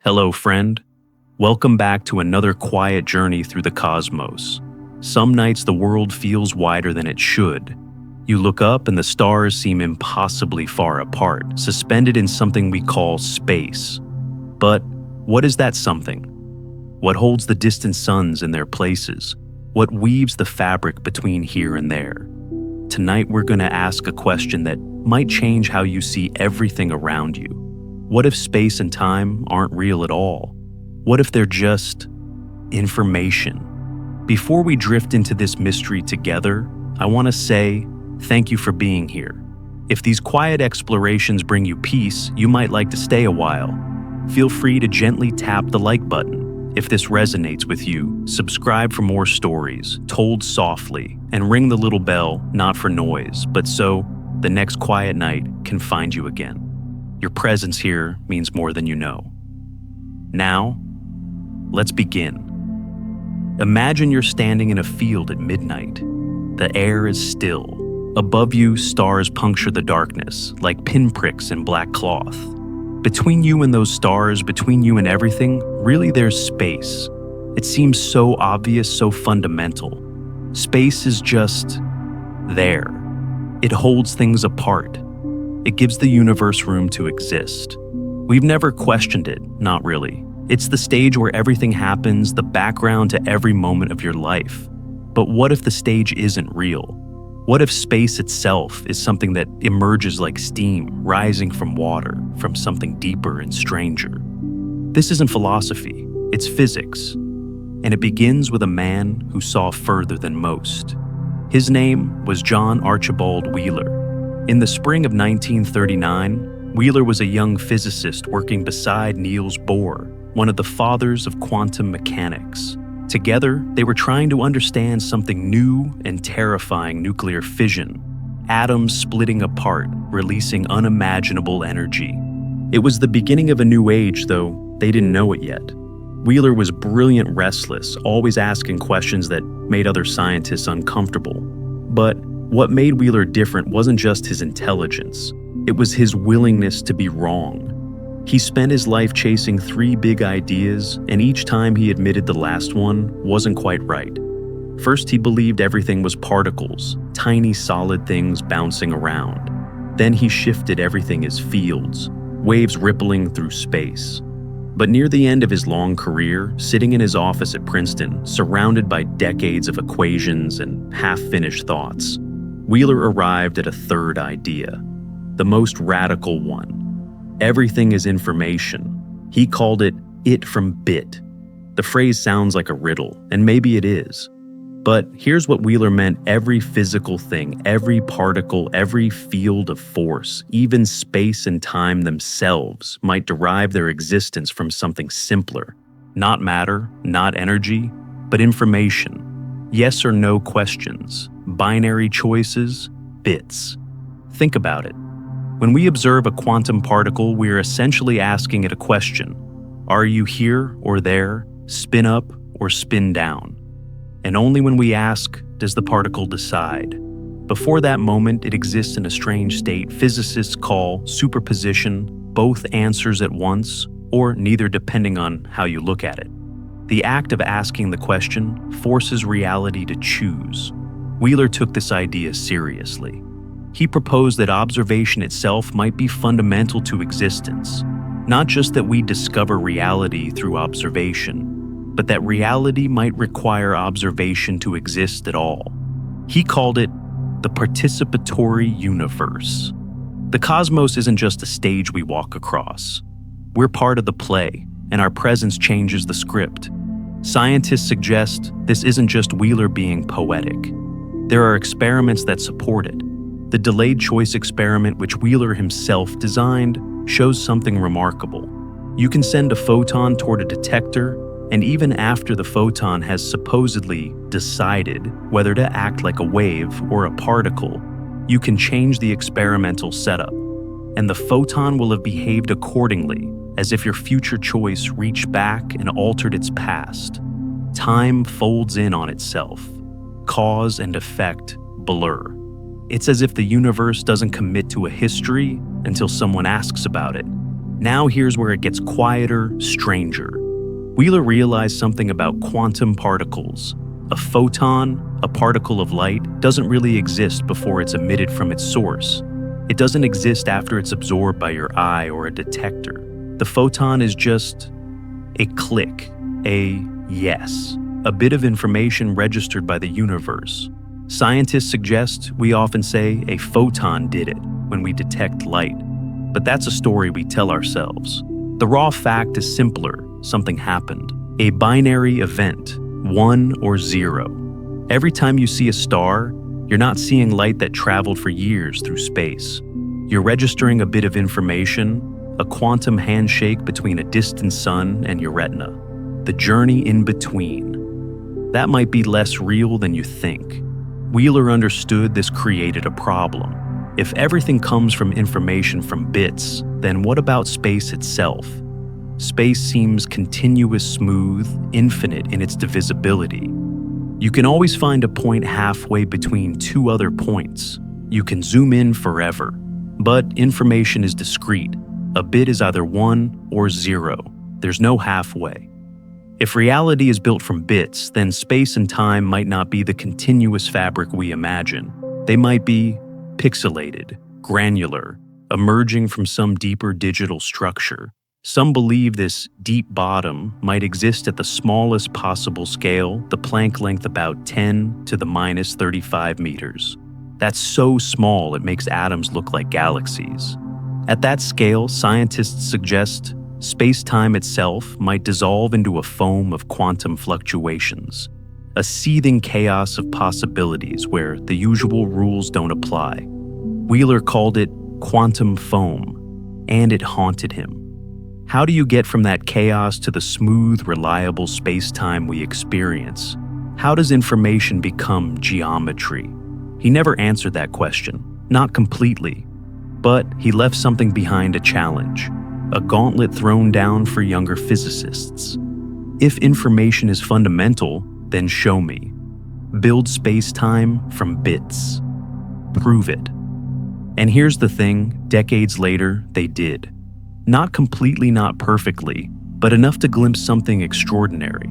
Hello, friend. Welcome back to another quiet journey through the cosmos. Some nights the world feels wider than it should. You look up and the stars seem impossibly far apart, suspended in something we call space. But what is that something? What holds the distant suns in their places? What weaves the fabric between here and there? Tonight we're going to ask a question that might change how you see everything around you. What if space and time aren't real at all? What if they're just information? Before we drift into this mystery together, I want to say thank you for being here. If these quiet explorations bring you peace, you might like to stay a while. Feel free to gently tap the like button. If this resonates with you, subscribe for more stories, told softly, and ring the little bell, not for noise, but so the next quiet night can find you again. Your presence here means more than you know. Now, let's begin. Imagine you're standing in a field at midnight. The air is still. Above you, stars puncture the darkness like pinpricks in black cloth. Between you and those stars, between you and everything, really there's space. It seems so obvious, so fundamental. Space is just there. It holds things apart. It gives the universe room to exist. We've never questioned it, not really. It's the stage where everything happens, the background to every moment of your life. But what if the stage isn't real? What if space itself is something that emerges like steam, rising from water, from something deeper and stranger? This isn't philosophy, it's physics. And it begins with a man who saw further than most. His name was John Archibald Wheeler. In the spring of 1939, Wheeler was a young physicist working beside Niels Bohr, one of the fathers of quantum mechanics. Together, they were trying to understand something new and terrifying: nuclear fission. Atoms splitting apart, releasing unimaginable energy. It was the beginning of a new age, though they didn't know it yet. Wheeler was brilliant, restless, always asking questions that made other scientists uncomfortable. But what made Wheeler different wasn't just his intelligence. It was his willingness to be wrong. He spent his life chasing 3 big ideas, and each time he admitted the last one wasn't quite right. First, he believed everything was particles, tiny solid things bouncing around. Then he shifted everything as fields, waves rippling through space. But near the end of his long career, sitting in his office at Princeton, surrounded by decades of equations and half-finished thoughts, Wheeler arrived at a third idea, the most radical one. Everything is information. He called it from bit. The phrase sounds like a riddle, and maybe it is. But here's what Wheeler meant: every physical thing, every particle, every field of force, even space and time themselves might derive their existence from something simpler. Not matter, not energy, but information. Yes or no questions, binary choices, bits. Think about it. When we observe a quantum particle, we're essentially asking it a question. Are you here or there, spin up or spin down? And only when we ask does the particle decide. Before that moment, it exists in a strange state physicists call superposition, both answers at once, or neither depending on how you look at it. The act of asking the question forces reality to choose. Wheeler took this idea seriously. He proposed that observation itself might be fundamental to existence, not just that we discover reality through observation, but that reality might require observation to exist at all. He called it the participatory universe. The cosmos isn't just a stage we walk across. We're part of the play, and our presence changes the script. Scientists suggest this isn't just Wheeler being poetic. There are experiments that support it. The delayed choice experiment, which Wheeler himself designed, shows something remarkable. You can send a photon toward a detector, and even after the photon has supposedly decided whether to act like a wave or a particle, you can change the experimental setup, and the photon will have behaved accordingly, as if your future choice reached back and altered its past. Time folds in on itself. Cause and effect blur. It's as if the universe doesn't commit to a history until someone asks about it. Now here's where it gets quieter, stranger. Wheeler realized something about quantum particles. A photon, a particle of light, doesn't really exist before it's emitted from its source. It doesn't exist after it's absorbed by your eye or a detector. The photon is just a click, a yes, a bit of information registered by the universe. Scientists suggest we often say a photon did it when we detect light, but that's a story we tell ourselves. The raw fact is simpler. Something happened. A binary event, 1 or 0. Every time you see a star, you're not seeing light that traveled for years through space. You're registering a bit of information, a quantum handshake between a distant sun and your retina. The journey in between. That might be less real than you think. Wheeler understood this created a problem. If everything comes from information from bits, then what about space itself? Space seems continuous, smooth, infinite in its divisibility. You can always find a point halfway between two other points. You can zoom in forever. But information is discrete. A bit is either 1 or 0. There's no halfway. If reality is built from bits, then space and time might not be the continuous fabric we imagine. They might be pixelated, granular, emerging from some deeper digital structure. Some believe this deep bottom might exist at the smallest possible scale, the Planck length about 10 to the minus 35 meters. That's so small it makes atoms look like galaxies. At that scale, scientists suggest space-time itself might dissolve into a foam of quantum fluctuations, a seething chaos of possibilities where the usual rules don't apply. Wheeler called it quantum foam, and it haunted him. How do you get from that chaos to the smooth, reliable space-time we experience? How does information become geometry? He never answered that question, not completely, but he left something behind, a challenge, a gauntlet thrown down for younger physicists. If information is fundamental, then show me. Build space-time from bits. Prove it. And here's the thing, decades later, they did. Not completely, not perfectly, but enough to glimpse something extraordinary.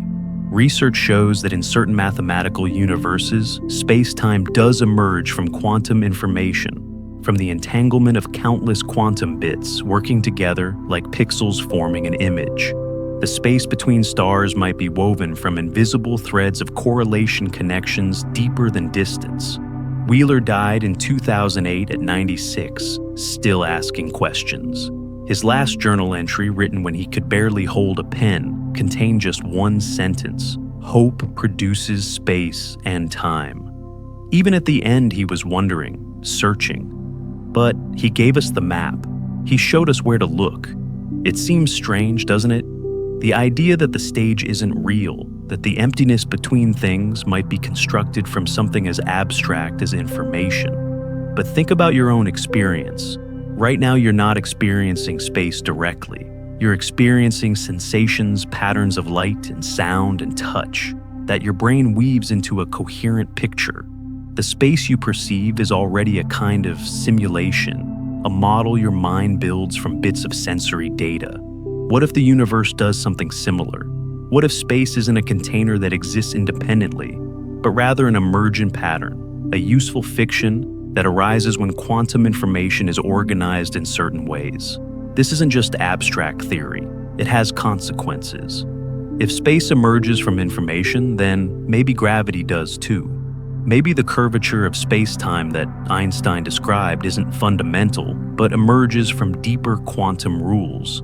Research shows that in certain mathematical universes, space-time does emerge from quantum information, from the entanglement of countless quantum bits working together like pixels forming an image. The space between stars might be woven from invisible threads of correlation connections deeper than distance. Wheeler died in 2008 at 96, still asking questions. His last journal entry, written when he could barely hold a pen, contained just one sentence: hope produces space and time. Even at the end, he was wondering, searching. But he gave us the map. He showed us where to look. It seems strange, doesn't it? The idea that the stage isn't real, that the emptiness between things might be constructed from something as abstract as information. But think about your own experience. Right now, you're not experiencing space directly. You're experiencing sensations, patterns of light and sound and touch that your brain weaves into a coherent picture. The space you perceive is already a kind of simulation, a model your mind builds from bits of sensory data. What if the universe does something similar? What if space isn't a container that exists independently, but rather an emergent pattern, a useful fiction that arises when quantum information is organized in certain ways? This isn't just abstract theory, it has consequences. If space emerges from information, then maybe gravity does too. Maybe the curvature of space-time that Einstein described isn't fundamental, but emerges from deeper quantum rules.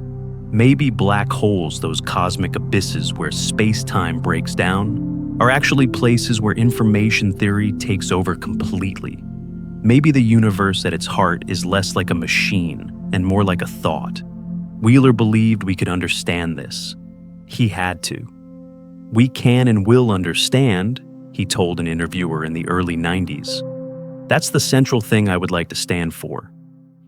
Maybe black holes, those cosmic abysses where space-time breaks down, are actually places where information theory takes over completely. Maybe the universe at its heart is less like a machine and more like a thought. Wheeler believed we could understand this. He had to. We can and will understand, he told an interviewer in the early 90s. That's the central thing I would like to stand for.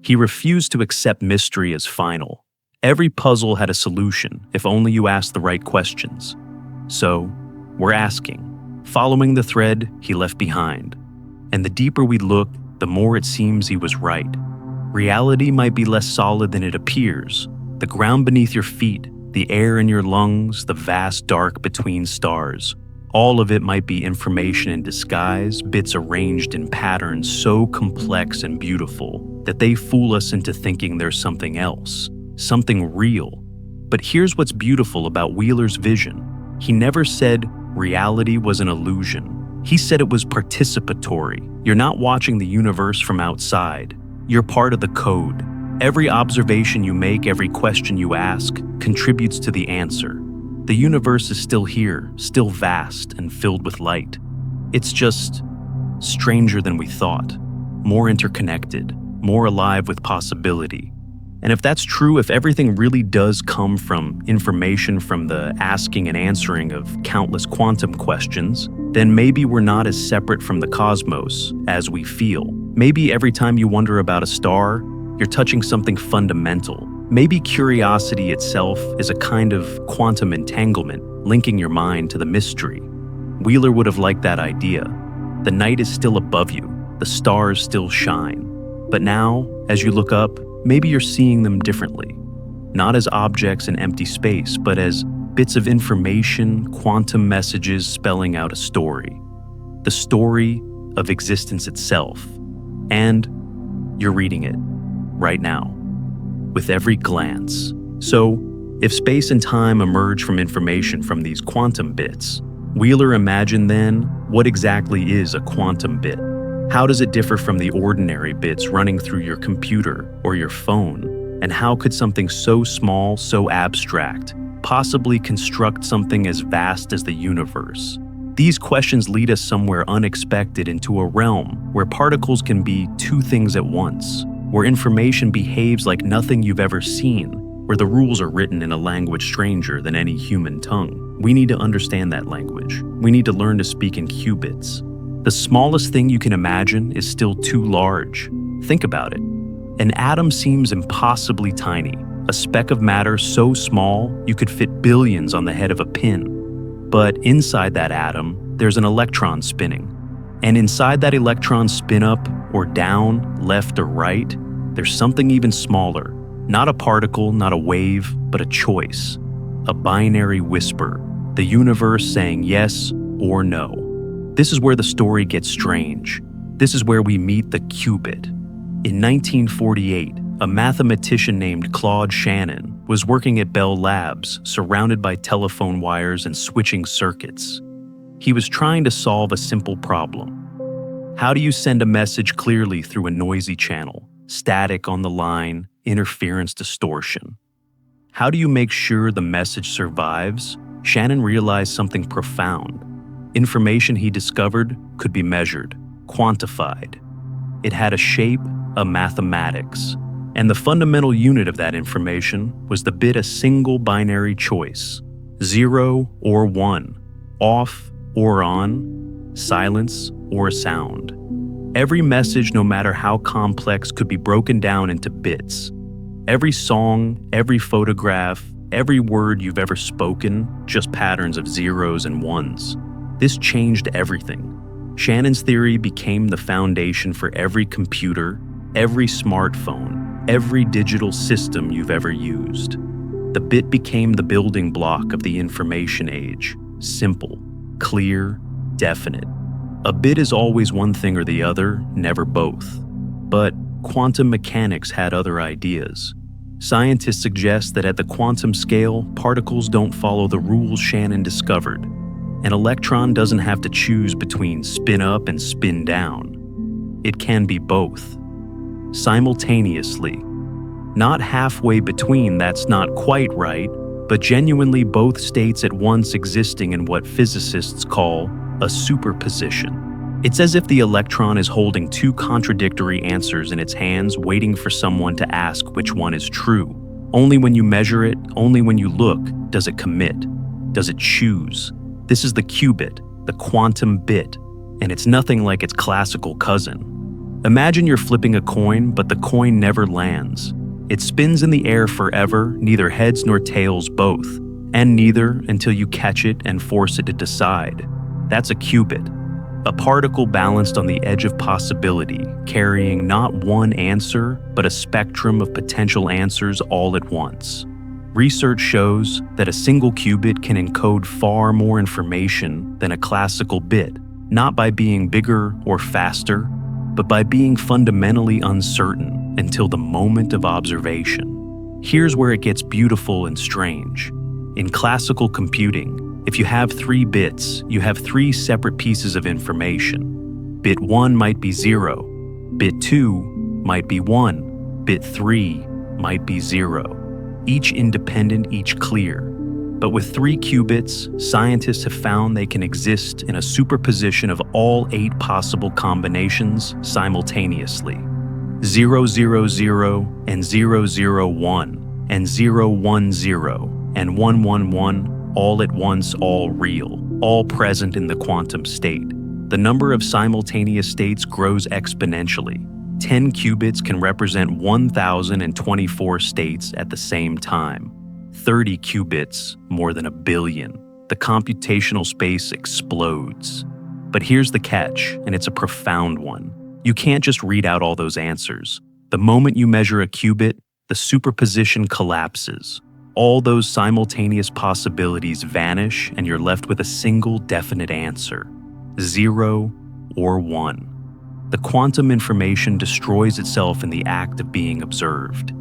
He refused to accept mystery as final. Every puzzle had a solution if only you asked the right questions. So, we're asking, following the thread he left behind. And the deeper we look, the more it seems he was right. Reality might be less solid than it appears, The ground beneath your feet, the air in your lungs, the vast dark between stars. All of it might be information in disguise, bits arranged in patterns so complex and beautiful that they fool us into thinking there's something else, something real. But here's what's beautiful about Wheeler's vision. He never said reality was an illusion. He said it was participatory. You're not watching the universe from outside. You're part of the code. Every observation you make, every question you ask, contributes to the answer. The universe is still here, still vast and filled with light. It's just stranger than we thought, more interconnected, more alive with possibility. And if that's true, if everything really does come from information from the asking and answering of countless quantum questions, then maybe we're not as separate from the cosmos as we feel. Maybe every time you wonder about a star, you're touching something fundamental. Maybe curiosity itself is a kind of quantum entanglement, linking your mind to the mystery. Wheeler would have liked that idea. The night is still above you, the stars still shine. But now, as you look up, maybe you're seeing them differently. Not as objects in empty space, but as bits of information, quantum messages spelling out a story. The story of existence itself. And you're reading it right now, with every glance. So, if space and time emerge from information from these quantum bits, Wheeler imagined then, what exactly is a quantum bit? How does it differ from the ordinary bits running through your computer or your phone? And how could something so small, so abstract, possibly construct something as vast as the universe? These questions lead us somewhere unexpected, into a realm where particles can be two things at once, where information behaves like nothing you've ever seen, where the rules are written in a language stranger than any human tongue. We need to understand that language. We need to learn to speak in qubits. The smallest thing you can imagine is still too large. Think about it. An atom seems impossibly tiny, a speck of matter so small you could fit billions on the head of a pin. But inside that atom, there's an electron spinning. And inside that electron spin up or down, left or right, there's something even smaller. Not a particle, not a wave, but a choice. A binary whisper. The universe saying yes or no. This is where the story gets strange. This is where we meet the qubit. In 1948, a mathematician named Claude Shannon was working at Bell Labs, surrounded by telephone wires and switching circuits. He was trying to solve a simple problem. How do you send a message clearly through a noisy channel? Static on the line, interference, distortion. How do you make sure the message survives? Shannon realized something profound. Information he discovered could be measured, quantified. It had a shape, a mathematics. And the fundamental unit of that information was the bit, a single binary choice. 0 or 1, off or on, silence or sound. Every message, no matter how complex, could be broken down into bits. Every song, every photograph, every word you've ever spoken, just patterns of zeros and ones. This changed everything. Shannon's theory became the foundation for every computer, every smartphone, every digital system you've ever used. The bit became the building block of the information age. Simple, clear, definite. A bit is always one thing or the other, never both. But quantum mechanics had other ideas. Scientists suggest that at the quantum scale, particles don't follow the rules Shannon discovered. An electron doesn't have to choose between spin up and spin down. It can be both. Simultaneously. Not halfway between, that's not quite right, but genuinely both states at once, existing in what physicists call a superposition. It's as if the electron is holding two contradictory answers in its hands, waiting for someone to ask which one is true. Only when you measure it, only when you look, does it commit. Does it choose? This is the qubit, the quantum bit, and it's nothing like its classical cousin. Imagine you're flipping a coin, but the coin never lands. It spins in the air forever, neither heads nor tails both, and neither until you catch it and force it to decide. That's a qubit, a particle balanced on the edge of possibility, carrying not one answer, but a spectrum of potential answers all at once. Research shows that a single qubit can encode far more information than a classical bit, not by being bigger or faster, but by being fundamentally uncertain until the moment of observation. Here's where it gets beautiful and strange. In classical computing, if you have 3 bits, you have 3 separate pieces of information. Bit 1 might be 0, bit 2 might be 1, bit 3 might be 0. Each independent, each clear. But with 3 qubits, scientists have found they can exist in a superposition of all 8 possible combinations simultaneously. 0, 0, 0, and 0, 0, 1, and 0, 1, 0, and 1, 1, 1, all at once, all real, all present in the quantum state. The number of simultaneous states grows exponentially. 10 qubits can represent 1,024 states at the same time. 30 qubits, more than 1 billion. The computational space explodes. But here's the catch, and it's a profound one. You can't just read out all those answers. The moment you measure a qubit, the superposition collapses. All those simultaneous possibilities vanish, and you're left with a single definite answer: 0 or 1. The quantum information destroys itself in the act of being observed.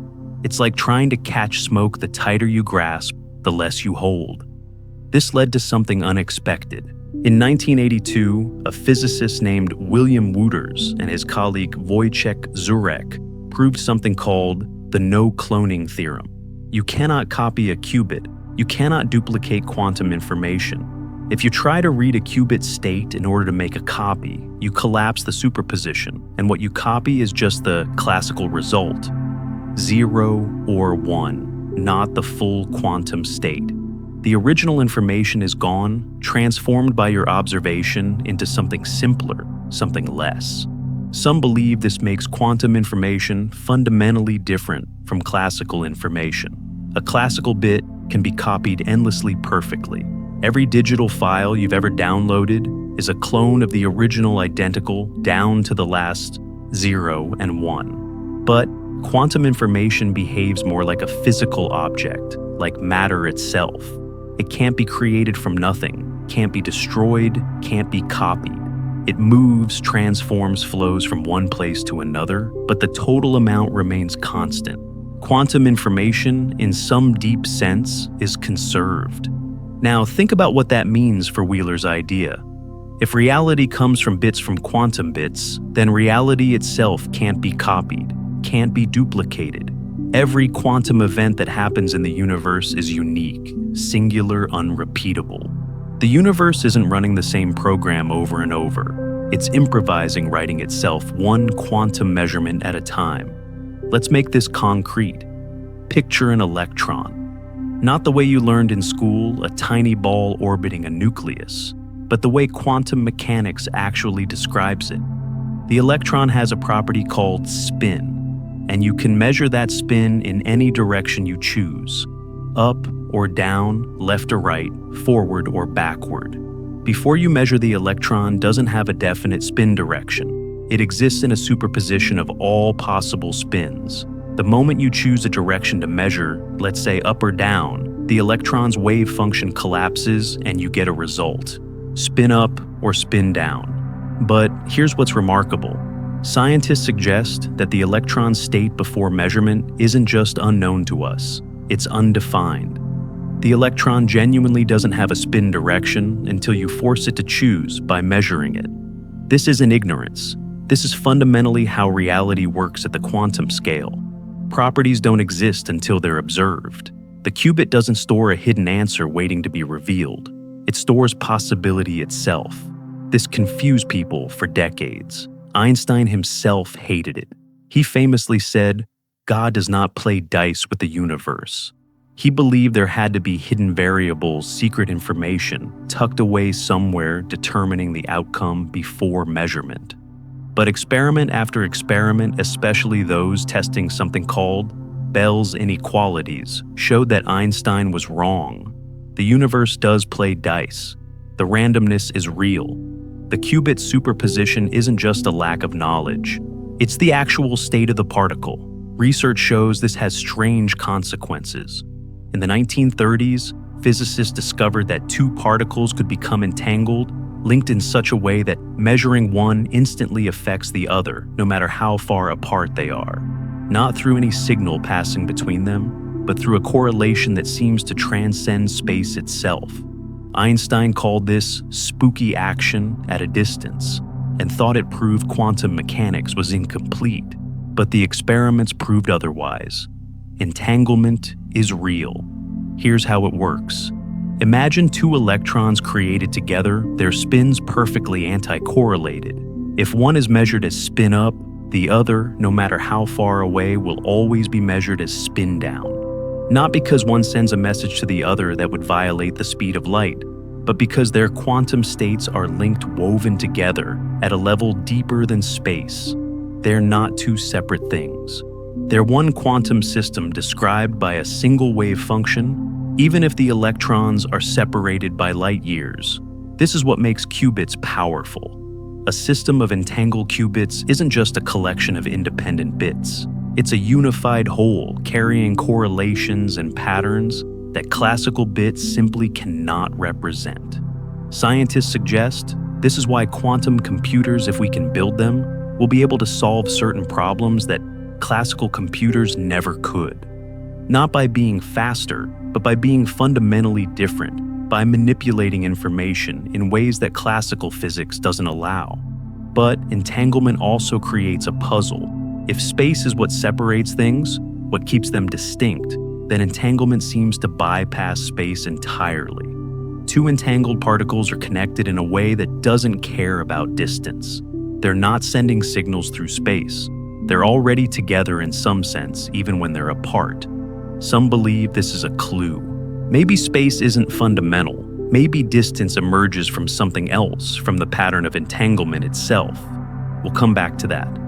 It's like trying to catch smoke. The tighter you grasp, the less you hold. This led to something unexpected. In 1982, a physicist named William Wouters and his colleague Wojciech Zurek proved something called the no-cloning theorem. You cannot copy a qubit. You cannot duplicate quantum information. If you try to read a qubit state in order to make a copy, you collapse the superposition, and what you copy is just the classical result: 0 or 1, not the full quantum state. The original information is gone, transformed by your observation into something simpler, something less. Some believe this makes quantum information fundamentally different from classical information. A classical bit can be copied endlessly perfectly. Every digital file you've ever downloaded is a clone of the original, identical down to the last 0 and 1. But quantum information behaves more like a physical object, like matter itself. It can't be created from nothing, can't be destroyed, can't be copied. It moves, transforms, flows from one place to another, but the total amount remains constant. Quantum information, in some deep sense, is conserved. Now, think about what that means for Wheeler's idea. If reality comes from quantum bits, then reality itself can't be copied, can't be duplicated. Every quantum event that happens in the universe is unique, singular, unrepeatable. The universe isn't running the same program over and over. It's improvising, writing itself one quantum measurement at a time. Let's make this concrete. Picture an electron. Not the way you learned in school, a tiny ball orbiting a nucleus, but the way quantum mechanics actually describes it. The electron has a property called spin, and you can measure that spin in any direction you choose: up or down, left or right, forward or backward. Before you measure, the electron doesn't have a definite spin direction. It exists in a superposition of all possible spins. The moment you choose a direction to measure, let's say up or down, the electron's wave function collapses and you get a result: spin up or spin down. But here's what's remarkable. Scientists suggest that the electron's state before measurement isn't just unknown to us, it's undefined. The electron genuinely doesn't have a spin direction until you force it to choose by measuring it. This isn't ignorance. This is fundamentally how reality works at the quantum scale. Properties don't exist until they're observed. The qubit doesn't store a hidden answer waiting to be revealed. It stores possibility itself. This confused people for decades. Einstein himself hated it. He famously said, "God does not play dice with the universe." He believed there had to be hidden variables, secret information, tucked away somewhere determining the outcome before measurement. But experiment after experiment, especially those testing something called Bell's inequalities, showed that Einstein was wrong. The universe does play dice. The randomness is real. The qubit superposition isn't just a lack of knowledge. It's the actual state of the particle. Research shows this has strange consequences. In the 1930s, physicists discovered that two particles could become entangled, linked in such a way that measuring one instantly affects the other, no matter how far apart they are. Not through any signal passing between them, but through a correlation that seems to transcend space itself. Einstein called this spooky action at a distance and thought it proved quantum mechanics was incomplete, but the experiments proved otherwise. Entanglement is real. Here's how it works. Imagine two electrons created together, their spins perfectly anti-correlated. If one is measured as spin up, the other, no matter how far away, will always be measured as spin down. Not because one sends a message to the other that would violate the speed of light, but because their quantum states are linked, woven together at a level deeper than space. They're not two separate things. They're one quantum system described by a single wave function, even if the electrons are separated by light years. This is what makes qubits powerful. A system of entangled qubits isn't just a collection of independent bits. It's a unified whole carrying correlations and patterns that classical bits simply cannot represent. Scientists suggest this is why quantum computers, if we can build them, will be able to solve certain problems that classical computers never could. Not by being faster, but by being fundamentally different, by manipulating information in ways that classical physics doesn't allow. But entanglement also creates a puzzle. If space is what separates things, what keeps them distinct, then entanglement seems to bypass space entirely. Two entangled particles are connected in a way that doesn't care about distance. They're not sending signals through space. They're already together in some sense, even when they're apart. Some believe this is a clue. Maybe space isn't fundamental. Maybe distance emerges from something else, from the pattern of entanglement itself. We'll come back to that.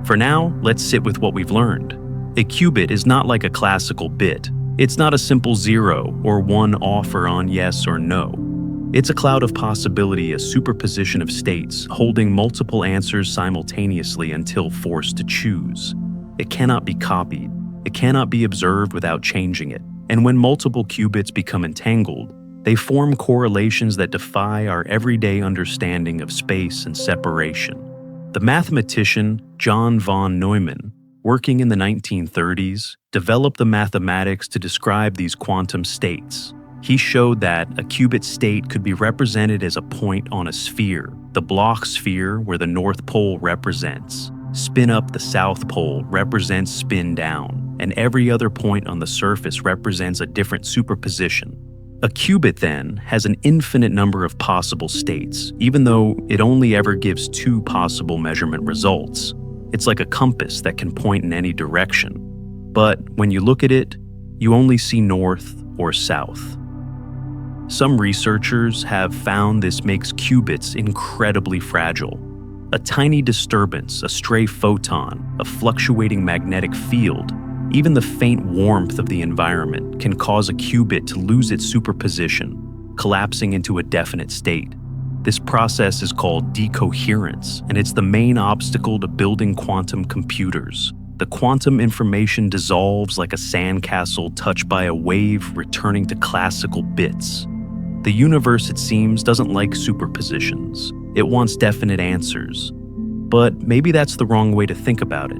For now, let's sit with what we've learned. A qubit is not like a classical bit. It's not a simple 0 or 1 off or on yes or no. It's a cloud of possibility, a superposition of states, holding multiple answers simultaneously until forced to choose. It cannot be copied. It cannot be observed without changing it. And when multiple qubits become entangled, they form correlations that defy our everyday understanding of space and separation. The mathematician John von Neumann, working in the 1930s, developed the mathematics to describe these quantum states. He showed that a qubit state could be represented as a point on a sphere, the Bloch sphere where the North Pole represents. Spin up the South Pole represents spin down, and every other point on the surface represents a different superposition. A qubit, then, has an infinite number of possible states, even though it only ever gives two possible measurement results. It's like a compass that can point in any direction. But when you look at it, you only see north or south. Some researchers have found this makes qubits incredibly fragile. A tiny disturbance, a stray photon, a fluctuating magnetic field, even the faint warmth of the environment can cause a qubit to lose its superposition, collapsing into a definite state. This process is called decoherence, and it's the main obstacle to building quantum computers. The quantum information dissolves like a sandcastle touched by a wave returning to classical bits. The universe, it seems, doesn't like superpositions. It wants definite answers. But maybe that's the wrong way to think about it.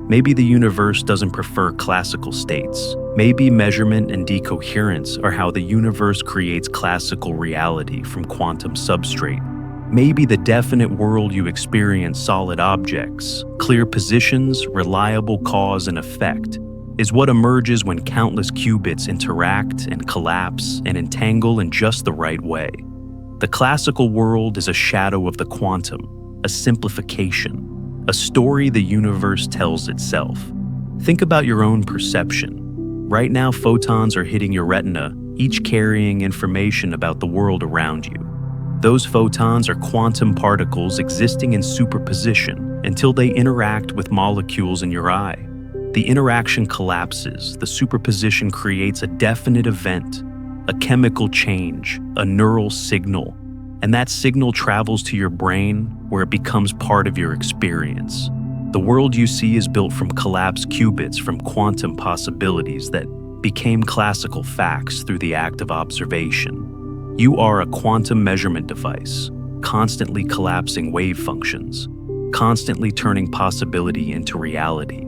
Maybe the universe doesn't prefer classical states. Maybe measurement and decoherence are how the universe creates classical reality from quantum substrate. Maybe the definite world you experience, solid objects, clear positions, reliable cause and effect, is what emerges when countless qubits interact and collapse and entangle in just the right way. The classical world is a shadow of the quantum, a simplification, a story the universe tells itself. Think about your own perception. Right now, photons are hitting your retina, each carrying information about the world around you. Those photons are quantum particles existing in superposition until they interact with molecules in your eye. The interaction collapses, the superposition creates a definite event, a chemical change, a neural signal, and that signal travels to your brain where it becomes part of your experience. The world you see is built from collapsed qubits, from quantum possibilities that became classical facts through the act of observation. You are a quantum measurement device, constantly collapsing wave functions, constantly turning possibility into reality.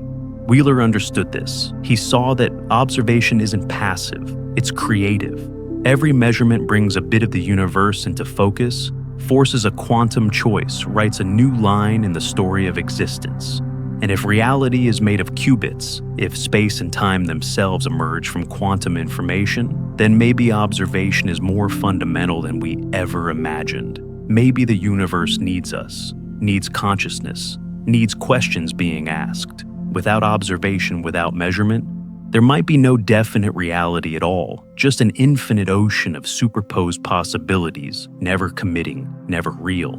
Wheeler understood this. He saw that observation isn't passive, it's creative. Every measurement brings a bit of the universe into focus, forces a quantum choice, writes a new line in the story of existence. And if reality is made of qubits, if space and time themselves emerge from quantum information, then maybe observation is more fundamental than we ever imagined. Maybe the universe needs us, needs consciousness, needs questions being asked. Without observation, without measurement, there might be no definite reality at all, just an infinite ocean of superposed possibilities, never committing, never real.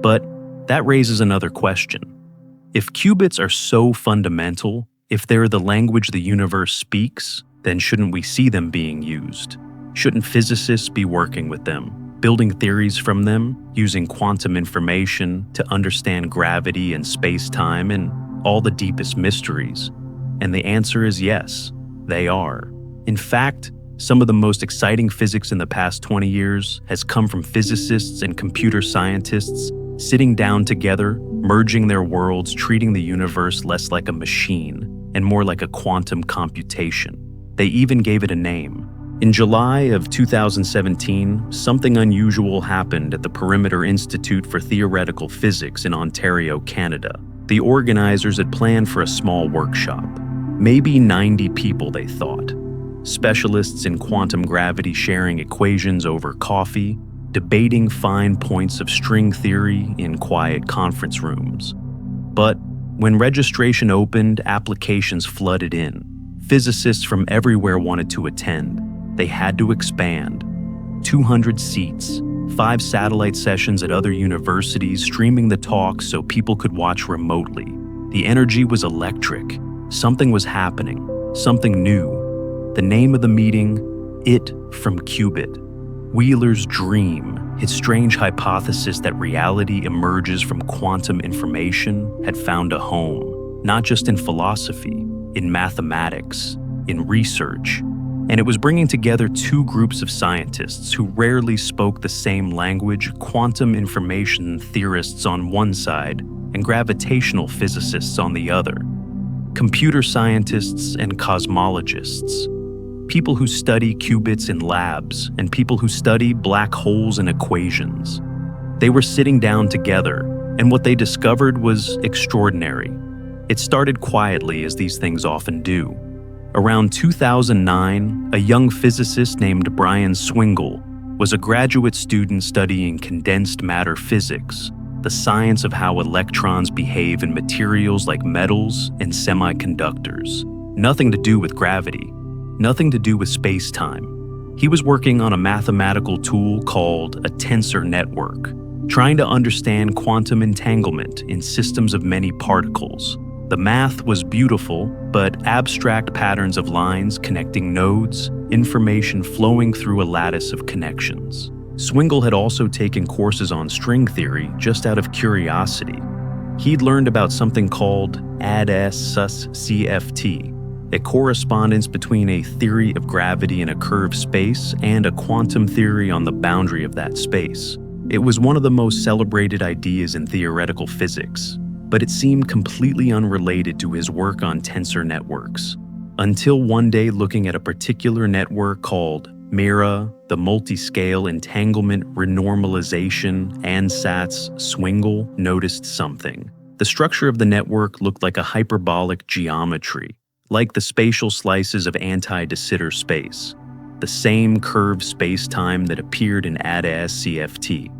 But that raises another question. If qubits are so fundamental, if they're the language the universe speaks, then shouldn't we see them being used? Shouldn't physicists be working with them, building theories from them, using quantum information to understand gravity and space-time and all the deepest mysteries? And the answer is yes, they are. In fact, some of the most exciting physics in the past 20 years has come from physicists and computer scientists sitting down together, merging their worlds, treating the universe less like a machine and more like a quantum computation. They even gave it a name. In July of 2017, something unusual happened at the Perimeter Institute for Theoretical Physics in Ontario, Canada. The organizers had planned for a small workshop. Maybe 90 people, they thought. Specialists in quantum gravity sharing equations over coffee, debating fine points of string theory in quiet conference rooms. But when registration opened, applications flooded in. Physicists from everywhere wanted to attend. They had to expand. 200 seats, 5 satellite sessions at other universities streaming the talks so people could watch remotely. The energy was electric. Something was happening, something new. The name of the meeting, It from Qubit. Wheeler's dream, his strange hypothesis that reality emerges from quantum information, had found a home, not just in philosophy, in mathematics, in research. And it was bringing together two groups of scientists who rarely spoke the same language, quantum information theorists on one side and gravitational physicists on the other. Computer scientists and cosmologists. People who study qubits in labs and people who study black holes and equations. They were sitting down together, and what they discovered was extraordinary. It started quietly, as these things often do. Around 2009, a young physicist named Brian Swingle was a graduate student studying condensed matter physics, the science of how electrons behave in materials like metals and semiconductors. Nothing to do with gravity, nothing to do with space-time. He was working on a mathematical tool called a tensor network, trying to understand quantum entanglement in systems of many particles. The math was beautiful, but abstract patterns of lines connecting nodes, information flowing through a lattice of connections. Swingle had also taken courses on string theory just out of curiosity. He'd learned about something called AD-S-CFT, a correspondence between a theory of gravity in a curved space and a quantum theory on the boundary of that space. It was one of the most celebrated ideas in theoretical physics, but it seemed completely unrelated to his work on tensor networks. Until one day, looking at a particular network called MIRA, the multi-scale entanglement renormalization ansatz, Swingle noticed something. The structure of the network looked like a hyperbolic geometry, like the spatial slices of anti-de Sitter space, the same curved space-time that appeared in ADA-SCFT.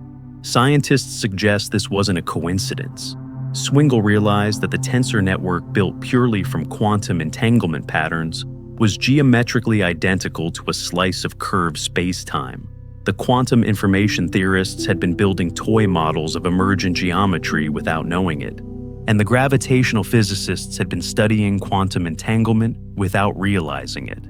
Scientists suggest this wasn't a coincidence. Swingle realized that the tensor network built purely from quantum entanglement patterns was geometrically identical to a slice of curved space-time. The quantum information theorists had been building toy models of emergent geometry without knowing it, and the gravitational physicists had been studying quantum entanglement without realizing it.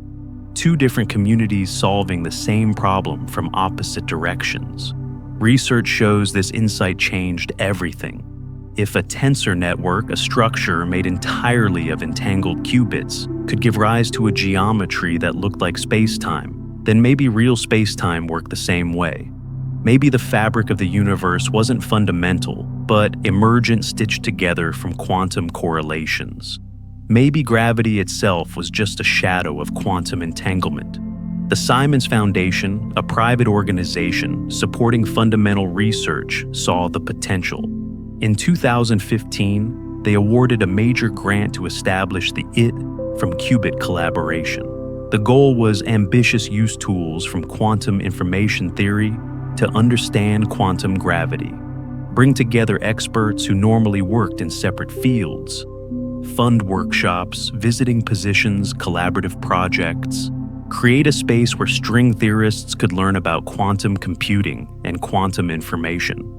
Two different communities solving the same problem from opposite directions. Research shows this insight changed everything. If a tensor network, a structure made entirely of entangled qubits, could give rise to a geometry that looked like space-time, then maybe real space-time worked the same way. Maybe the fabric of the universe wasn't fundamental, but emergent, stitched together from quantum correlations. Maybe gravity itself was just a shadow of quantum entanglement. The Simons Foundation, a private organization supporting fundamental research, saw the potential. In 2015, they awarded a major grant to establish the IT from qubit collaboration. The goal was ambitious use tools from quantum information theory to understand quantum gravity, bring together experts who normally worked in separate fields, fund workshops, visiting positions, collaborative projects, create a space where string theorists could learn about quantum computing and quantum information.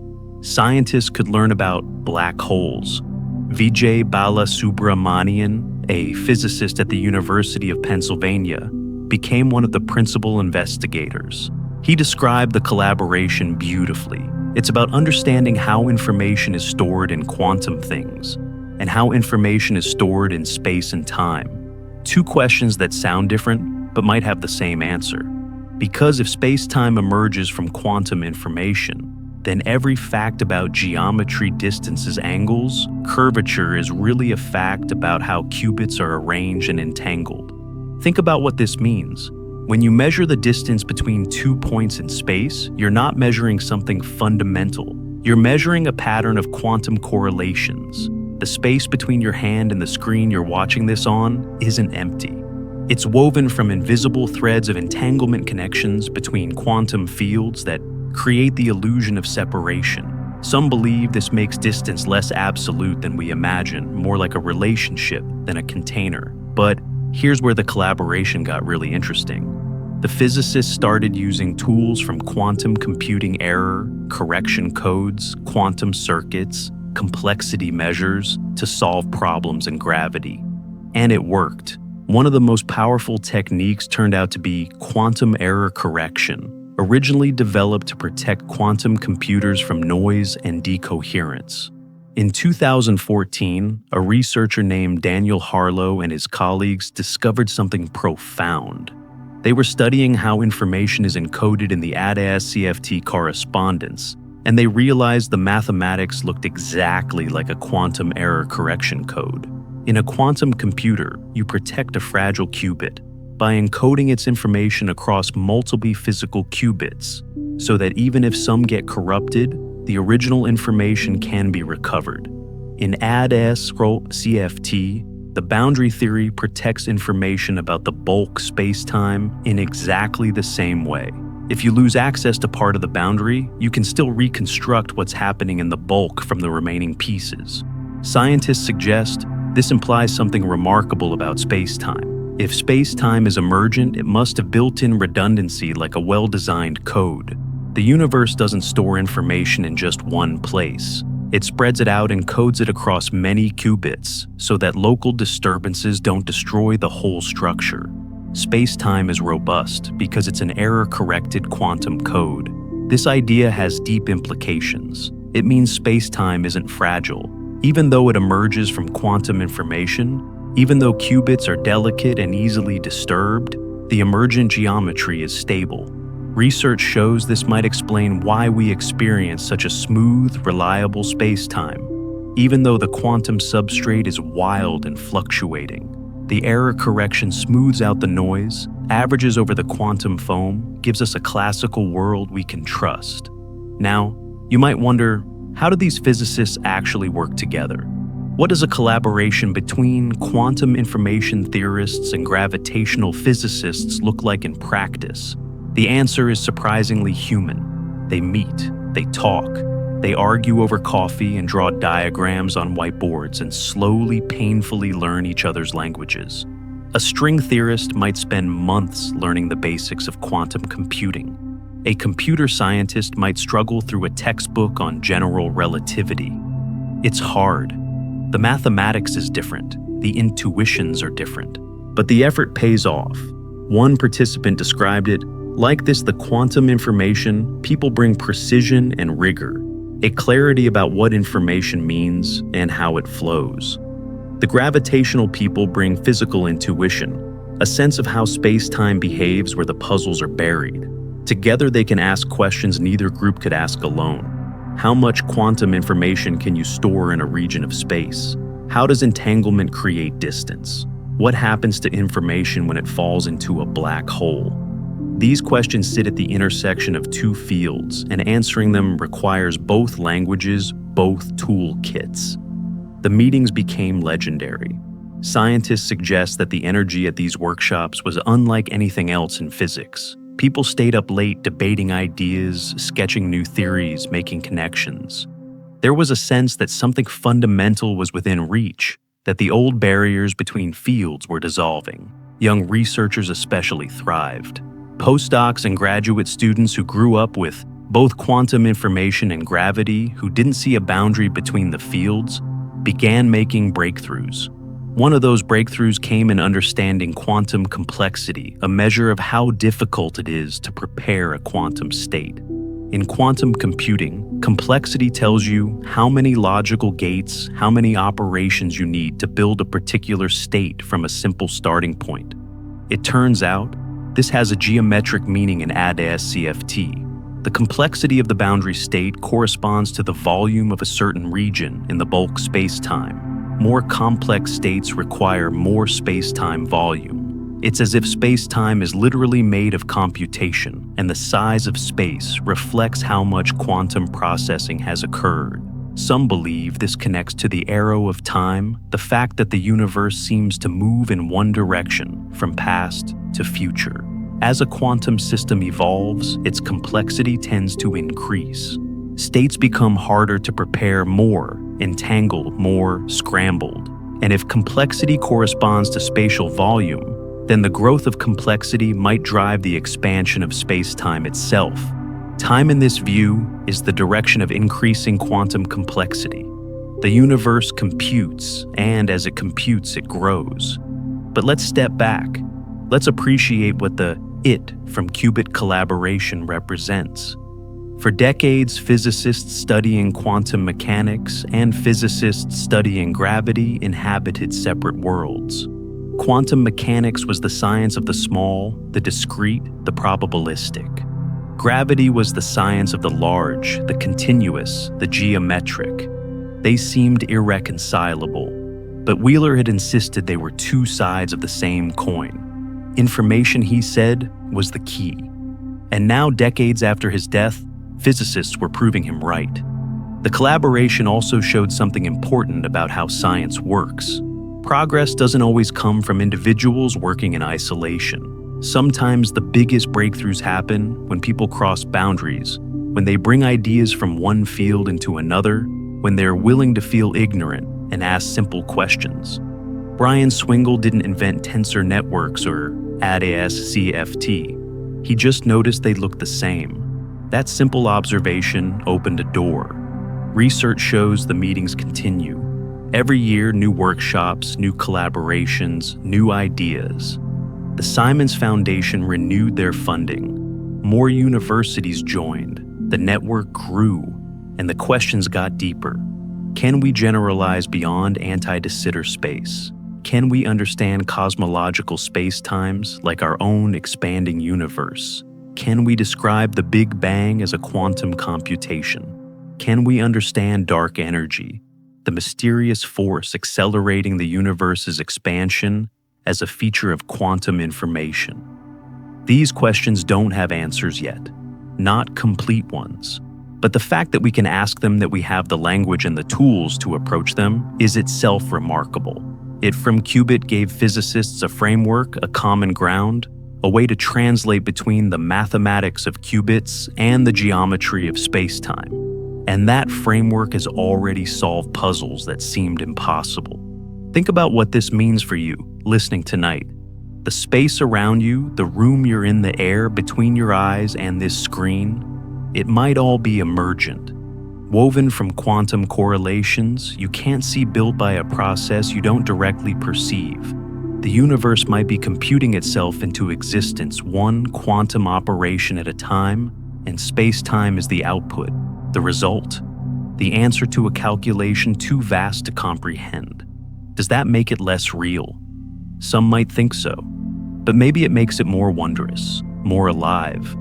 Scientists could learn about black holes. Vijay Balasubramanian, a physicist at the University of Pennsylvania, became one of the principal investigators. He described the collaboration beautifully. It's about understanding how information is stored in quantum things and how information is stored in space and time. Two questions that sound different but might have the same answer. Because if space-time emerges from quantum information, then every fact about geometry, distances, angles, curvature is really a fact about how qubits are arranged and entangled. Think about what this means. When you measure the distance between 2 points in space, you're not measuring something fundamental. You're measuring a pattern of quantum correlations. The space between your hand and the screen you're watching this on isn't empty. It's woven from invisible threads of entanglement connections between quantum fields that create the illusion of separation. Some believe this makes distance less absolute than we imagine, more like a relationship than a container. But here's where the collaboration got really interesting. The physicists started using tools from quantum computing error, correction codes, quantum circuits, complexity measures to solve problems in gravity. And it worked. One of the most powerful techniques turned out to be quantum error correction, originally developed to protect quantum computers from noise and decoherence. In 2014, a researcher named Daniel Harlow and his colleagues discovered something profound. They were studying how information is encoded in the ADAS-CFT correspondence, and they realized the mathematics looked exactly like a quantum error correction code. In a quantum computer, you protect a fragile qubit by encoding its information across multiple physical qubits, so that even if some get corrupted, the original information can be recovered. In ADAS-CFT, the boundary theory protects information about the bulk spacetime in exactly the same way. If you lose access to part of the boundary, you can still reconstruct what's happening in the bulk from the remaining pieces. Scientists suggest this implies something remarkable about spacetime. If spacetime is emergent, it must have built-in redundancy like a well-designed code. The universe doesn't store information in just one place. It spreads it out and codes it across many qubits so that local disturbances don't destroy the whole structure. Space-time is robust because it's an error-corrected quantum code. This idea has deep implications. It means space-time isn't fragile. Even though it emerges from quantum information, even though qubits are delicate and easily disturbed, the emergent geometry is stable. Research shows this might explain why we experience such a smooth, reliable space-time. Even though the quantum substrate is wild and fluctuating, the error correction smooths out the noise, averages over the quantum foam, gives us a classical world we can trust. Now, you might wonder, how do these physicists actually work together? What does a collaboration between quantum information theorists and gravitational physicists look like in practice? The answer is surprisingly human. They meet, they talk, they argue over coffee and draw diagrams on whiteboards and slowly, painfully learn each other's languages. A string theorist might spend months learning the basics of quantum computing. A computer scientist might struggle through a textbook on general relativity. It's hard. The mathematics is different. The intuitions are different. But the effort pays off. One participant described it, like this, the quantum information, people bring precision and rigor. a clarity about what information means and how it flows. The gravitational people bring physical intuition, a sense of how space-time behaves where the puzzles are buried. Together they can ask questions neither group could ask alone. How much quantum information can you store in a region of space? How does entanglement create distance? What happens to information when it falls into a black hole? These questions sit at the intersection of two fields, and answering them requires both languages, both toolkits. The meetings became legendary. Scientists suggest that the energy at these workshops was unlike anything else in physics. People stayed up late debating ideas, sketching new theories, making connections. There was a sense that something fundamental was within reach, that the old barriers between fields were dissolving. Young researchers especially thrived. Postdocs and graduate students who grew up with both quantum information and gravity, who didn't see a boundary between the fields, began making breakthroughs. One of those breakthroughs came in understanding quantum complexity, a measure of how difficult it is to prepare a quantum state. In quantum computing, complexity tells you how many logical gates, how many operations you need to build a particular state from a simple starting point. It turns out, this has a geometric meaning in ADS-CFT. The complexity of the boundary state corresponds to the volume of a certain region in the bulk space-time. More complex states require more space-time volume. It's as if space-time is literally made of computation, and the size of space reflects how much quantum processing has occurred. Some believe this connects to the arrow of time, the fact that the universe seems to move in one direction, from past to future. As a quantum system evolves, its complexity tends to increase. States become harder to prepare, more entangled, more scrambled. And if complexity corresponds to spatial volume, then the growth of complexity might drive the expansion of space-time itself. Time in this view is the direction of increasing quantum complexity. The universe computes, and as it computes, it grows. But let's step back. Let's appreciate what the "it" from qubit collaboration represents. For decades, physicists studying quantum mechanics and physicists studying gravity inhabited separate worlds. Quantum mechanics was the science of the small, the discrete, the probabilistic. Gravity was the science of the large, the continuous, the geometric. They seemed irreconcilable, but Wheeler had insisted they were two sides of the same coin. Information, he said, was the key. And now, decades after his death, physicists were proving him right. The collaboration also showed something important about how science works. Progress doesn't always come from individuals working in isolation. Sometimes the biggest breakthroughs happen when people cross boundaries, when they bring ideas from one field into another, when they're willing to feel ignorant and ask simple questions. Brian Swingle didn't invent tensor networks or ADS-CFT. He just noticed they looked the same. That simple observation opened a door. Research shows the meetings continue. Every year, new workshops, new collaborations, new ideas. The Simons Foundation renewed their funding. More universities joined. The network grew, and the questions got deeper. Can we generalize beyond anti-de Sitter space? Can we understand cosmological space-times like our own expanding universe? Can we describe the Big Bang as a quantum computation? Can we understand dark energy, the mysterious force accelerating the universe's expansion, as a feature of quantum information? These questions don't have answers yet, not complete ones. But the fact that we can ask them, that we have the language and the tools to approach them, is itself remarkable. It from Qubit gave physicists a framework, a common ground, a way to translate between the mathematics of qubits and the geometry of space-time. And that framework has already solved puzzles that seemed impossible. Think about what this means for you, listening tonight. The space around you, the room you're in, the air between your eyes and this screen, it might all be emergent, woven from quantum correlations you can't see, built by a process you don't directly perceive. The universe might be computing itself into existence, one quantum operation at a time, and space-time is the output, the result. the answer to a calculation too vast to comprehend. Does that make it less real? Some might think so, but maybe it makes it more wondrous, more alive.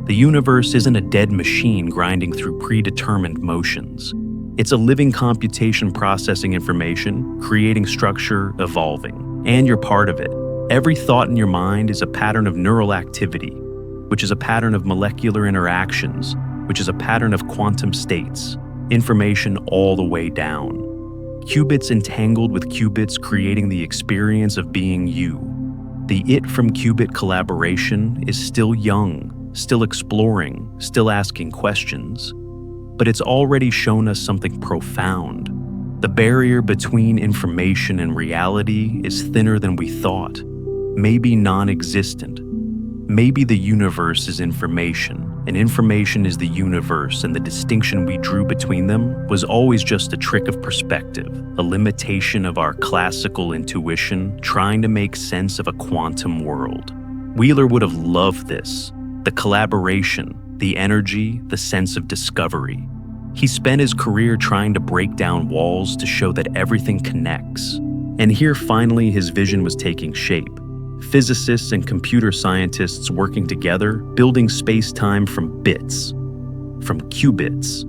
The universe isn't a dead machine grinding through predetermined motions. It's a living computation processing information, creating structure, evolving, and you're part of it. Every thought in your mind is a pattern of neural activity, which is a pattern of molecular interactions, which is a pattern of quantum states, information all the way down. Qubits entangled with qubits creating the experience of being you. The it from qubit collaboration is still young, still exploring, still asking questions. But it's already shown us something profound. The barrier between information and reality is thinner than we thought, maybe non-existent. Maybe the universe is information, and information is the universe, and the distinction we drew between them was always just a trick of perspective, a limitation of our classical intuition trying to make sense of a quantum world. Wheeler would have loved this, the collaboration, the energy, the sense of discovery. He spent his career trying to break down walls to show that everything connects. And here finally his vision was taking shape. Physicists and computer scientists working together, building space-time from bits, from qubits,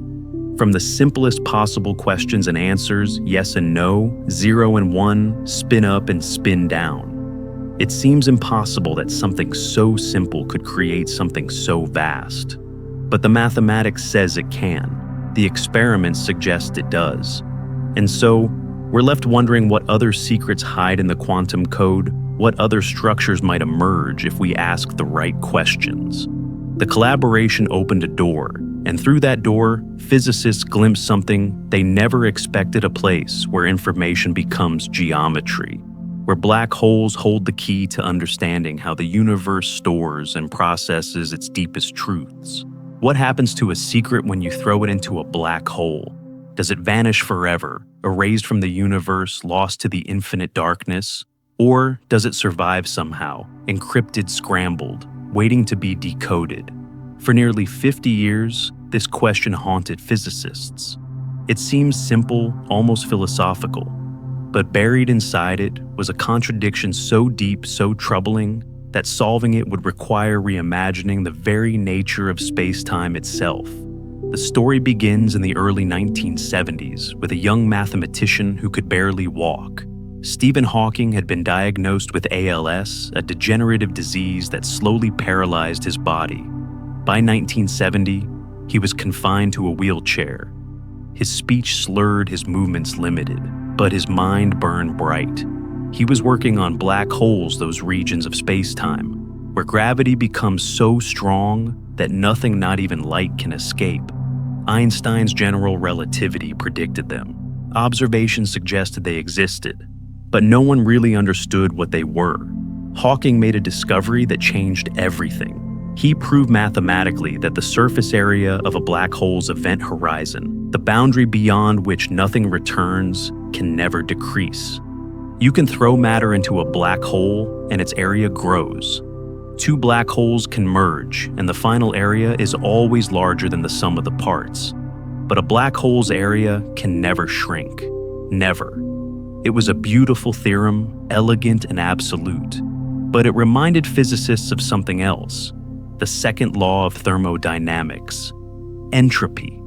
from the simplest possible questions and answers, yes and no, 0 and 1, spin up and spin down. It seems impossible that something so simple could create something so vast. But the mathematics says it can. The experiments suggest it does. And so, we're left wondering what other secrets hide in the quantum code, what other structures might emerge if we ask the right questions. The collaboration opened a door, and through that door, physicists glimpsed something they never expected, a place where information becomes geometry, where black holes hold the key to understanding how the universe stores and processes its deepest truths. What happens to a secret when you throw it into a black hole? Does it vanish forever, erased from the universe, lost to the infinite darkness? Or does it survive somehow, encrypted, scrambled, waiting to be decoded? For nearly 50 years, this question haunted physicists. It seems simple, almost philosophical, but buried inside it was a contradiction so deep, so troubling, that solving it would require reimagining the very nature of space-time itself. The story begins in the early 1970s with a young mathematician who could barely walk. Stephen Hawking had been diagnosed with ALS, a degenerative disease that slowly paralyzed his body. By 1970, he was confined to a wheelchair. His speech slurred, his movements limited, but his mind burned bright. He was working on black holes, those regions of space-time, where gravity becomes so strong that nothing, not even light, can escape. Einstein's general relativity predicted them. Observations suggested they existed, but no one really understood what they were. Hawking made a discovery that changed everything. He proved mathematically that the surface area of a black hole's event horizon, the boundary beyond which nothing returns, can never decrease. You can throw matter into a black hole and its area grows. Two black holes can merge, and the final area is always larger than the sum of the parts. But a black hole's area can never shrink. Never. It was a beautiful theorem, elegant and absolute. But it reminded physicists of something else. The second law of thermodynamics. Entropy.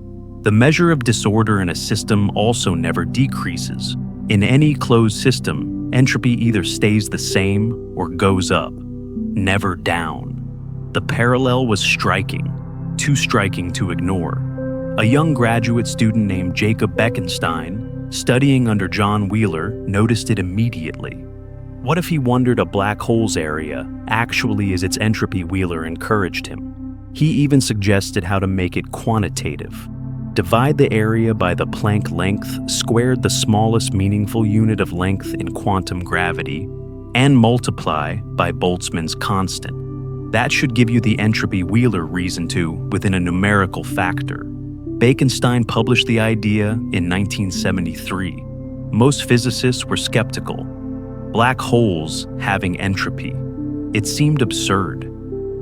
The measure of disorder in a system also never decreases. In any closed system, entropy either stays the same or goes up, never down. The parallel was striking, too striking to ignore. A young graduate student named Jacob Bekenstein, studying under John Wheeler, noticed it immediately. What if he wondered a black hole's area actually is its entropy? Wheeler encouraged him. He even suggested how to make it quantitative. Divide the area by the Planck length, squared the smallest meaningful unit of length in quantum gravity, and multiply by Boltzmann's constant. That should give you the entropy Wheeler reasoned to within a numerical factor. Bekenstein published the idea in 1973. Most physicists were skeptical. Black holes having entropy. It seemed absurd.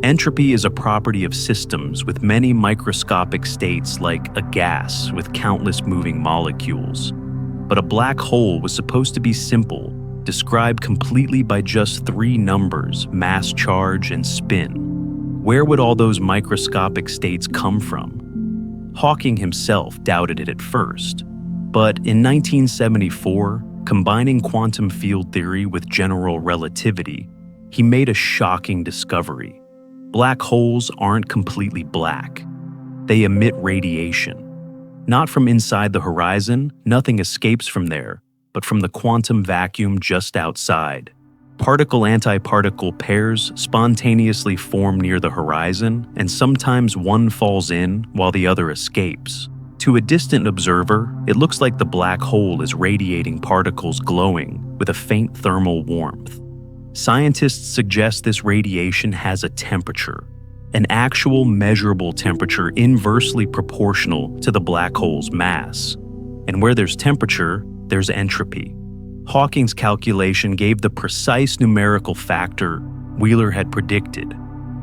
Entropy is a property of systems with many microscopic states like a gas with countless moving molecules. But a black hole was supposed to be simple, described completely by just three numbers: mass, charge, and spin. Where would all those microscopic states come from? Hawking himself doubted it at first. But in 1974, combining quantum field theory with general relativity, he made a shocking discovery. Black holes aren't completely black. They emit radiation. Not from inside the horizon, nothing escapes from there, but from the quantum vacuum just outside. Particle-antiparticle pairs spontaneously form near the horizon, and sometimes one falls in while the other escapes. To a distant observer, it looks like the black hole is radiating particles glowing with a faint thermal warmth. Scientists suggest this radiation has a temperature, an actual measurable temperature inversely proportional to the black hole's mass. And where there's temperature, there's entropy. Hawking's calculation gave the precise numerical factor Wheeler had predicted.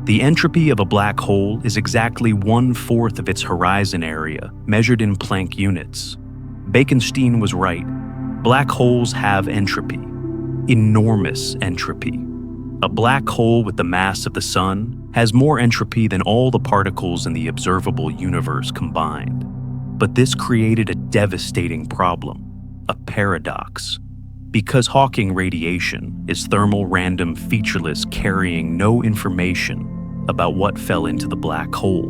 The entropy of a black hole is exactly 1/4 of its horizon area, measured in Planck units. Bekenstein was right. Black holes have entropy. Enormous entropy. A black hole with the mass of the sun has more entropy than all the particles in the observable universe combined. But this created a devastating problem, a paradox. Because Hawking radiation is thermal, random, featureless, carrying no information about what fell into the black hole.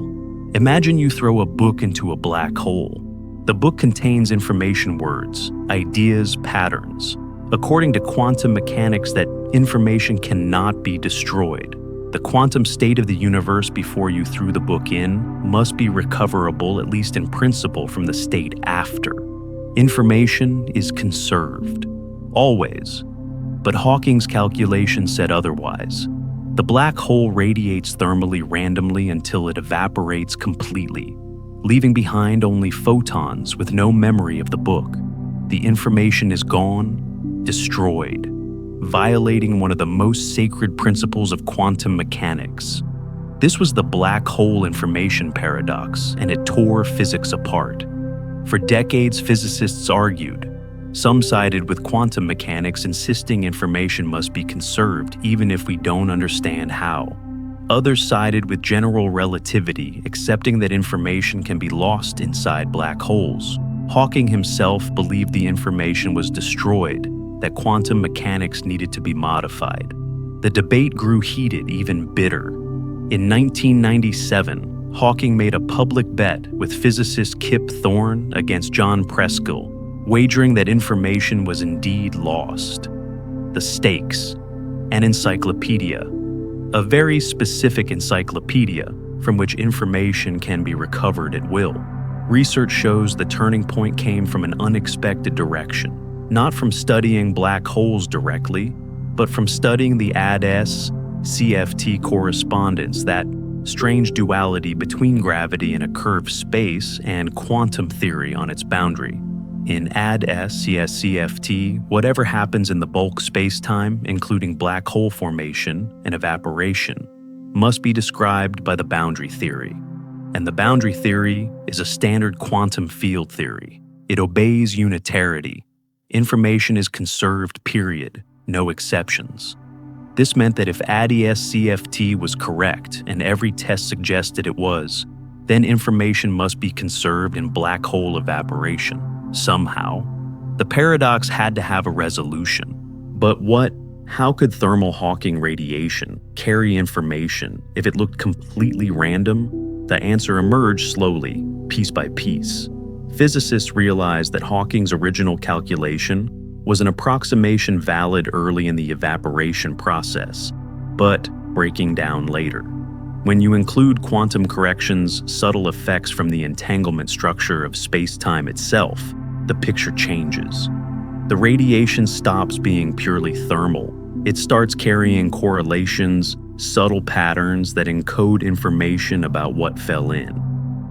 Imagine you throw a book into a black hole. The book contains information words, ideas, patterns. According to quantum mechanics, that information cannot be destroyed. The quantum state of the universe before you threw the book in must be recoverable, at least in principle, from the state after. Information is conserved. Always. But Hawking's calculation said otherwise. The black hole radiates thermally randomly until it evaporates completely, leaving behind only photons with no memory of the book. The information is gone, destroyed, violating one of the most sacred principles of quantum mechanics. This was the black hole information paradox, and it tore physics apart. For decades, physicists argued. Some sided with quantum mechanics, insisting information must be conserved even if we don't understand how. Others sided with general relativity, accepting that information can be lost inside black holes. Hawking himself believed the information was destroyed, that quantum mechanics needed to be modified. The debate grew heated, even bitter. In 1997, Hawking made a public bet with physicist Kip Thorne against John Preskill, wagering that information was indeed lost. The stakes: an encyclopedia, a very specific encyclopedia from which information can be recovered at will. Research shows the turning point came from an unexpected direction, not from studying black holes directly, but from studying the ADS-CFT correspondence, that strange duality between gravity in a curved space and quantum theory on its boundary. In ADS-CFT, whatever happens in the bulk spacetime, including black hole formation and evaporation, must be described by the boundary theory. And the boundary theory is a standard quantum field theory. It obeys unitarity. Information is conserved, period, no exceptions. This meant that if ADS-CFT was correct, and every test suggested it was, then information must be conserved in black hole evaporation. Somehow. The paradox had to have a resolution. But how could thermal Hawking radiation carry information if it looked completely random? The answer emerged slowly, piece by piece. Physicists realized that Hawking's original calculation was an approximation valid early in the evaporation process, but breaking down later. When you include quantum corrections, subtle effects from the entanglement structure of space-time itself, the picture changes. The radiation stops being purely thermal. It starts carrying correlations, subtle patterns that encode information about what fell in.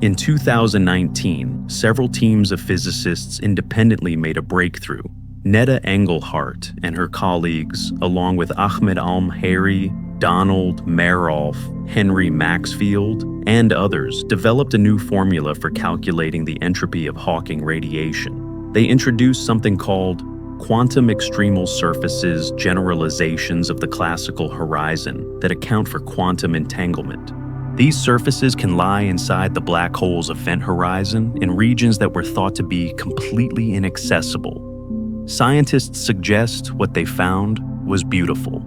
In 2019, several teams of physicists independently made a breakthrough. Netta Engelhardt and her colleagues, along with Ahmed Almheri, Donald Merolf, Henry Maxfield, and others developed a new formula for calculating the entropy of Hawking radiation. They introduced something called quantum extremal surfaces generalizations of the classical horizon that account for quantum entanglement. These surfaces can lie inside the black hole's event horizon in regions that were thought to be completely inaccessible. Scientists suggest what they found was beautiful.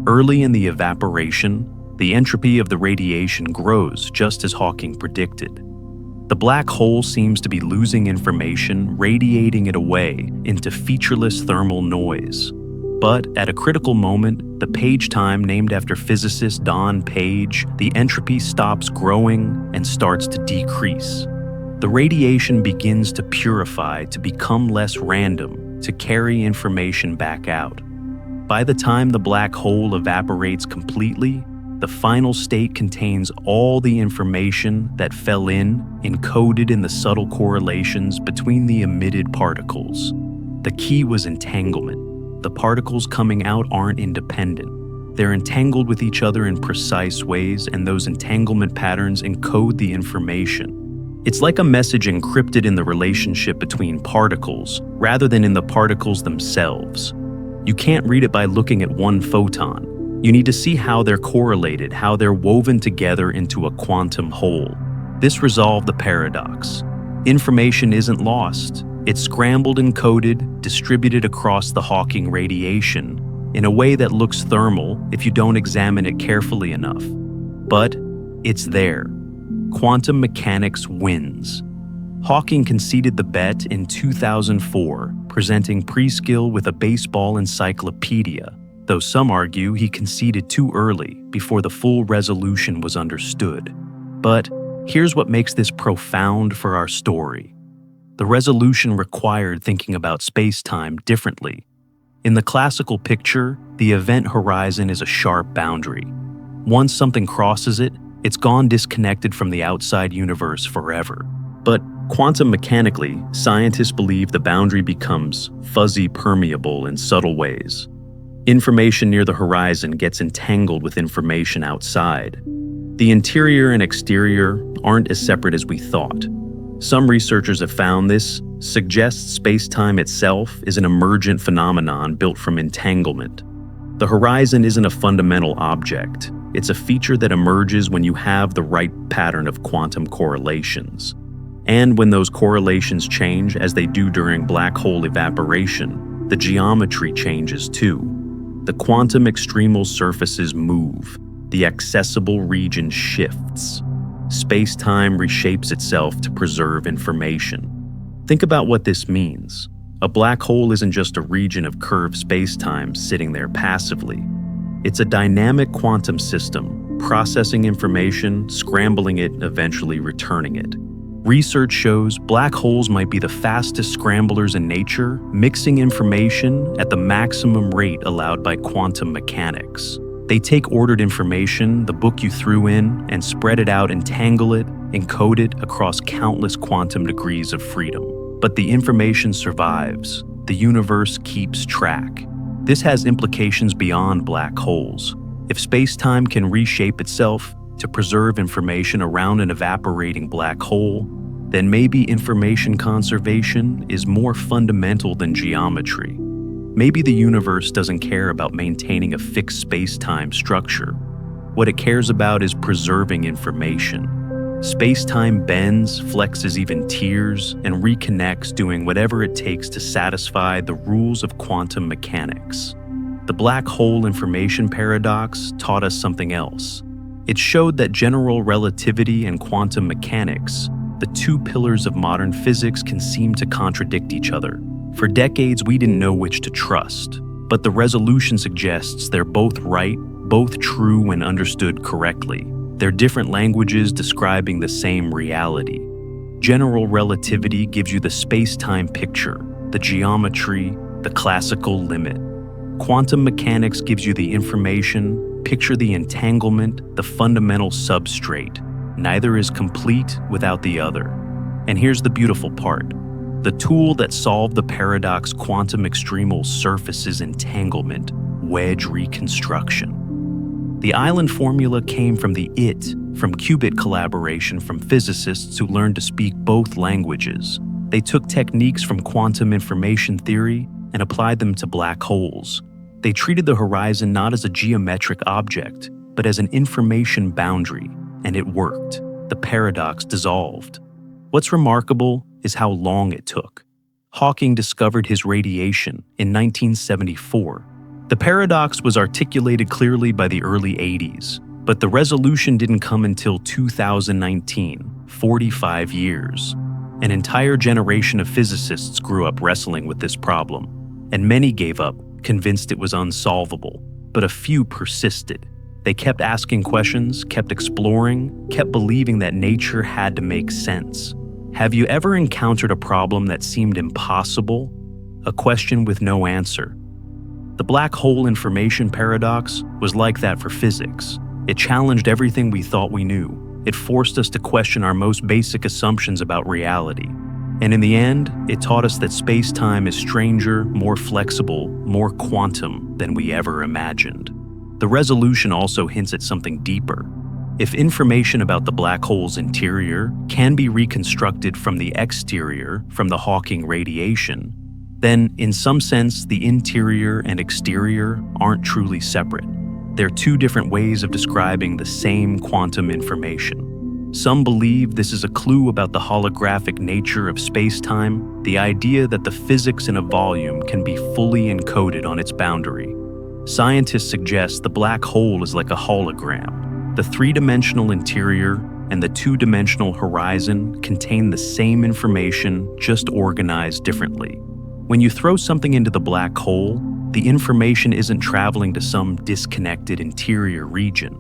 Early in the evaporation, the entropy of the radiation grows just as Hawking predicted. The black hole seems to be losing information, radiating it away into featureless thermal noise. But at a critical moment, the page time named after physicist Don Page, the entropy stops growing and starts to decrease. The radiation begins to purify, to become less random, to carry information back out. By the time the black hole evaporates completely, the final state contains all the information that fell in, encoded in the subtle correlations between the emitted particles. The key was entanglement. The particles coming out aren't independent. They're entangled with each other in precise ways, and those entanglement patterns encode the information. It's like a message encrypted in the relationship between particles, rather than in the particles themselves. You can't read it by looking at one photon. You need to see how they're correlated, how they're woven together into a quantum whole. This resolved the paradox. Information isn't lost. It's scrambled and coded, distributed across the Hawking radiation in a way that looks thermal if you don't examine it carefully enough. But it's there. Quantum mechanics wins. Hawking conceded the bet in 2004, presenting Preskill with a baseball encyclopedia, though some argue he conceded too early before the full resolution was understood. But here's what makes this profound for our story. The resolution required thinking about space-time differently. In the classical picture, the event horizon is a sharp boundary. Once something crosses it, it's gone disconnected from the outside universe forever. But quantum mechanically, scientists believe the boundary becomes fuzzy permeable in subtle ways. Information near the horizon gets entangled with information outside. The interior and exterior aren't as separate as we thought. Some researchers have found this suggests space-time itself is an emergent phenomenon built from entanglement. The horizon isn't a fundamental object. It's a feature that emerges when you have the right pattern of quantum correlations. And when those correlations change, as they do during black hole evaporation, the geometry changes too. The quantum extremal surfaces move. The accessible region shifts. Space-time reshapes itself to preserve information. Think about what this means. A black hole isn't just a region of curved space-time sitting there passively. It's a dynamic quantum system, processing information, scrambling it, eventually returning it. Research shows black holes might be the fastest scramblers in nature, mixing information at the maximum rate allowed by quantum mechanics. They take ordered information, the book you threw in, and spread it out, entangle it, encode it across countless quantum degrees of freedom. But the information survives. The universe keeps track. This has implications beyond black holes. If space-time can reshape itself to preserve information around an evaporating black hole, then maybe information conservation is more fundamental than geometry. Maybe the universe doesn't care about maintaining a fixed space-time structure. What it cares about is preserving information. Space-time bends, flexes, even tears, and reconnects, doing whatever it takes to satisfy the rules of quantum mechanics. The black hole information paradox taught us something else. It showed that general relativity and quantum mechanics, the two pillars of modern physics, can seem to contradict each other. For decades, we didn't know which to trust, but the resolution suggests they're both right, both true when understood correctly. They're different languages describing the same reality. General relativity gives you the space-time picture, the geometry, the classical limit. Quantum mechanics gives you the information, picture the entanglement, the fundamental substrate. Neither is complete without the other. And here's the beautiful part. The tool that solved the paradox quantum extremal surfaces entanglement, wedge reconstruction. The island formula came from from qubit collaboration from physicists who learned to speak both languages. They took techniques from quantum information theory and applied them to black holes. They treated the horizon not as a geometric object, but as an information boundary, and it worked. The paradox dissolved. What's remarkable is how long it took. Hawking discovered his radiation in 1974. The paradox was articulated clearly by the early 80s, but the resolution didn't come until 2019, 45 years. An entire generation of physicists grew up wrestling with this problem, and many gave up, convinced it was unsolvable, but a few persisted. They kept asking questions, kept exploring, kept believing that nature had to make sense. Have you ever encountered a problem that seemed impossible? A question with no answer? The black hole information paradox was like that for physics. It challenged everything we thought we knew. It forced us to question our most basic assumptions about reality. And in the end, it taught us that space-time is stranger, more flexible, more quantum than we ever imagined. The resolution also hints at something deeper. If information about the black hole's interior can be reconstructed from the exterior, from the Hawking radiation, then in some sense the interior and exterior aren't truly separate. They're two different ways of describing the same quantum information. Some believe this is a clue about the holographic nature of space-time, the idea that the physics in a volume can be fully encoded on its boundary. Scientists suggest the black hole is like a hologram. The three-dimensional interior and the two-dimensional horizon contain the same information, just organized differently. When you throw something into the black hole, the information isn't traveling to some disconnected interior region.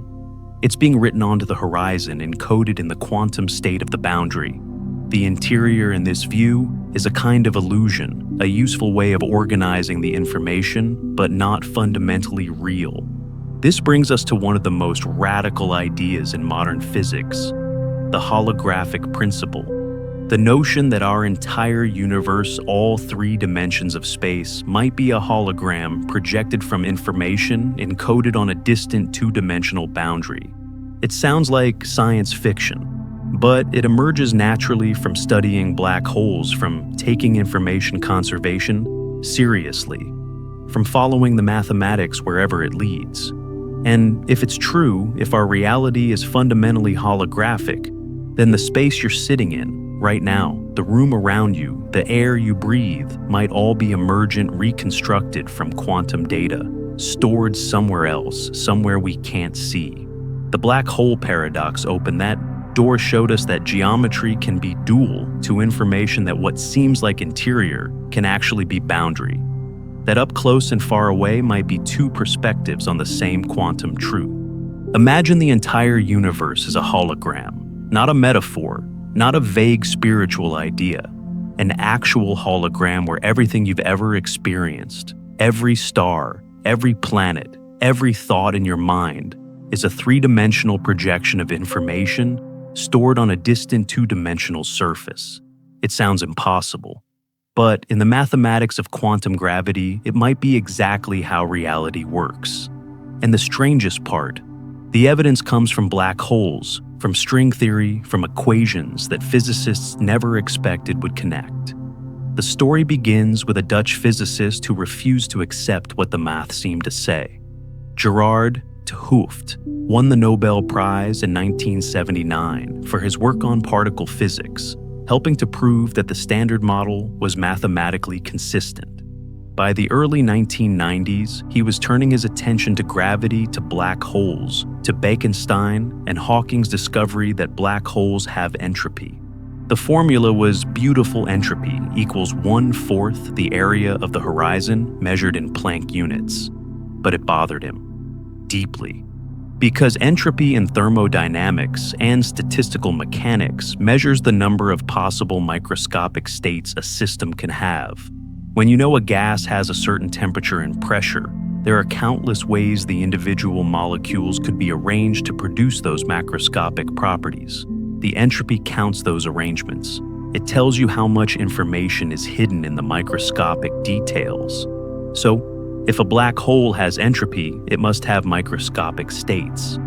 It's being written onto the horizon, encoded in the quantum state of the boundary. The interior in this view is a kind of illusion, a useful way of organizing the information, but not fundamentally real. This brings us to one of the most radical ideas in modern physics, the holographic principle. The notion that our entire universe, all three dimensions of space, might be a hologram projected from information encoded on a distant two-dimensional boundary. It sounds like science fiction, but it emerges naturally from studying black holes, from taking information conservation seriously, from following the mathematics wherever it leads. And if it's true, if our reality is fundamentally holographic, then the space you're sitting in right now, the room around you, the air you breathe, might all be emergent, reconstructed from quantum data, stored somewhere else, somewhere we can't see. The black hole paradox opened that door, showed us that geometry can be dual to information, that what seems like interior can actually be boundary. That up close and far away might be two perspectives on the same quantum truth. Imagine the entire universe as a hologram, not a metaphor, not a vague spiritual idea, an actual hologram where everything you've ever experienced, every star, every planet, every thought in your mind, is a three-dimensional projection of information stored on a distant two-dimensional surface. It sounds impossible. But in the mathematics of quantum gravity, it might be exactly how reality works. And the strangest part, the evidence comes from black holes, from string theory, from equations that physicists never expected would connect. The story begins with a Dutch physicist who refused to accept what the math seemed to say. Gerard 't Hooft won the Nobel Prize in 1979 for his work on particle physics, helping to prove that the Standard Model was mathematically consistent. By the early 1990s, he was turning his attention to gravity, to black holes, to Bekenstein and Hawking's discovery that black holes have entropy. The formula was beautiful entropy equals 1/4 the area of the horizon measured in Planck units. But it bothered him deeply, because entropy in thermodynamics and statistical mechanics measures the number of possible microscopic states a system can have. When you know a gas has a certain temperature and pressure, there are countless ways the individual molecules could be arranged to produce those macroscopic properties. The entropy counts those arrangements. It tells you how much information is hidden in the microscopic details. So, If a black hole has entropy, it must have microscopic states.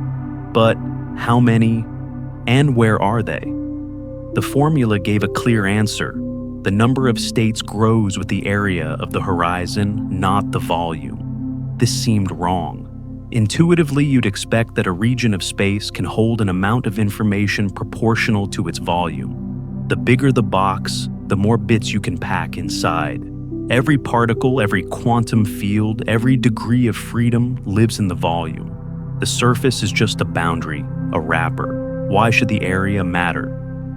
But how many, and where are they? The formula gave a clear answer. The number of states grows with the area of the horizon, not the volume. This seemed wrong. Intuitively, you'd expect that a region of space can hold an amount of information proportional to its volume. The bigger the box, the more bits you can pack inside. Every particle, every quantum field, every degree of freedom lives in the volume. The surface is just a boundary, a wrapper. Why should the area matter?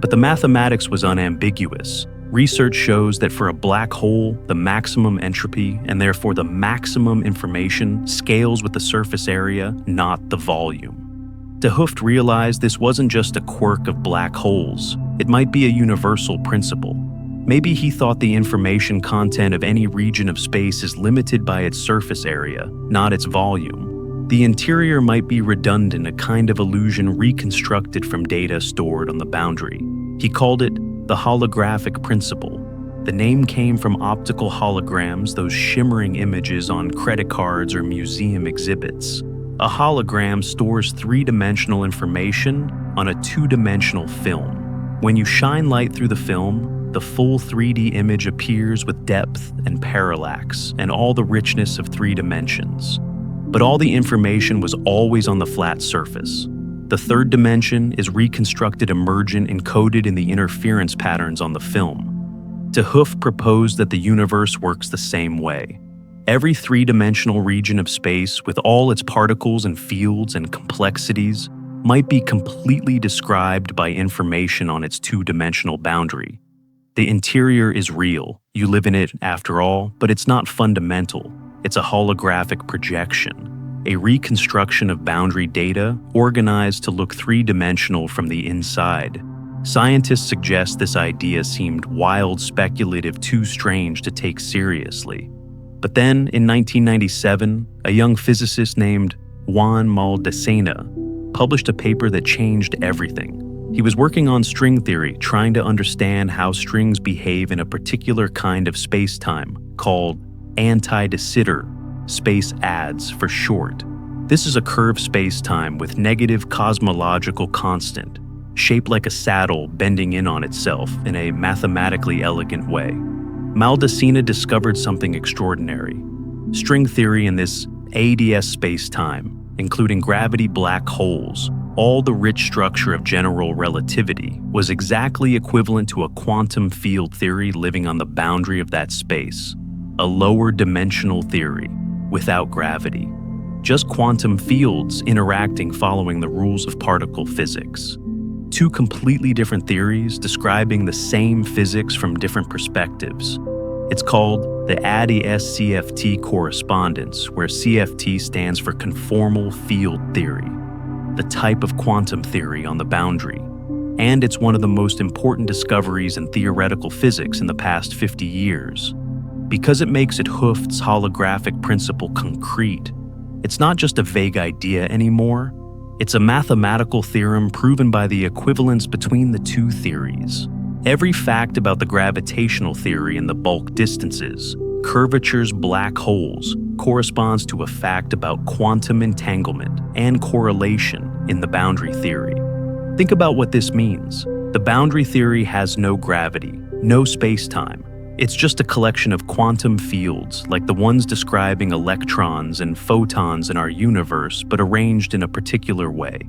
But the mathematics was unambiguous. Research shows that for a black hole, the maximum entropy, and therefore the maximum information, scales with the surface area, not the volume. De Hooft realized this wasn't just a quirk of black holes. It might be a universal principle. Maybe he thought the information content of any region of space is limited by its surface area, not its volume. The interior might be redundant, a kind of illusion reconstructed from data stored on the boundary. He called it the holographic principle. The name came from optical holograms, those shimmering images on credit cards or museum exhibits. A hologram stores three-dimensional information on a two-dimensional film. When you shine light through the film, the full 3D image appears with depth and parallax and all the richness of three dimensions. But all the information was always on the flat surface. The third dimension is reconstructed emergent encoded in the interference patterns on the film. De Hooft proposed that the universe works the same way. Every three-dimensional region of space, with all its particles and fields and complexities, might be completely described by information on its two-dimensional boundary. The interior is real. You live in it after all, but it's not fundamental. It's a holographic projection. A reconstruction of boundary data organized to look three-dimensional from the inside. Scientists suggest this idea seemed wild, speculative, too strange to take seriously. But then, in 1997, a young physicist named Juan Maldacena published a paper that changed everything. He was working on string theory, trying to understand how strings behave in a particular kind of space-time called anti-de Sitter, space ads for short. This is a curved space-time with negative cosmological constant, shaped like a saddle bending in on itself in a mathematically elegant way. Maldacena discovered something extraordinary. String theory in this ADS space-time, including gravity black holes, all the rich structure of general relativity, was exactly equivalent to a quantum field theory living on the boundary of that space. A lower dimensional theory, without gravity. Just quantum fields interacting following the rules of particle physics. Two completely different theories describing the same physics from different perspectives. It's called the ADS-CFT correspondence, where CFT stands for conformal field theory, the type of quantum theory on the boundary. And it's one of the most important discoveries in theoretical physics in the past 50 years. Because it makes it Hooft's holographic principle concrete, it's not just a vague idea anymore. It's a mathematical theorem proven by the equivalence between the two theories. Every fact about the gravitational theory in the bulk distances, curvatures, black holes, corresponds to a fact about quantum entanglement and correlation in the boundary theory. Think about what this means. The boundary theory has no gravity, no space-time. It's just a collection of quantum fields, like the ones describing electrons and photons in our universe, but arranged in a particular way.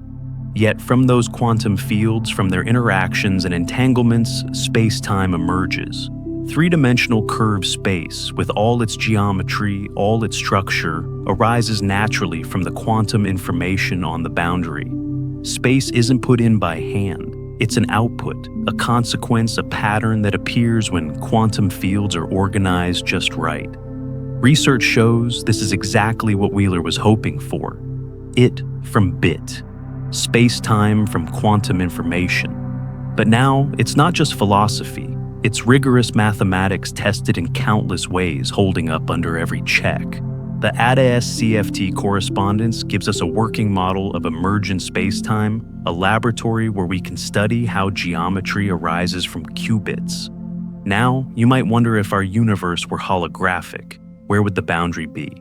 Yet from those quantum fields, from their interactions and entanglements, space-time emerges. Three-dimensional curved space, with all its geometry, all its structure, arises naturally from the quantum information on the boundary. Space isn't put in by hand. It's an output, a consequence, a pattern that appears when quantum fields are organized just right. Research shows this is exactly what Wheeler was hoping for. It from bit. Space-time from quantum information. But now, it's not just philosophy. It's rigorous mathematics tested in countless ways, holding up under every check. The ADS-CFT correspondence gives us a working model of emergent space-time, a laboratory where we can study how geometry arises from qubits. Now, you might wonder if our universe were holographic. Where would the boundary be?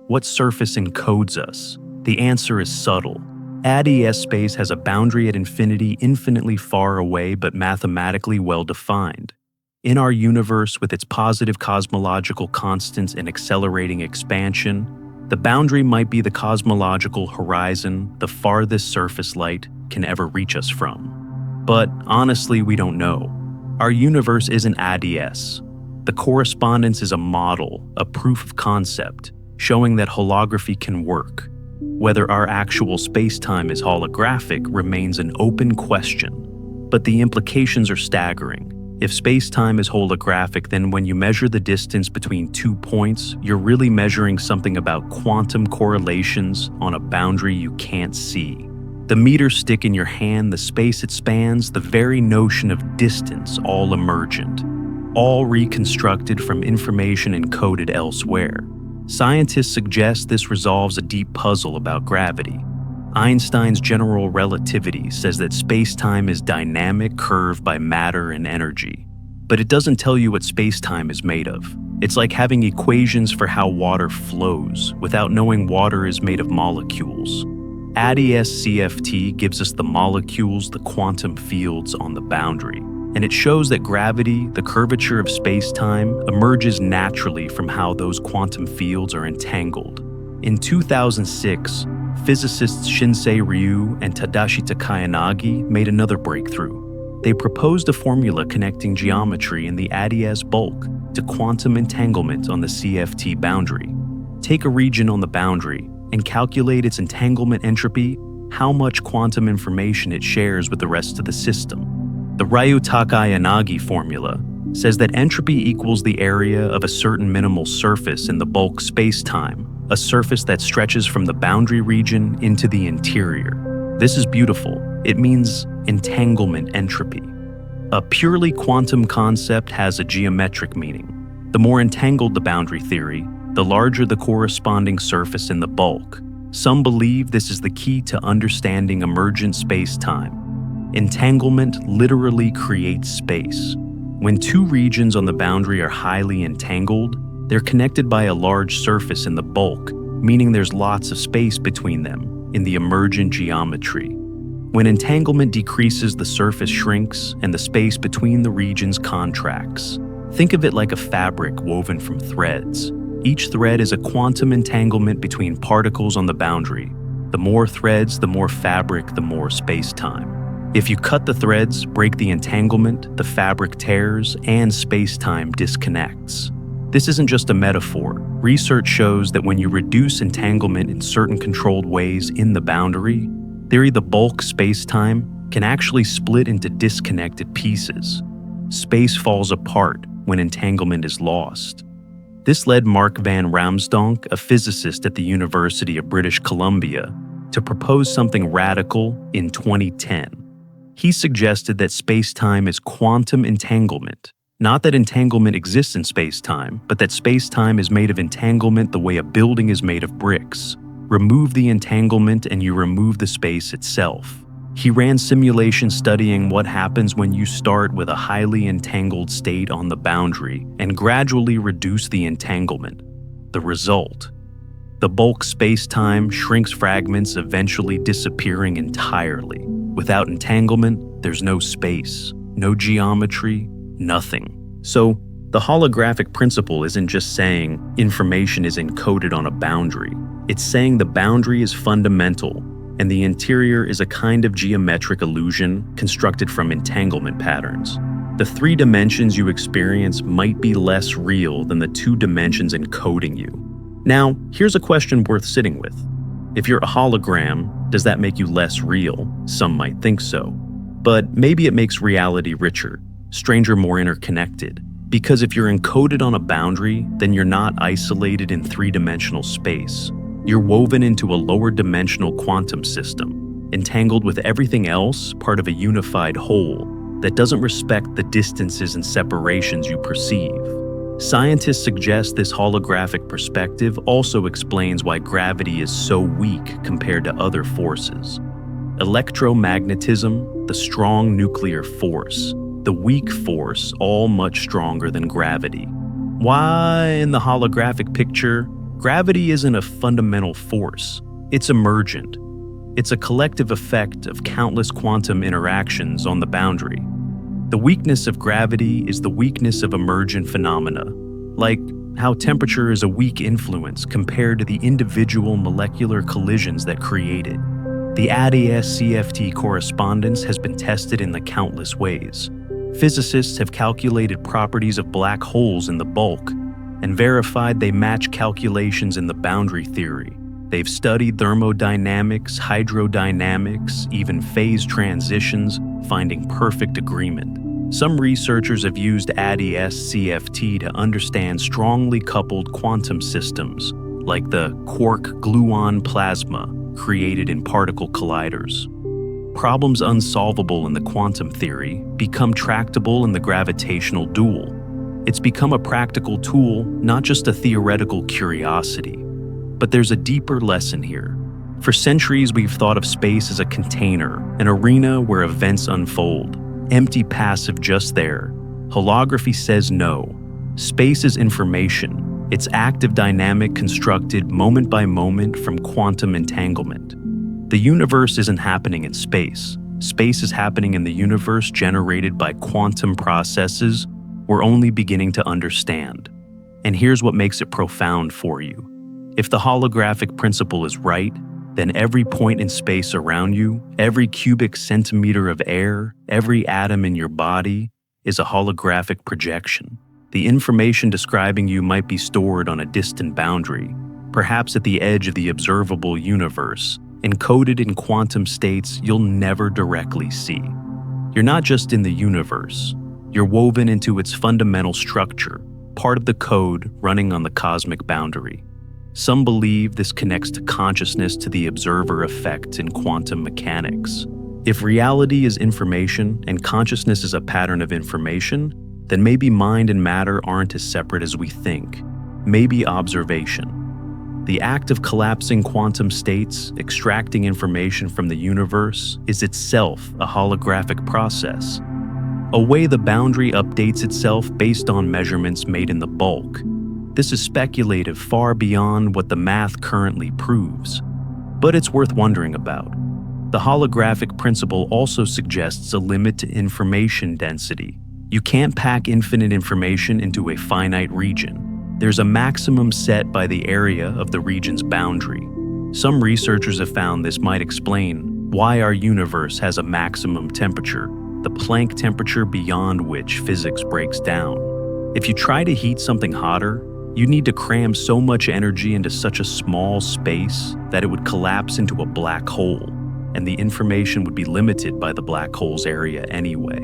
What surface encodes us? The answer is subtle. ADS space has a boundary at infinity infinitely far away but mathematically well-defined. In our universe, with its positive cosmological constants and accelerating expansion, the boundary might be the cosmological horizon the farthest surface light can ever reach us from. But honestly, we don't know. Our universe isn't ADS. The correspondence is a model, a proof of concept, showing that holography can work. Whether our actual space-time is holographic remains an open question, but the implications are staggering. If space-time is holographic, then when you measure the distance between 2 points, you're really measuring something about quantum correlations on a boundary you can't see. The meters stick in your hand, the space it spans, the very notion of distance, all emergent, all reconstructed from information encoded elsewhere. Scientists suggest this resolves a deep puzzle about gravity. Einstein's general relativity says that space-time is dynamic, curved by matter and energy. But it doesn't tell you what space-time is made of. It's like having equations for how water flows without knowing water is made of molecules. ADS CFT gives us the molecules, the quantum fields on the boundary. And it shows that gravity, the curvature of space-time, emerges naturally from how those quantum fields are entangled. In 2006, physicists Shinsei Ryu and Tadashi Takayanagi made another breakthrough. They proposed a formula connecting geometry in the ADS bulk to quantum entanglement on the CFT boundary. Take a region on the boundary and calculate its entanglement entropy, how much quantum information it shares with the rest of the system. The Ryu-Takayanagi formula says that entropy equals the area of a certain minimal surface in the bulk spacetime, a surface that stretches from the boundary region into the interior. This is beautiful. It means entanglement entropy. A purely quantum concept has a geometric meaning. The more entangled the boundary theory, the larger the corresponding surface in the bulk. Some believe this is the key to understanding emergent space-time. Entanglement literally creates space. When two regions on the boundary are highly entangled, they're connected by a large surface in the bulk, meaning there's lots of space between them in the emergent geometry. When entanglement decreases, the surface shrinks and the space between the regions contracts. Think of it like a fabric woven from threads. Each thread is a quantum entanglement between particles on the boundary. The more threads, the more fabric, the more space-time. If you cut the threads, break the entanglement, the fabric tears, and space-time disconnects. This isn't just a metaphor. Research shows that when you reduce entanglement in certain controlled ways in the boundary, the bulk space-time can actually split into disconnected pieces. Space falls apart when entanglement is lost. This led Mark van Ramsdonk, a physicist at the University of British Columbia, to propose something radical in 2010. He suggested that space-time is quantum entanglement. Not that entanglement exists in space-time, but that space-time is made of entanglement the way a building is made of bricks. Remove the entanglement and you remove the space itself. He ran simulations studying what happens when you start with a highly entangled state on the boundary and gradually reduce the entanglement. The result: the bulk space-time shrinks fragments, eventually disappearing entirely. Without entanglement, there's no space, no geometry, nothing. So, the holographic principle isn't just saying information is encoded on a boundary. It's saying the boundary is fundamental, and the interior is a kind of geometric illusion constructed from entanglement patterns. The 3 dimensions you experience might be less real than the 2 dimensions encoding you. Now, here's a question worth sitting with. If you're a hologram, does that make you less real? Some might think so. But maybe it makes reality richer, stranger, more interconnected. Because if you're encoded on a boundary, then you're not isolated in 3-dimensional space. You're woven into a lower dimensional quantum system, entangled with everything else, part of a unified whole that doesn't respect the distances and separations you perceive. Scientists suggest this holographic perspective also explains why gravity is so weak compared to other forces. Electromagnetism, the strong nuclear force, the weak force, all much stronger than gravity. Why, in the holographic picture, Gravity isn't a fundamental force, it's emergent. It's a collective effect of countless quantum interactions on the boundary. The weakness of gravity is the weakness of emergent phenomena, like how temperature is a weak influence compared to the individual molecular collisions that create it. The ADS-CFT correspondence has been tested in the countless ways. Physicists have calculated properties of black holes in the bulk and verified they match calculations in the boundary theory. They've studied thermodynamics, hydrodynamics, even phase transitions, finding perfect agreement. Some researchers have used ADS-CFT to understand strongly coupled quantum systems, like the quark-gluon plasma created in particle colliders. Problems unsolvable in the quantum theory become tractable in the gravitational dual. It's become a practical tool, not just a theoretical curiosity. But there's a deeper lesson here. For centuries, we've thought of space as a container, an arena where events unfold, empty, passive, just there. Holography says no. Space is information. It's active, dynamic, constructed moment by moment from quantum entanglement. The universe isn't happening in space. Space is happening in the universe generated by quantum processes we're only beginning to understand. And here's what makes it profound for you. If the holographic principle is right, then every point in space around you, every cubic centimeter of air, every atom in your body is a holographic projection. The information describing you might be stored on a distant boundary, perhaps at the edge of the observable universe, encoded in quantum states you'll never directly see. You're not just in the universe, you're woven into its fundamental structure, part of the code running on the cosmic boundary. Some believe this connects to consciousness to the observer effect in quantum mechanics. If reality is information and consciousness is a pattern of information, then maybe mind and matter aren't as separate as we think. Maybe observation. The act of collapsing quantum states, extracting information from the universe, is itself a holographic process. A way the boundary updates itself based on measurements made in the bulk. This is speculative, far beyond what the math currently proves, but it's worth wondering about. The holographic principle also suggests a limit to information density. You can't pack infinite information into a finite region. There's a maximum set by the area of the region's boundary. Some researchers have found this might explain why our universe has a maximum temperature, the Planck temperature beyond which physics breaks down. If you try to heat something hotter, you need to cram so much energy into such a small space that it would collapse into a black hole, and the information would be limited by the black hole's area anyway.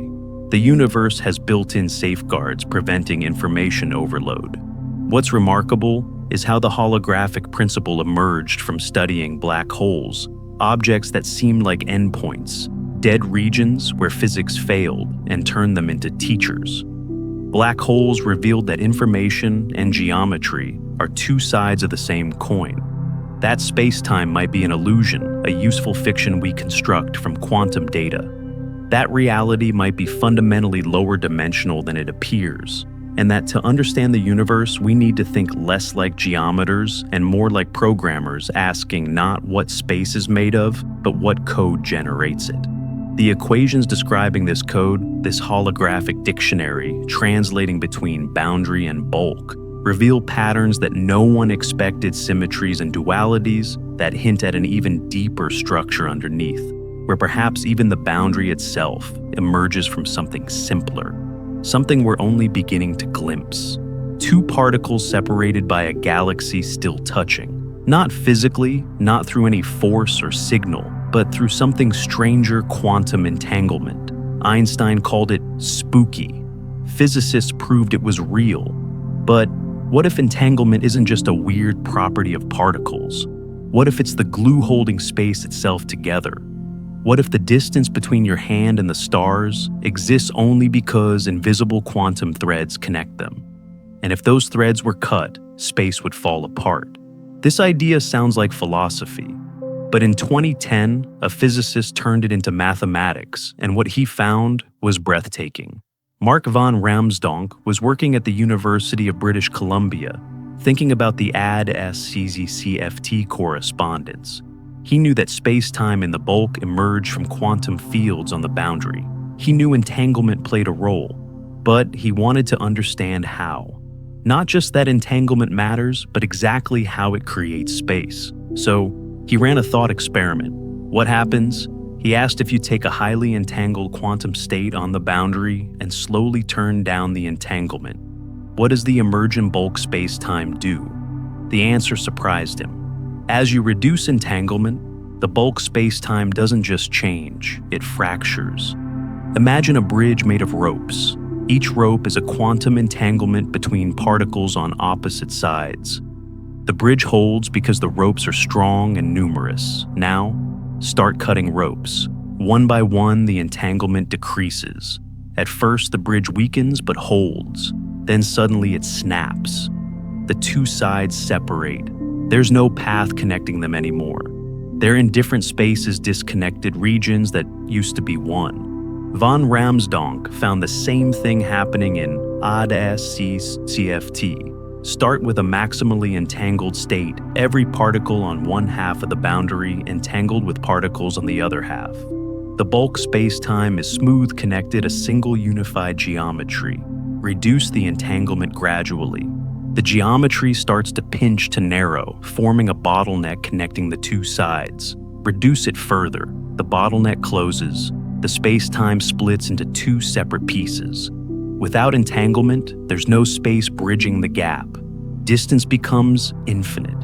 The universe has built-in safeguards preventing information overload. What's remarkable is how the holographic principle emerged from studying black holes, objects that seemed like endpoints, dead regions where physics failed and turned them into teachers. Black holes revealed that information and geometry are two sides of the same coin. That space-time might be an illusion, a useful fiction we construct from quantum data. That reality might be fundamentally lower dimensional than it appears, and that to understand the universe, we need to think less like geometers and more like programmers asking not what space is made of, but what code generates it. The equations describing this code, this holographic dictionary translating between boundary and bulk, reveal patterns that no one expected, symmetries and dualities that hint at an even deeper structure underneath, where perhaps even the boundary itself emerges from something simpler, something we're only beginning to glimpse. Two particles separated by a galaxy still touching, not physically, not through any force or signal, but through something stranger, quantum entanglement. Einstein called it spooky. Physicists proved it was real. But what if entanglement isn't just a weird property of particles? What if it's the glue holding space itself together? What if the distance between your hand and the stars exists only because invisible quantum threads connect them? And if those threads were cut, space would fall apart. This idea sounds like philosophy. But in 2010, a physicist turned it into mathematics, and what he found was breathtaking. Mark van Ramsdonk was working at the University of British Columbia, Thinking about the AD-SCZ-CFT correspondence, he knew that space-time in the bulk emerged from quantum fields on the boundary. He knew entanglement played a role, but he wanted to understand how. Not just that entanglement matters, but exactly how it creates space. So, he ran a thought experiment. What happens? He asked if you take a highly entangled quantum state on the boundary and slowly turn down the entanglement. What does the emergent bulk space-time do? The answer surprised him. As you reduce entanglement, the bulk space-time doesn't just change, it fractures. Imagine a bridge made of ropes. Each rope is a quantum entanglement between particles on opposite sides. The bridge holds because the ropes are strong and numerous. Now, start cutting ropes. One by one, the entanglement decreases. At first, the bridge weakens but holds. Then suddenly it snaps. The two sides separate. There's no path connecting them anymore. They're in different spaces, disconnected regions that used to be one. Von Ramsdonk found the same thing happening in AD-SCZ-CFT. Start with a maximally entangled state, every particle on one half of the boundary entangled with particles on the other half. The bulk space-time is smooth connected, a single unified geometry. Reduce the entanglement gradually. The geometry starts to pinch to narrow, forming a bottleneck connecting the two sides. Reduce it further. The bottleneck closes. The space-time splits into two separate pieces. Without entanglement, there's no space bridging the gap. Distance becomes infinite.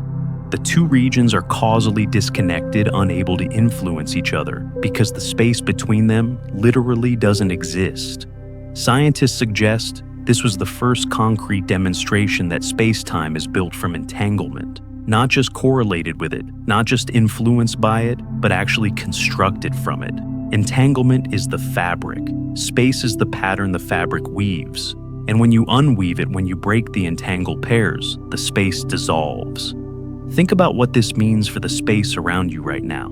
The two regions are causally disconnected, unable to influence each other, because the space between them literally doesn't exist. Scientists suggest this was the first concrete demonstration that space-time is built from entanglement, not just correlated with it, not just influenced by it, but actually constructed from it. Entanglement is the fabric. Space is the pattern the fabric weaves. And when you unweave it, when you break the entangled pairs, the space dissolves. Think about what this means for the space around you right now.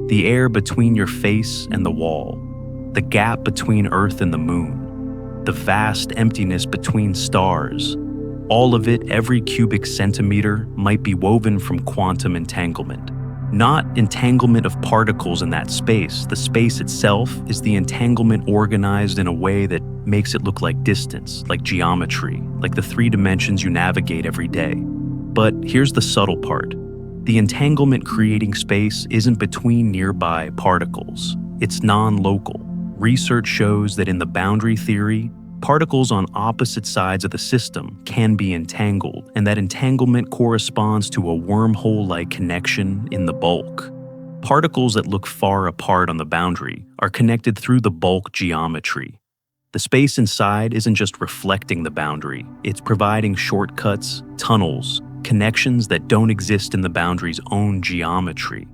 The air between your face and the wall. The gap between Earth and the moon. The vast emptiness between stars. All of it, every cubic centimeter, might be woven from quantum entanglement. Not entanglement of particles in that space. The space itself is the entanglement organized in a way that makes it look like distance, like geometry, like the 3 dimensions you navigate every day. But here's the subtle part. The entanglement creating space isn't between nearby particles. It's non-local. Research shows that in the boundary theory, particles on opposite sides of the system can be entangled, and that entanglement corresponds to a wormhole-like connection in the bulk. Particles that look far apart on the boundary are connected through the bulk geometry. The space inside isn't just reflecting the boundary, it's providing shortcuts, tunnels, connections that don't exist in the boundary's own geometry.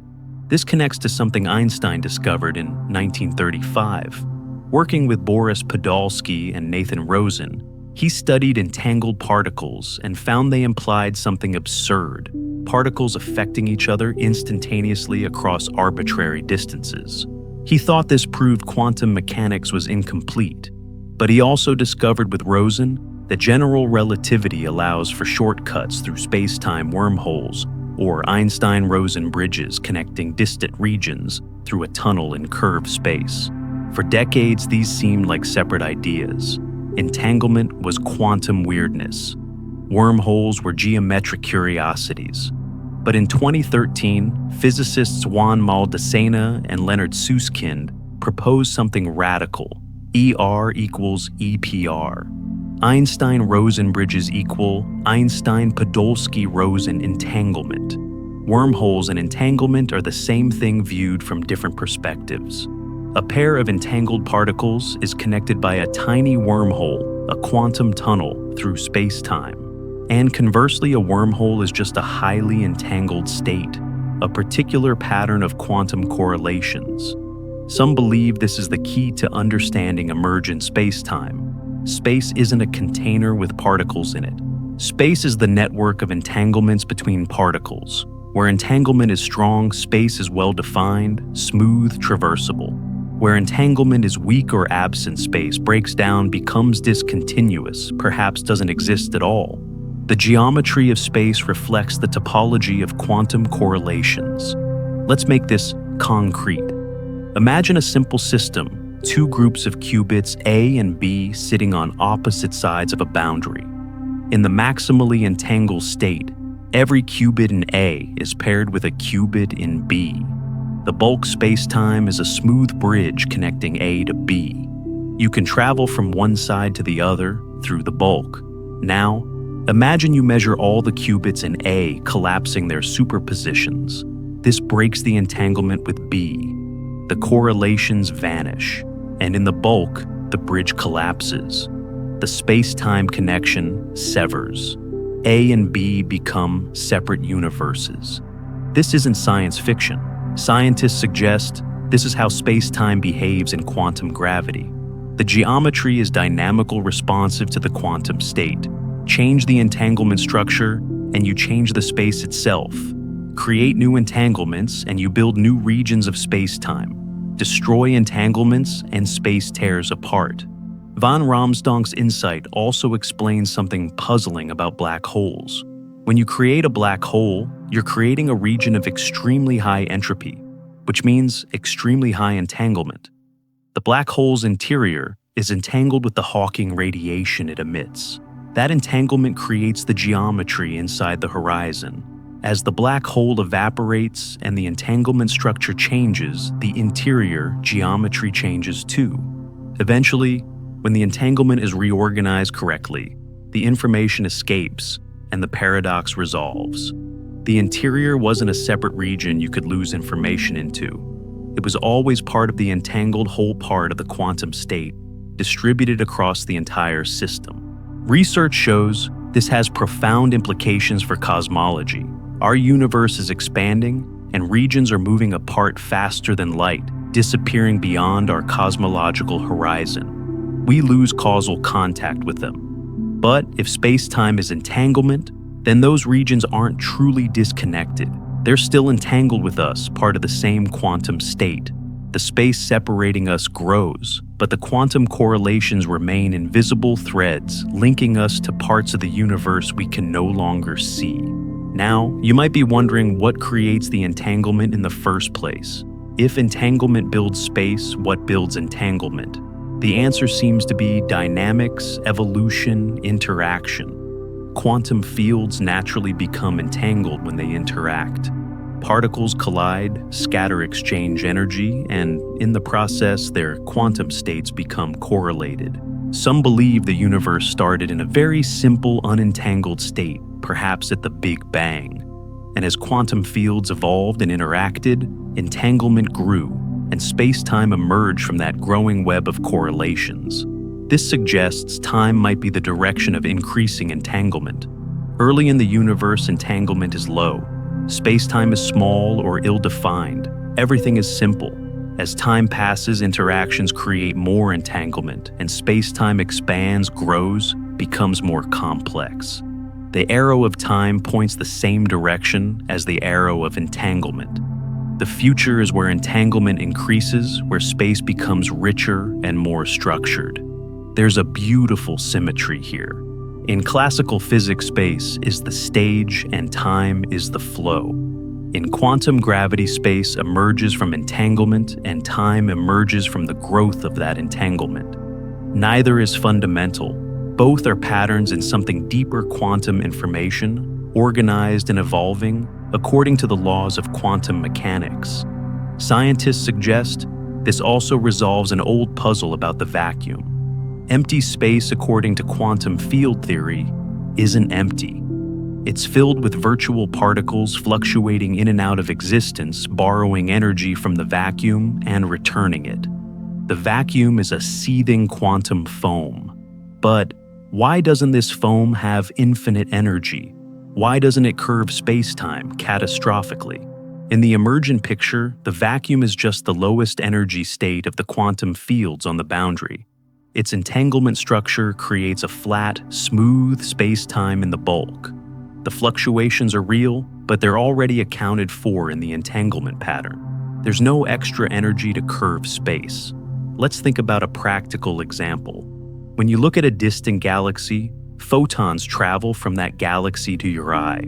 This connects to something Einstein discovered in 1935. Working with Boris Podolsky and Nathan Rosen, he studied entangled particles and found they implied something absurd: particles affecting each other instantaneously across arbitrary distances. He thought this proved quantum mechanics was incomplete, but he also discovered with Rosen that general relativity allows for shortcuts through space-time wormholes or Einstein-Rosen bridges connecting distant regions through a tunnel in curved space. For decades, these seemed like separate ideas. Entanglement was quantum weirdness. Wormholes were geometric curiosities. But in 2013, physicists Juan Maldacena and Leonard Susskind proposed something radical: ER equals EPR. Einstein-Rosen bridges equal Einstein-Podolsky-Rosen entanglement. Wormholes and entanglement are the same thing viewed from different perspectives. A pair of entangled particles is connected by a tiny wormhole, a quantum tunnel, through space-time. And conversely, a wormhole is just a highly entangled state, a particular pattern of quantum correlations. Some believe this is the key to understanding emergent space-time. Space isn't a container with particles in it. Space is the network of entanglements between particles. Where entanglement is strong, space is well-defined, smooth, traversable. Where entanglement is weak or absent, space breaks down, becomes discontinuous, perhaps doesn't exist at all. The geometry of space reflects the topology of quantum correlations. Let's make this concrete. Imagine a simple system, two groups of qubits A and B sitting on opposite sides of a boundary. In the maximally entangled state, every qubit in A is paired with a qubit in B. The bulk spacetime is a smooth bridge connecting A to B. You can travel from one side to the other through the bulk. Now, imagine you measure all the qubits in A collapsing their superpositions. This breaks the entanglement with B. The correlations vanish, and in the bulk, the bridge collapses. The space-time connection severs. A and B become separate universes. This isn't science fiction. Scientists suggest this is how space-time behaves in quantum gravity. The geometry is dynamically responsive to the quantum state. Change the entanglement structure, and you change the space itself. Create new entanglements, and you build new regions of space-time. Destroy entanglements, and space tears apart. Von Ramsdonk's insight also explains something puzzling about black holes. When you create a black hole, you're creating a region of extremely high entropy, which means extremely high entanglement. The black hole's interior is entangled with the Hawking radiation it emits. That entanglement creates the geometry inside the horizon. As the black hole evaporates and the entanglement structure changes, the interior geometry changes too. Eventually, when the entanglement is reorganized correctly, the information escapes and the paradox resolves. The interior wasn't a separate region you could lose information into. It was always part of the entangled whole part of the quantum state, distributed across the entire system. Research shows this has profound implications for cosmology. Our universe is expanding, and regions are moving apart faster than light, disappearing beyond our cosmological horizon. We lose causal contact with them. But if space-time is entanglement, then those regions aren't truly disconnected. They're still entangled with us, part of the same quantum state. The space separating us grows, but the quantum correlations remain invisible threads, linking us to parts of the universe we can no longer see. Now, you might be wondering what creates the entanglement in the first place. If entanglement builds space, what builds entanglement? The answer seems to be dynamics, evolution, interaction. Quantum fields naturally become entangled when they interact. Particles collide, scatter exchange energy, and in the process, their quantum states become correlated. Some believe the universe started in a very simple, unentangled state, perhaps at the Big Bang. And as quantum fields evolved and interacted, entanglement grew, and space-time emerged from that growing web of correlations. This suggests time might be the direction of increasing entanglement. Early in the universe, entanglement is low. Space-time is small or ill-defined. Everything is simple. As time passes, interactions create more entanglement, and space-time expands, grows, becomes more complex. The arrow of time points the same direction as the arrow of entanglement. The future is where entanglement increases, where space becomes richer and more structured. There's a beautiful symmetry here. In classical physics, space is the stage and time is the flow. In quantum gravity, space emerges from entanglement and time emerges from the growth of that entanglement. Neither is fundamental. Both are patterns in something deeper: quantum information, organized and evolving according to the laws of quantum mechanics. Scientists suggest this also resolves an old puzzle about the vacuum. Empty space, according to quantum field theory, isn't empty. It's filled with virtual particles fluctuating in and out of existence, borrowing energy from the vacuum and returning it. The vacuum is a seething quantum foam. But why doesn't this foam have infinite energy? Why doesn't it curve space-time catastrophically? In the emergent picture, the vacuum is just the lowest energy state of the quantum fields on the boundary. Its entanglement structure creates a flat, smooth space-time in the bulk. The fluctuations are real, but they're already accounted for in the entanglement pattern. There's no extra energy to curve space. Let's think about a practical example. When you look at a distant galaxy, photons travel from that galaxy to your eye.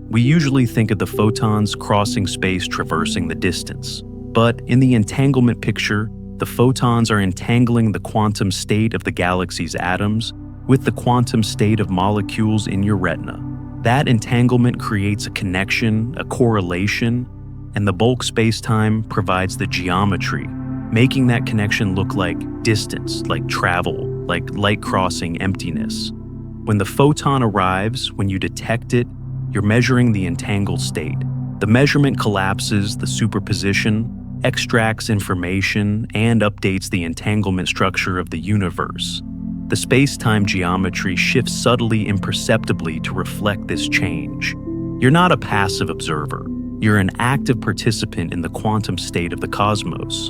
We usually think of the photons crossing space, traversing the distance. But in the entanglement picture, the photons are entangling the quantum state of the galaxy's atoms with the quantum state of molecules in your retina. That entanglement creates a connection, a correlation, and the bulk spacetime provides the geometry, making that connection look like distance, like travel, like light crossing emptiness. When the photon arrives, when you detect it, you're measuring the entangled state. The measurement collapses the superposition, extracts information, and updates the entanglement structure of the universe. The space-time geometry shifts subtly, imperceptibly to reflect this change. You're not a passive observer. You're an active participant in the quantum state of the cosmos.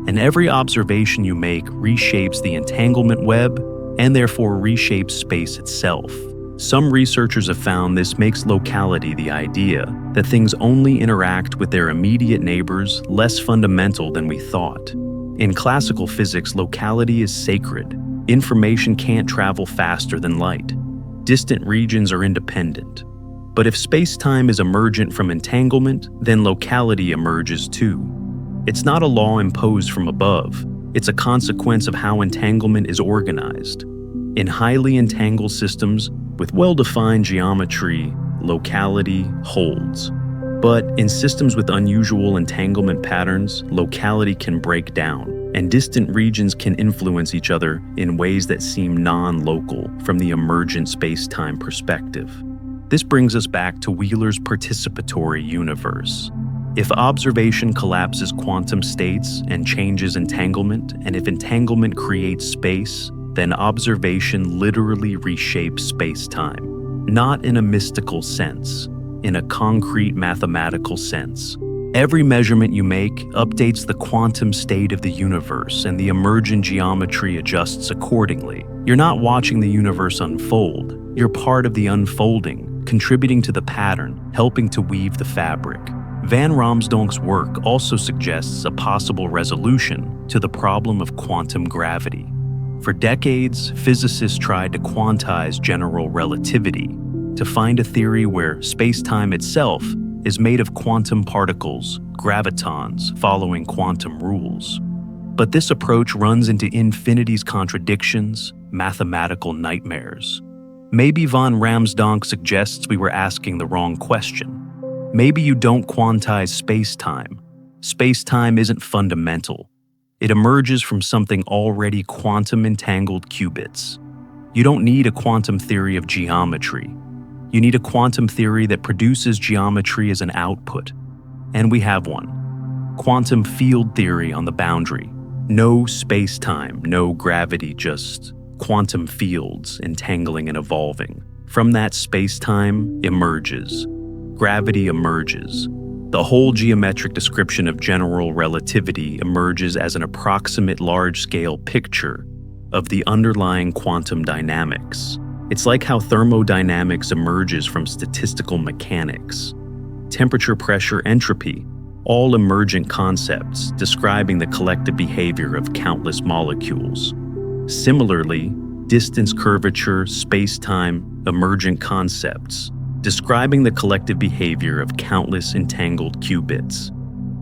And every observation you make reshapes the entanglement web and therefore reshapes space itself. Some researchers have found this makes locality, the idea that things only interact with their immediate neighbors, less fundamental than we thought. In classical physics, locality is sacred. Information can't travel faster than light. Distant regions are independent. But if space-time is emergent from entanglement, then locality emerges too. It's not a law imposed from above. It's a consequence of how entanglement is organized. In highly entangled systems, with well-defined geometry, locality holds. But in systems with unusual entanglement patterns, locality can break down, and distant regions can influence each other in ways that seem non-local from the emergent space-time perspective. This brings us back to Wheeler's participatory universe. If observation collapses quantum states and changes entanglement, and if entanglement creates space, then observation literally reshapes space-time. Not in a mystical sense, in a concrete mathematical sense. Every measurement you make updates the quantum state of the universe, and the emergent geometry adjusts accordingly. You're not watching the universe unfold. You're part of the unfolding, contributing to the pattern, helping to weave the fabric. Van Ramsdonk's work also suggests a possible resolution to the problem of quantum gravity. For decades, physicists tried to quantize general relativity, to find a theory where space-time itself is made of quantum particles, gravitons, following quantum rules. But this approach runs into infinity's contradictions, mathematical nightmares. Maybe von Ramsdonk suggests we were asking the wrong question. Maybe you don't quantize space-time. Space-time isn't fundamental. It emerges from something already quantum-entangled qubits. You don't need a quantum theory of geometry. You need a quantum theory that produces geometry as an output. And we have one. Quantum field theory on the boundary. No space-time, no gravity, just quantum fields entangling and evolving. From that, space-time emerges. Gravity emerges. The whole geometric description of general relativity emerges as an approximate large-scale picture of the underlying quantum dynamics. It's like how thermodynamics emerges from statistical mechanics. Temperature, pressure, entropy, all emergent concepts describing the collective behavior of countless molecules. Similarly, distance, curvature, space-time, emergent concepts describing the collective behavior of countless entangled qubits.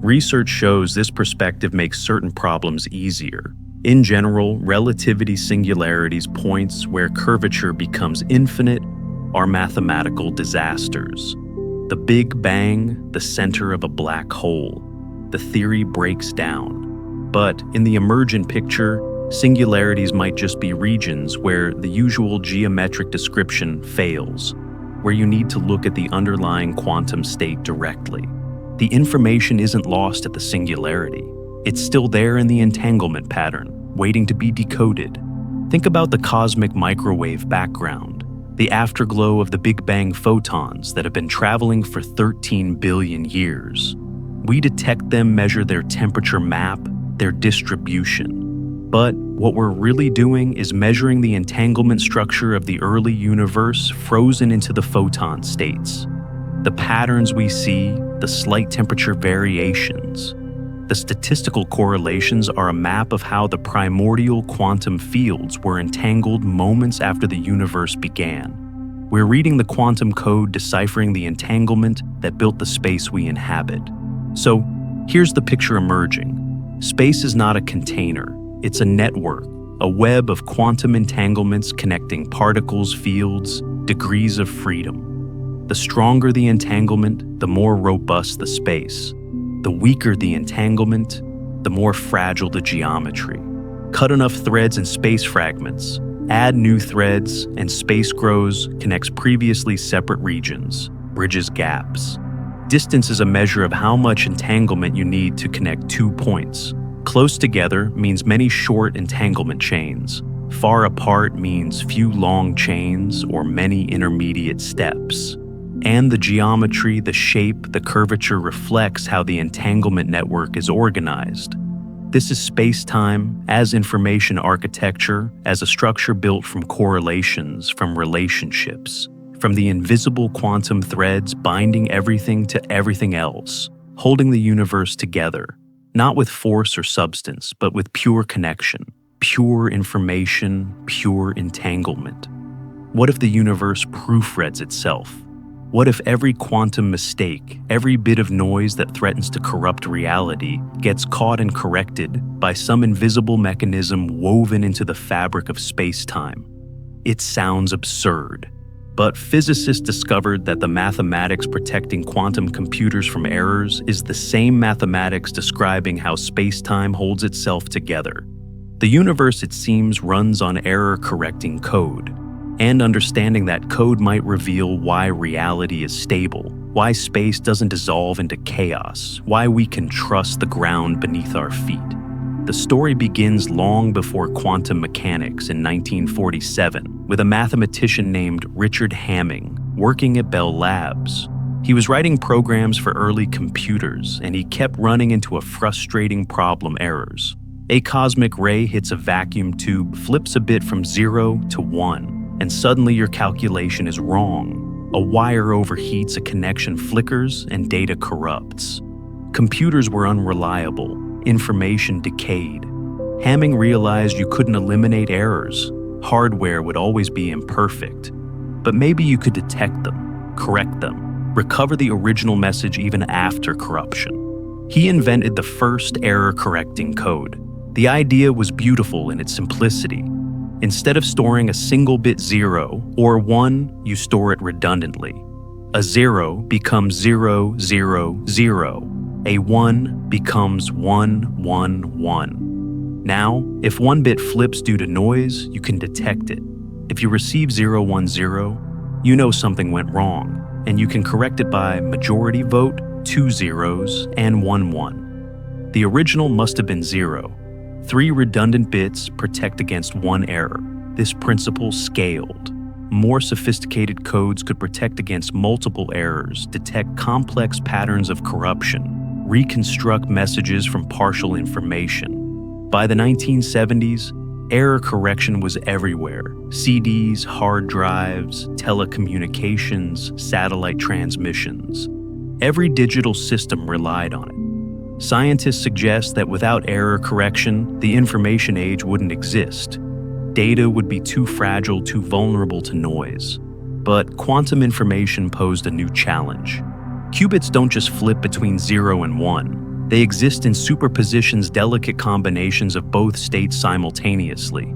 Research shows this perspective makes certain problems easier. In general, relativity singularities, points where curvature becomes infinite, are mathematical disasters. The Big Bang, the center of a black hole. The theory breaks down. But in the emergent picture, singularities might just be regions where the usual geometric description fails, where you need to look at the underlying quantum state directly. The information isn't lost at the singularity. It's still there in the entanglement pattern, waiting to be decoded. Think about the cosmic microwave background, the afterglow of the Big Bang photons that have been traveling for 13 billion years. We detect them, measure their temperature, map their distribution. But what we're really doing is measuring the entanglement structure of the early universe frozen into the photon states. The patterns we see, the slight temperature variations, The statistical correlations are a map of how the primordial quantum fields were entangled moments after the universe began. We're reading the quantum code, deciphering the entanglement that built the space we inhabit. So, here's the picture emerging. Space is not a container, it's a network, a web of quantum entanglements connecting particles, fields, degrees of freedom. The stronger the entanglement, the more robust the space. The weaker the entanglement, the more fragile the geometry. Cut enough threads and space fragments, add new threads, and space grows, connects previously separate regions, bridges gaps. Distance is a measure of how much entanglement you need to connect 2 points. Close together means many short entanglement chains. Far apart means few long chains or many intermediate steps. And the geometry, the shape, the curvature reflects how the entanglement network is organized. This is space-time as information architecture, as a structure built from correlations, from relationships, from the invisible quantum threads binding everything to everything else, holding the universe together, not with force or substance, but with pure connection, pure information, pure entanglement. What if the universe proofreads itself? What if every quantum mistake, every bit of noise that threatens to corrupt reality, gets caught and corrected by some invisible mechanism woven into the fabric of space-time? It sounds absurd, but physicists discovered that the mathematics protecting quantum computers from errors is the same mathematics describing how space-time holds itself together. The universe, it seems, runs on error-correcting code. And understanding that code might reveal why reality is stable, why space doesn't dissolve into chaos, why we can trust the ground beneath our feet. The story begins long before quantum mechanics in 1947 with a mathematician named Richard Hamming working at Bell Labs. He was writing programs for early computers, and he kept running into a frustrating problem: errors. A cosmic ray hits a vacuum tube, flips a bit from 0 to 1. And suddenly your calculation is wrong. A wire overheats, a connection flickers, and data corrupts. Computers were unreliable, information decayed. Hamming realized you couldn't eliminate errors. Hardware would always be imperfect. But maybe you could detect them, correct them, recover the original message even after corruption. He invented the first error-correcting code. The idea was beautiful in its simplicity. Instead of storing a single bit 0 or 1, you store it redundantly. A 0 becomes 0, 0, 0. A 1 becomes 1, 1, 1. Now, if one bit flips due to noise, you can detect it. If you receive 0, 1, 0, you know something went wrong, and you can correct it by majority vote, 2 zeros, and 1, 1. The original must have been 0. 3 redundant bits protect against 1 error. This principle scaled. More sophisticated codes could protect against multiple errors, detect complex patterns of corruption, reconstruct messages from partial information. By the 1970s, error correction was everywhere. CDs, hard drives, telecommunications, satellite transmissions. Every digital system relied on it. Scientists suggest that without error correction, the information age wouldn't exist. Data would be too fragile, too vulnerable to noise. But quantum information posed a new challenge. Qubits don't just flip between 0 and 1. They exist in superpositions, delicate combinations of both states simultaneously.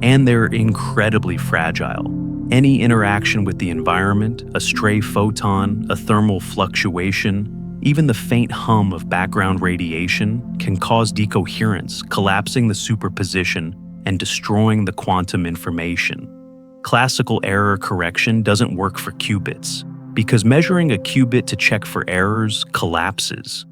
And they're incredibly fragile. Any interaction with the environment, a stray photon, a thermal fluctuation, even the faint hum of background radiation can cause decoherence, collapsing the superposition and destroying the quantum information. Classical error correction doesn't work for qubits because measuring a qubit to check for errors collapses.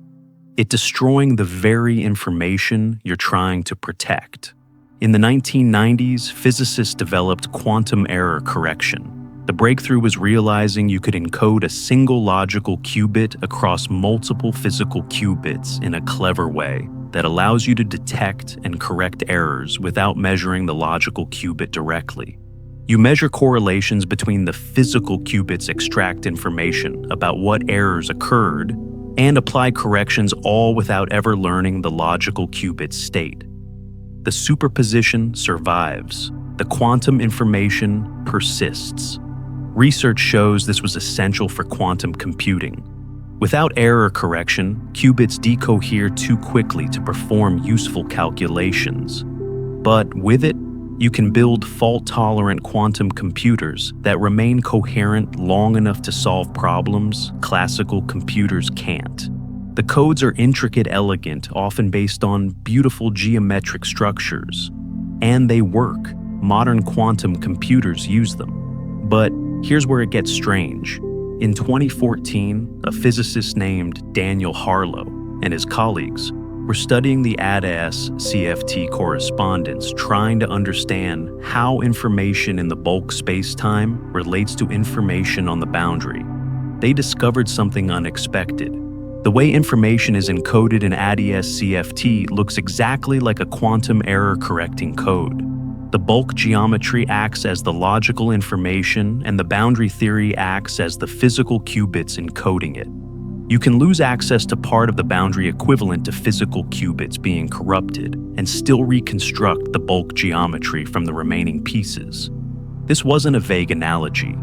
It's destroying the very information you're trying to protect. In the 1990s, physicists developed quantum error correction. The breakthrough was realizing you could encode a single logical qubit across multiple physical qubits in a clever way that allows you to detect and correct errors without measuring the logical qubit directly. You measure correlations between the physical qubits, extract information about what errors occurred, and apply corrections all without ever learning the logical qubit state. The superposition survives. The quantum information persists. Research shows this was essential for quantum computing. Without error correction, qubits decohere too quickly to perform useful calculations. But with it, you can build fault-tolerant quantum computers that remain coherent long enough to solve problems classical computers can't. The codes are intricate, elegant, often based on beautiful geometric structures. And they work. Modern quantum computers use them. But here's where it gets strange. In 2014, a physicist named Daniel Harlow and his colleagues were studying the ADAS-CFT correspondence, trying to understand how information in the bulk spacetime relates to information on the boundary. They discovered something unexpected. The way information is encoded in ADAS-CFT looks exactly like a quantum error-correcting code. The bulk geometry acts as the logical information, and the boundary theory acts as the physical qubits encoding it. You can lose access to part of the boundary equivalent to physical qubits being corrupted and still reconstruct the bulk geometry from the remaining pieces. This wasn't a vague analogy.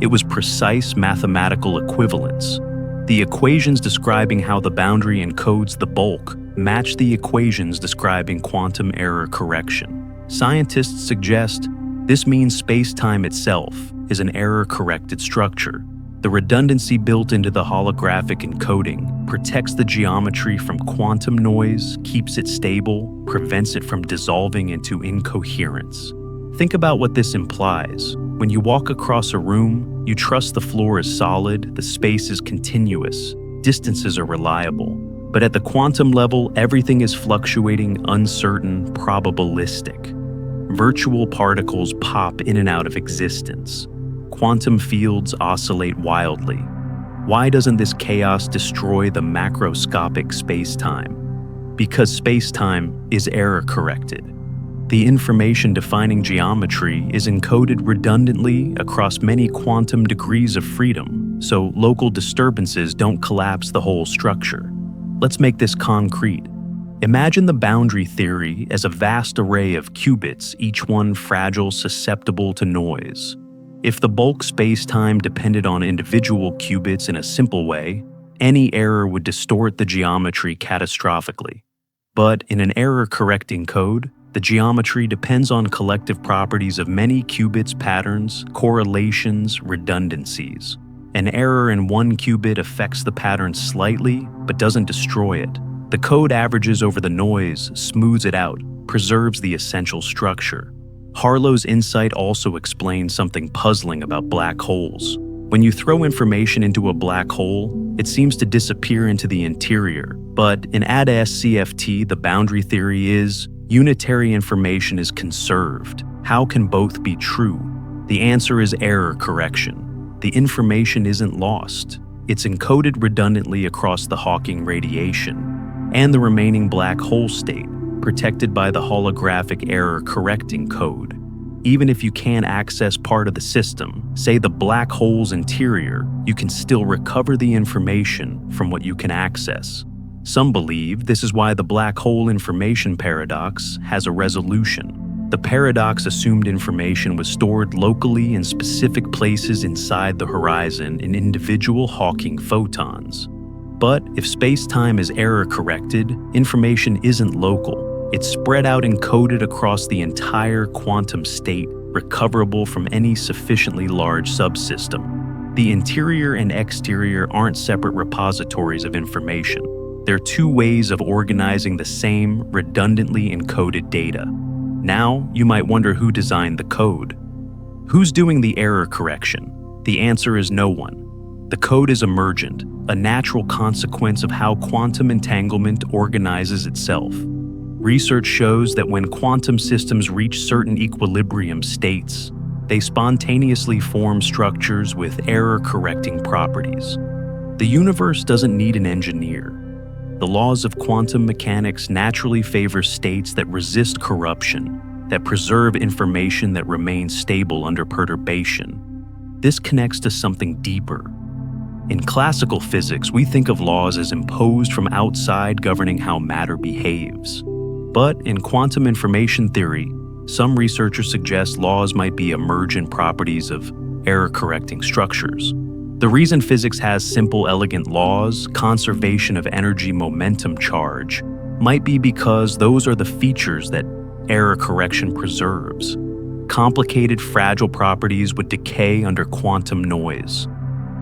It was precise mathematical equivalence. The equations describing how the boundary encodes the bulk match the equations describing quantum error correction. Scientists suggest this means space-time itself is an error-corrected structure. The redundancy built into the holographic encoding protects the geometry from quantum noise, keeps it stable, prevents it from dissolving into incoherence. Think about what this implies. When you walk across a room, you trust the floor is solid, the space is continuous, distances are reliable. But at the quantum level, everything is fluctuating, uncertain, probabilistic. Virtual particles pop in and out of existence. Quantum fields oscillate wildly. Why doesn't this chaos destroy the macroscopic spacetime? Because spacetime is error-corrected. The information defining geometry is encoded redundantly across many quantum degrees of freedom, so local disturbances don't collapse the whole structure. Let's make this concrete. Imagine the boundary theory as a vast array of qubits, each one fragile, susceptible to noise. If the bulk spacetime depended on individual qubits in a simple way, any error would distort the geometry catastrophically. But in an error-correcting code, the geometry depends on collective properties of many qubits, patterns, correlations, redundancies. An error in one qubit affects the pattern slightly, but doesn't destroy it. The code averages over the noise, smooths it out, preserves the essential structure. Harlow's insight also explains something puzzling about black holes. When you throw information into a black hole, it seems to disappear into the interior. But in ADAS-CFT, the boundary theory is unitary information is conserved. How can both be true? The answer is error correction. The information isn't lost. It's encoded redundantly across the Hawking radiation and the remaining black hole state, protected by the holographic error-correcting code. Even if you can't access part of the system, say the black hole's interior, you can still recover the information from what you can access. Some believe this is why the black hole information paradox has a resolution. The paradox assumed information was stored locally in specific places inside the horizon in individual Hawking photons. But if space-time is error-corrected, information isn't local. It's spread out encoded across the entire quantum state, recoverable from any sufficiently large subsystem. The interior and exterior aren't separate repositories of information. They're two ways of organizing the same redundantly encoded data. Now, you might wonder who designed the code. Who's doing the error correction? The answer is no one. The code is emergent, a natural consequence of how quantum entanglement organizes itself. Research shows that when quantum systems reach certain equilibrium states, they spontaneously form structures with error-correcting properties. The universe doesn't need an engineer. The laws of quantum mechanics naturally favor states that resist corruption, that preserve information that remains stable under perturbation. This connects to something deeper. In classical physics, we think of laws as imposed from outside governing how matter behaves. But in quantum information theory, some researchers suggest laws might be emergent properties of error-correcting structures. The reason physics has simple, elegant laws, conservation of energy momentum charge, might be because those are the features that error correction preserves. Complicated, fragile properties would decay under quantum noise.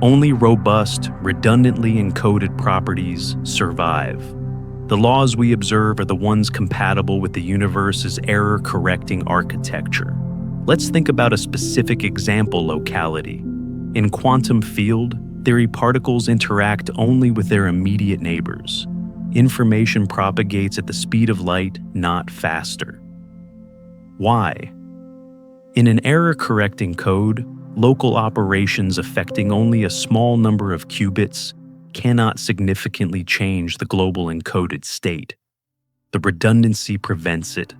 Only robust, redundantly encoded properties survive. The laws we observe are the ones compatible with the universe's error-correcting architecture. Let's think about a specific example locality. In quantum field theory, particles interact only with their immediate neighbors. Information propagates at the speed of light, not faster. Why? In an error-correcting code, local operations affecting only a small number of qubits cannot significantly change the global encoded state. The redundancy prevents it.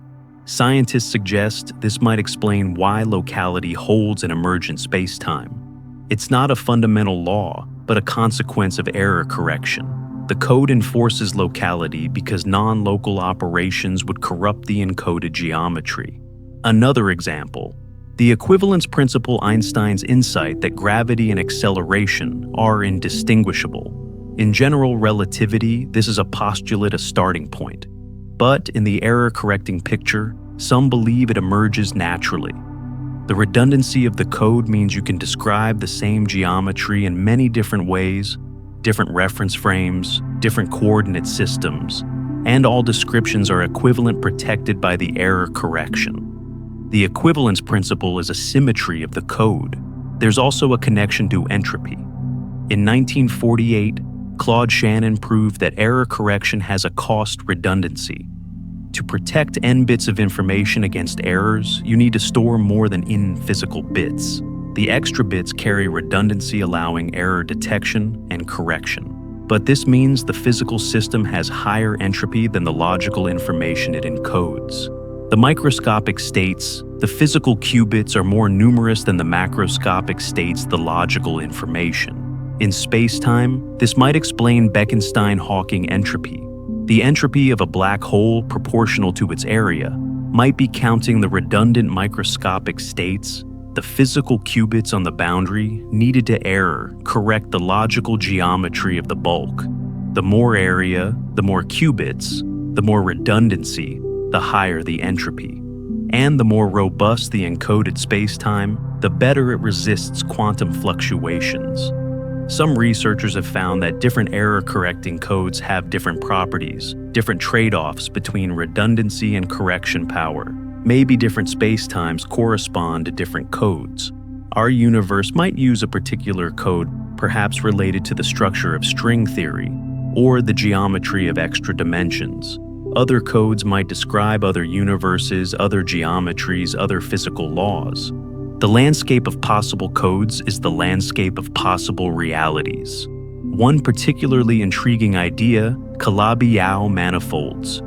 Scientists suggest this might explain why locality holds an emergent spacetime. It's not a fundamental law, but a consequence of error correction. The code enforces locality because non-local operations would corrupt the encoded geometry. Another example, the equivalence principle, Einstein's insight that gravity and acceleration are indistinguishable. In general relativity, this is a postulate, a starting point. But in the error-correcting picture, some believe it emerges naturally. The redundancy of the code means you can describe the same geometry in many different ways, different reference frames, different coordinate systems, and all descriptions are equivalent, protected by the error correction. The equivalence principle is a symmetry of the code. There's also a connection to entropy. In 1948, Claude Shannon proved that error correction has a cost redundancy. To protect n bits of information against errors, you need to store more than n physical bits. The extra bits carry redundancy, allowing error detection and correction. But this means the physical system has higher entropy than the logical information it encodes. The microscopic states, the physical qubits, are more numerous than the macroscopic states, the logical information. In spacetime, this might explain Bekenstein-Hawking entropy. The entropy of a black hole proportional to its area might be counting the redundant microscopic states, the physical qubits on the boundary needed to error correct the logical geometry of the bulk. The more area, the more qubits, the more redundancy, the higher the entropy. And the more robust the encoded spacetime, the better it resists quantum fluctuations. Some researchers have found that different error-correcting codes have different properties, different trade-offs between redundancy and correction power. Maybe different spacetimes correspond to different codes. Our universe might use a particular code, perhaps related to the structure of string theory, or the geometry of extra dimensions. Other codes might describe other universes, other geometries, other physical laws. The landscape of possible codes is the landscape of possible realities. One particularly intriguing idea, Calabi-Yau manifolds.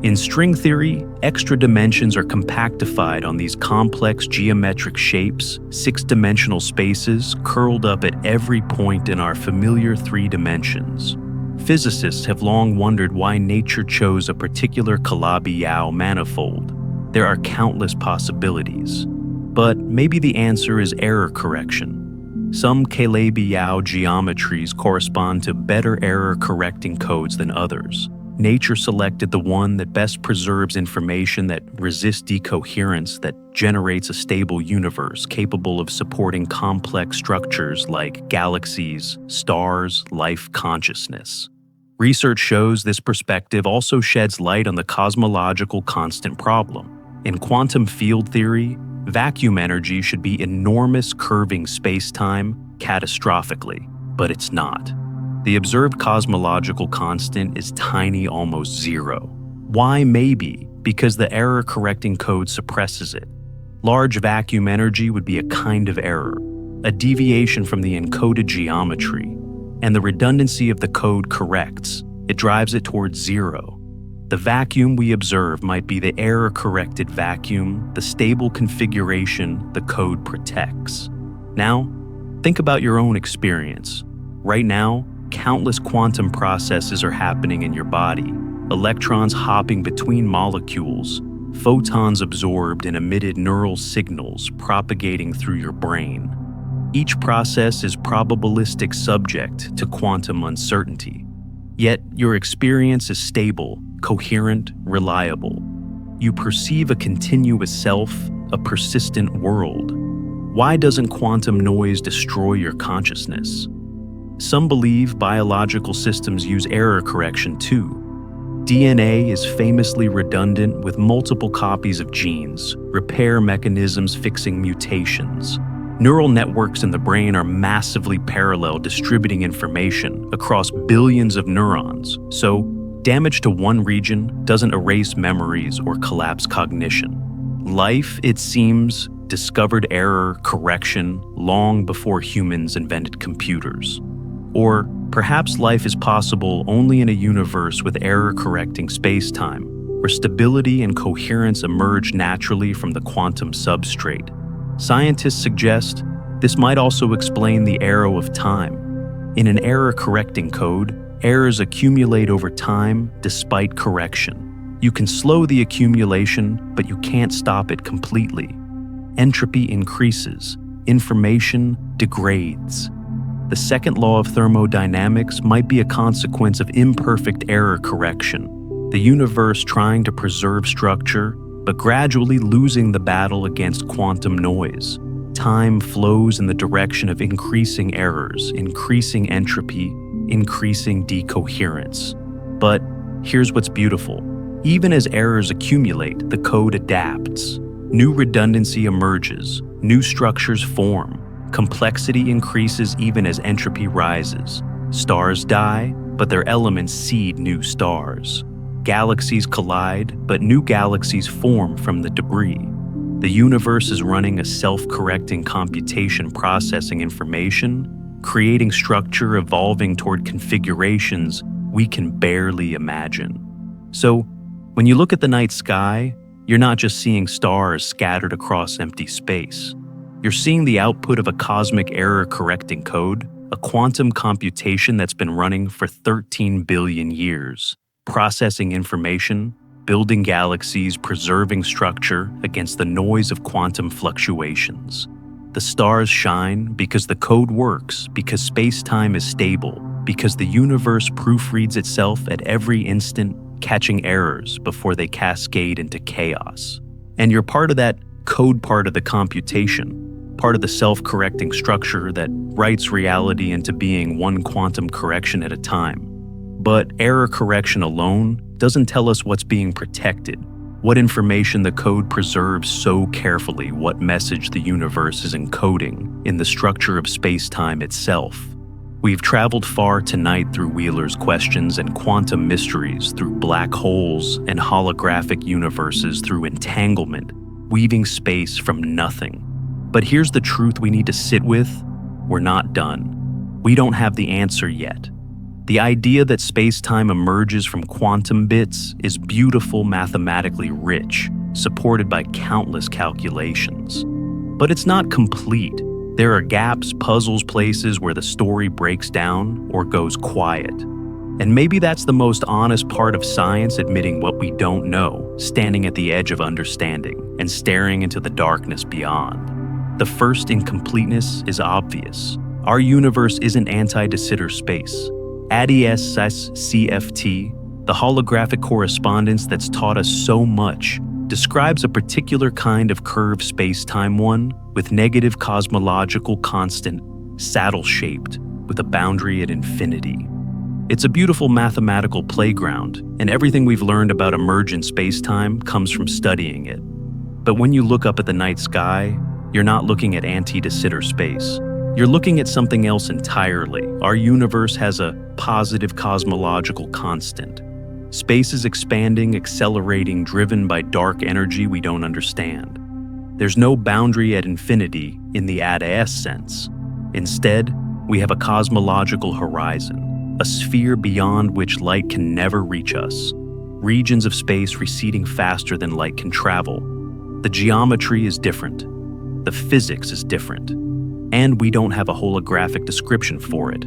In string theory, extra dimensions are compactified on these complex geometric shapes, six-dimensional spaces curled up at every point in our familiar three dimensions. Physicists have long wondered why nature chose a particular Calabi-Yau manifold. There are countless possibilities. But maybe the answer is error correction. Some Calabi-Yau geometries correspond to better error-correcting codes than others. Nature selected the one that best preserves information, that resists decoherence, that generates a stable universe capable of supporting complex structures like galaxies, stars, life, consciousness. Research shows this perspective also sheds light on the cosmological constant problem. In quantum field theory, vacuum energy should be enormous, curving spacetime catastrophically, but it's not. The observed cosmological constant is tiny, almost zero. Why? Maybe because the error-correcting code suppresses it. Large vacuum energy would be a kind of error, a deviation from the encoded geometry, and the redundancy of the code corrects. It drives it towards zero. The vacuum we observe might be the error-corrected vacuum, the stable configuration the code protects. Now, think about your own experience. Right now, countless quantum processes are happening in your body, electrons hopping between molecules, photons absorbed and emitted neural signals propagating through your brain. Each process is probabilistic subject to quantum uncertainty. Yet your experience is stable, coherent, reliable. You perceive a continuous self, a persistent world. Why doesn't quantum noise destroy your consciousness? Some believe biological systems use error correction too. DNA is famously redundant with multiple copies of genes, repair mechanisms fixing mutations. Neural networks in the brain are massively parallel, distributing information across billions of neurons, so damage to one region doesn't erase memories or collapse cognition. Life, it seems, discovered error correction long before humans invented computers. Or perhaps life is possible only in a universe with error-correcting spacetime, where stability and coherence emerge naturally from the quantum substrate. Scientists suggest this might also explain the arrow of time. In an error-correcting code, errors accumulate over time despite correction. You can slow the accumulation, but you can't stop it completely. Entropy increases, information degrades. The second law of thermodynamics might be a consequence of imperfect error correction, the universe trying to preserve structure, but gradually losing the battle against quantum noise. Time flows in the direction of increasing errors, increasing entropy, increasing decoherence. But here's what's beautiful. Even as errors accumulate, the code adapts. New redundancy emerges, new structures form. Complexity increases even as entropy rises. Stars die, but their elements seed new stars. Galaxies collide, but new galaxies form from the debris. The universe is running a self-correcting computation, processing information, creating structure, evolving toward configurations we can barely imagine. So, when you look at the night sky, you're not just seeing stars scattered across empty space. You're seeing the output of a cosmic error-correcting code, a quantum computation that's been running for 13 billion years, processing information, building galaxies, preserving structure against the noise of quantum fluctuations. The stars shine because the code works, because space-time is stable, because the universe proofreads itself at every instant, catching errors before they cascade into chaos. And you're part of that code part of the computation, part of the self-correcting structure that writes reality into being one quantum correction at a time. But error correction alone doesn't tell us what's being protected, what information the code preserves so carefully, what message the universe is encoding in the structure of space-time itself. We've traveled far tonight through Wheeler's questions and quantum mysteries, through black holes and holographic universes, through entanglement, weaving space from nothing. But here's the truth we need to sit with: we're not done. We don't have the answer yet. The idea that space-time emerges from quantum bits is beautiful, mathematically rich, supported by countless calculations. But it's not complete. There are gaps, puzzles, places where the story breaks down or goes quiet. And maybe that's the most honest part of science, admitting what we don't know, standing at the edge of understanding, and staring into the darkness beyond. The first incompleteness is obvious. Our universe isn't anti-de Sitter space. ADS CFT, the holographic correspondence that's taught us so much, describes a particular kind of curved space-time, one with negative cosmological constant, saddle-shaped, with a boundary at infinity. It's a beautiful mathematical playground, and everything we've learned about emergent space-time comes from studying it. But when you look up at the night sky, you're not looking at anti-de Sitter space. You're looking at something else entirely. Our universe has a positive cosmological constant. Space is expanding, accelerating, driven by dark energy we don't understand. There's no boundary at infinity in the ADS sense. Instead, we have a cosmological horizon, a sphere beyond which light can never reach us, regions of space receding faster than light can travel. The geometry is different. The physics is different. And we don't have a holographic description for it.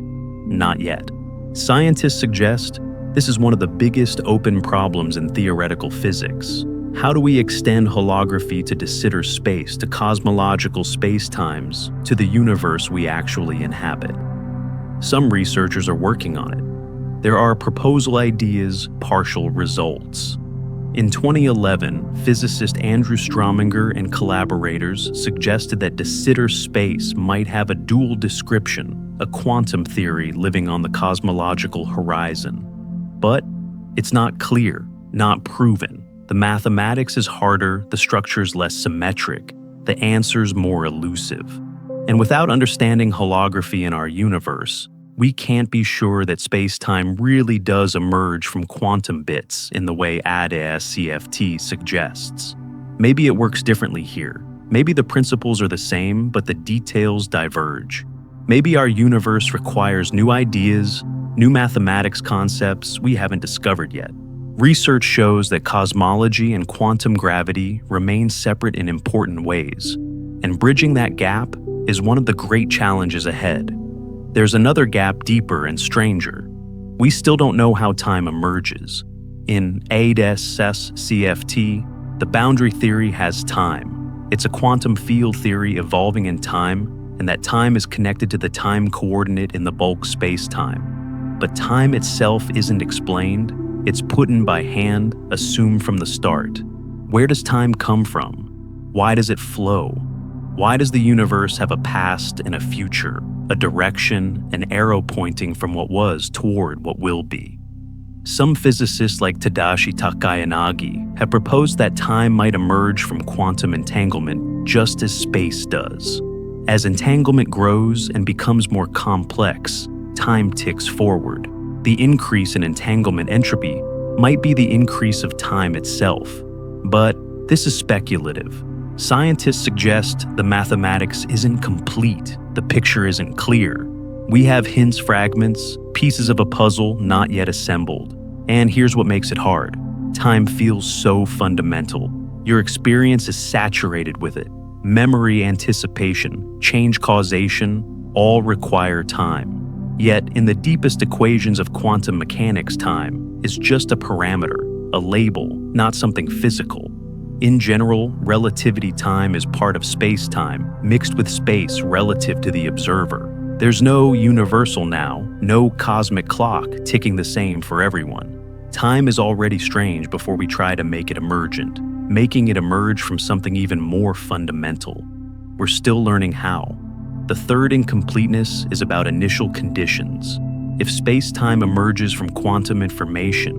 Not yet. Scientists suggest this is one of the biggest open problems in theoretical physics. How do we extend holography to de Sitter space, to cosmological spacetimes, to the universe we actually inhabit? Some researchers are working on it. There are proposal ideas, partial results. In 2011, physicist Andrew Strominger and collaborators suggested that de Sitter space might have a dual description, a quantum theory living on the cosmological horizon. But it's not clear, not proven. The mathematics is harder, the structure's less symmetric, the answer's more elusive. And without understanding holography in our universe, we can't be sure that space-time really does emerge from quantum bits in the way ADS-CFT suggests. Maybe it works differently here. Maybe the principles are the same, but the details diverge. Maybe our universe requires new ideas, new mathematics concepts we haven't discovered yet. Research shows that cosmology and quantum gravity remain separate in important ways, and bridging that gap is one of the great challenges ahead. There's another gap deeper and stranger. We still don't know how time emerges. In ADS-CFT, the boundary theory has time. It's a quantum field theory evolving in time, and that time is connected to the time coordinate in the bulk space-time. But time itself isn't explained. It's put in by hand, assumed from the start. Where does time come from? Why does it flow? Why does the universe have a past and a future, a direction, an arrow pointing from what was toward what will be? Some physicists like Tadashi Takayanagi have proposed that time might emerge from quantum entanglement just as space does. As entanglement grows and becomes more complex, time ticks forward. The increase in entanglement entropy might be the increase of time itself. But this is speculative. Scientists suggest the mathematics isn't complete, the picture isn't clear. We have hints, fragments, pieces of a puzzle not yet assembled. And here's what makes it hard. Time feels so fundamental. Your experience is saturated with it. Memory, anticipation, change, causation, all require time. Yet, in the deepest equations of quantum mechanics, time is just a parameter, a label, not something physical. In general, relativity time is part of space-time, mixed with space relative to the observer. There's no universal now, no cosmic clock ticking the same for everyone. Time is already strange before we try to make it emergent, making it emerge from something even more fundamental. We're still learning how. The third incompleteness is about initial conditions. If space-time emerges from quantum information,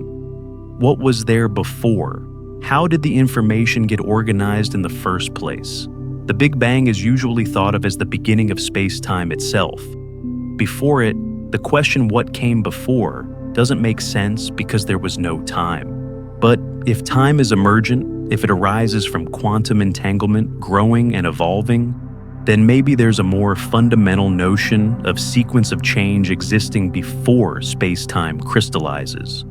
what was there before? How did the information get organized in the first place? The Big Bang is usually thought of as the beginning of space-time itself. Before it, the question what came before doesn't make sense because there was no time. But if time is emergent, if it arises from quantum entanglement, growing and evolving, then maybe there's a more fundamental notion of sequence of change existing before space-time crystallizes.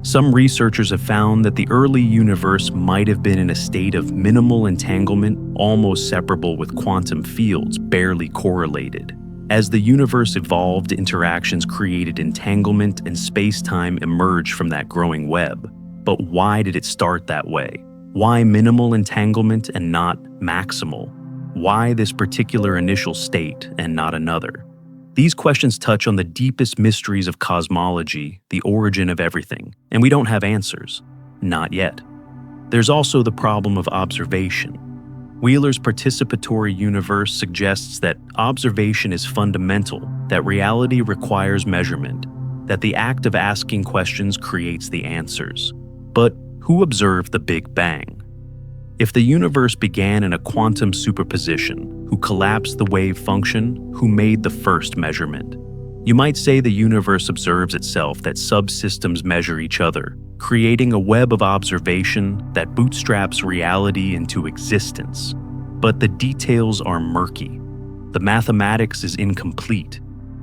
Some researchers have found that the early universe might have been in a state of minimal entanglement, almost separable with quantum fields barely correlated. As the universe evolved, interactions created entanglement and space-time emerged from that growing web. But why did it start that way? Why minimal entanglement and not maximal? Why this particular initial state and not another? These questions touch on the deepest mysteries of cosmology, the origin of everything, and we don't have answers. Not yet. There's also the problem of observation. Wheeler's participatory universe suggests that observation is fundamental, that reality requires measurement, that the act of asking questions creates the answers. But who observed the Big Bang? If the universe began in a quantum superposition, who collapsed the wave function, who made the first measurement? You might say the universe observes itself, that subsystems measure each other, creating a web of observation that bootstraps reality into existence. But the details are murky. The mathematics is incomplete.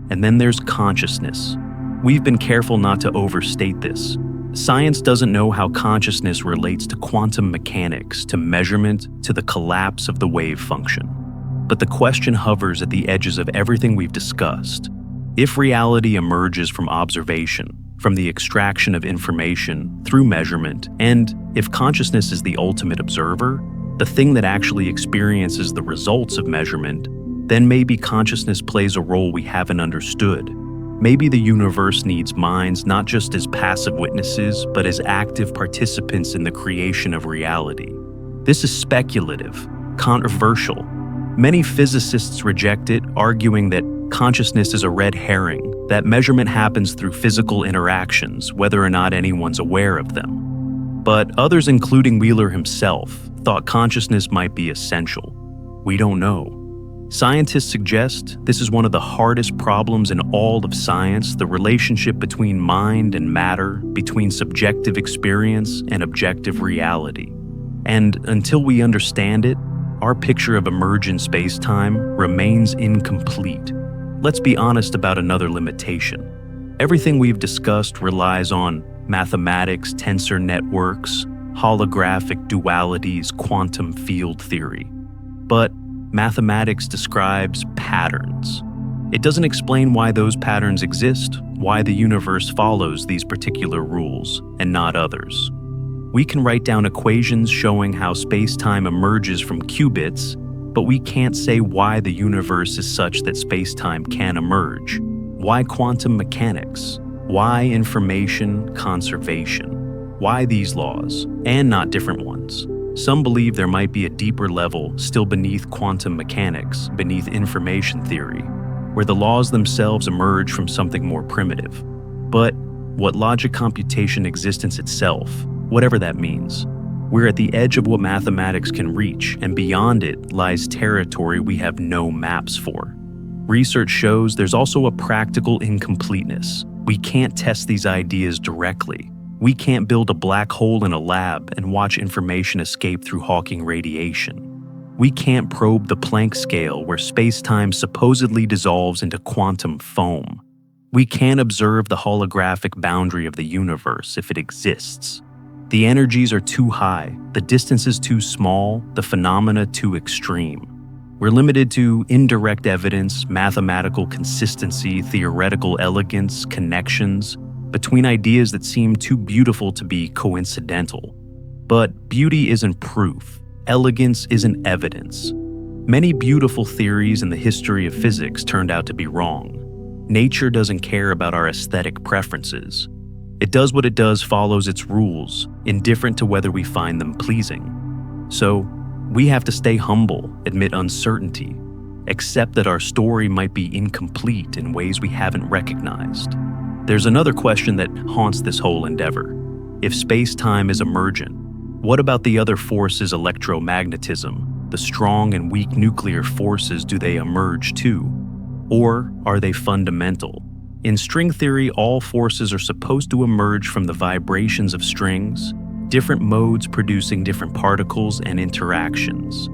And then there's consciousness. We've been careful not to overstate this. Science doesn't know how consciousness relates to quantum mechanics, to measurement, to the collapse of the wave function. But the question hovers at the edges of everything we've discussed. If reality emerges from observation, from the extraction of information through measurement, and if consciousness is the ultimate observer, the thing that actually experiences the results of measurement, then maybe consciousness plays a role we haven't understood. Maybe the universe needs minds not just as passive witnesses, but as active participants in the creation of reality. This is speculative, controversial. Many physicists reject it, arguing that consciousness is a red herring, that measurement happens through physical interactions, whether or not anyone's aware of them. But others, including Wheeler himself, thought consciousness might be essential. We don't know. Scientists suggest this is one of the hardest problems in all of science, the relationship between mind and matter, between subjective experience and objective reality. And until we understand it, our picture of emergent space-time remains incomplete. Let's be honest about another limitation. Everything we've discussed relies on mathematics, tensor networks, holographic dualities, quantum field theory. But mathematics describes patterns. It doesn't explain why those patterns exist, why the universe follows these particular rules and not others. We can write down equations showing how space-time emerges from qubits, but we can't say why the universe is such that space-time can emerge. Why quantum mechanics? Why information conservation? Why these laws, and not different ones? Some believe there might be a deeper level still beneath quantum mechanics, beneath information theory, where the laws themselves emerge from something more primitive. But what logic, computation, existence itself, whatever that means, we're at the edge of what mathematics can reach, and beyond it lies territory we have no maps for. Research shows there's also a practical incompleteness. We can't test these ideas directly. We can't build a black hole in a lab and watch information escape through Hawking radiation. We can't probe the Planck scale where space-time supposedly dissolves into quantum foam. We can't observe the holographic boundary of the universe if it exists. The energies are too high, the distances too small, the phenomena too extreme. We're limited to indirect evidence, mathematical consistency, theoretical elegance, connections between ideas that seem too beautiful to be coincidental. But beauty isn't proof. Elegance isn't evidence. Many beautiful theories in the history of physics turned out to be wrong. Nature doesn't care about our aesthetic preferences. It does what it does, follows its rules, indifferent to whether we find them pleasing. So, we have to stay humble, admit uncertainty, accept that our story might be incomplete in ways we haven't recognized. There's another question that haunts this whole endeavor. If space-time is emergent, what about the other forces, electromagnetism? The strong and weak nuclear forces, do they emerge too? Or are they fundamental? In string theory, all forces are supposed to emerge from the vibrations of strings, different modes producing different particles and interactions.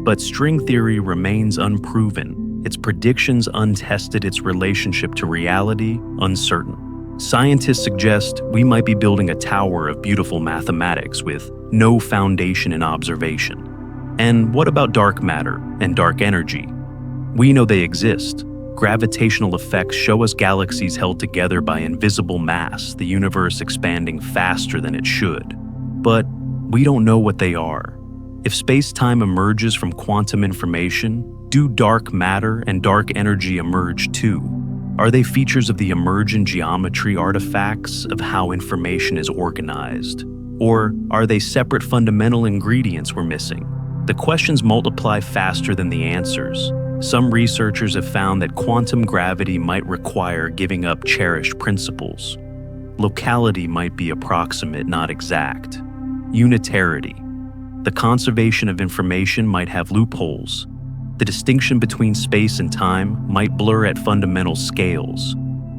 But string theory remains unproven, its predictions untested, its relationship to reality uncertain. Scientists suggest we might be building a tower of beautiful mathematics with no foundation in observation. And what about dark matter and dark energy? We know they exist. Gravitational effects show us galaxies held together by invisible mass, the universe expanding faster than it should. But we don't know what they are. If space-time emerges from quantum information, do dark matter and dark energy emerge too? Are they features of the emergent geometry, artifacts of how information is organized? Or are they separate fundamental ingredients we're missing? The questions multiply faster than the answers. Some researchers have found that quantum gravity might require giving up cherished principles. Locality might be approximate, not exact. Unitarity. The conservation of information might have loopholes. The distinction between space and time might blur at fundamental scales.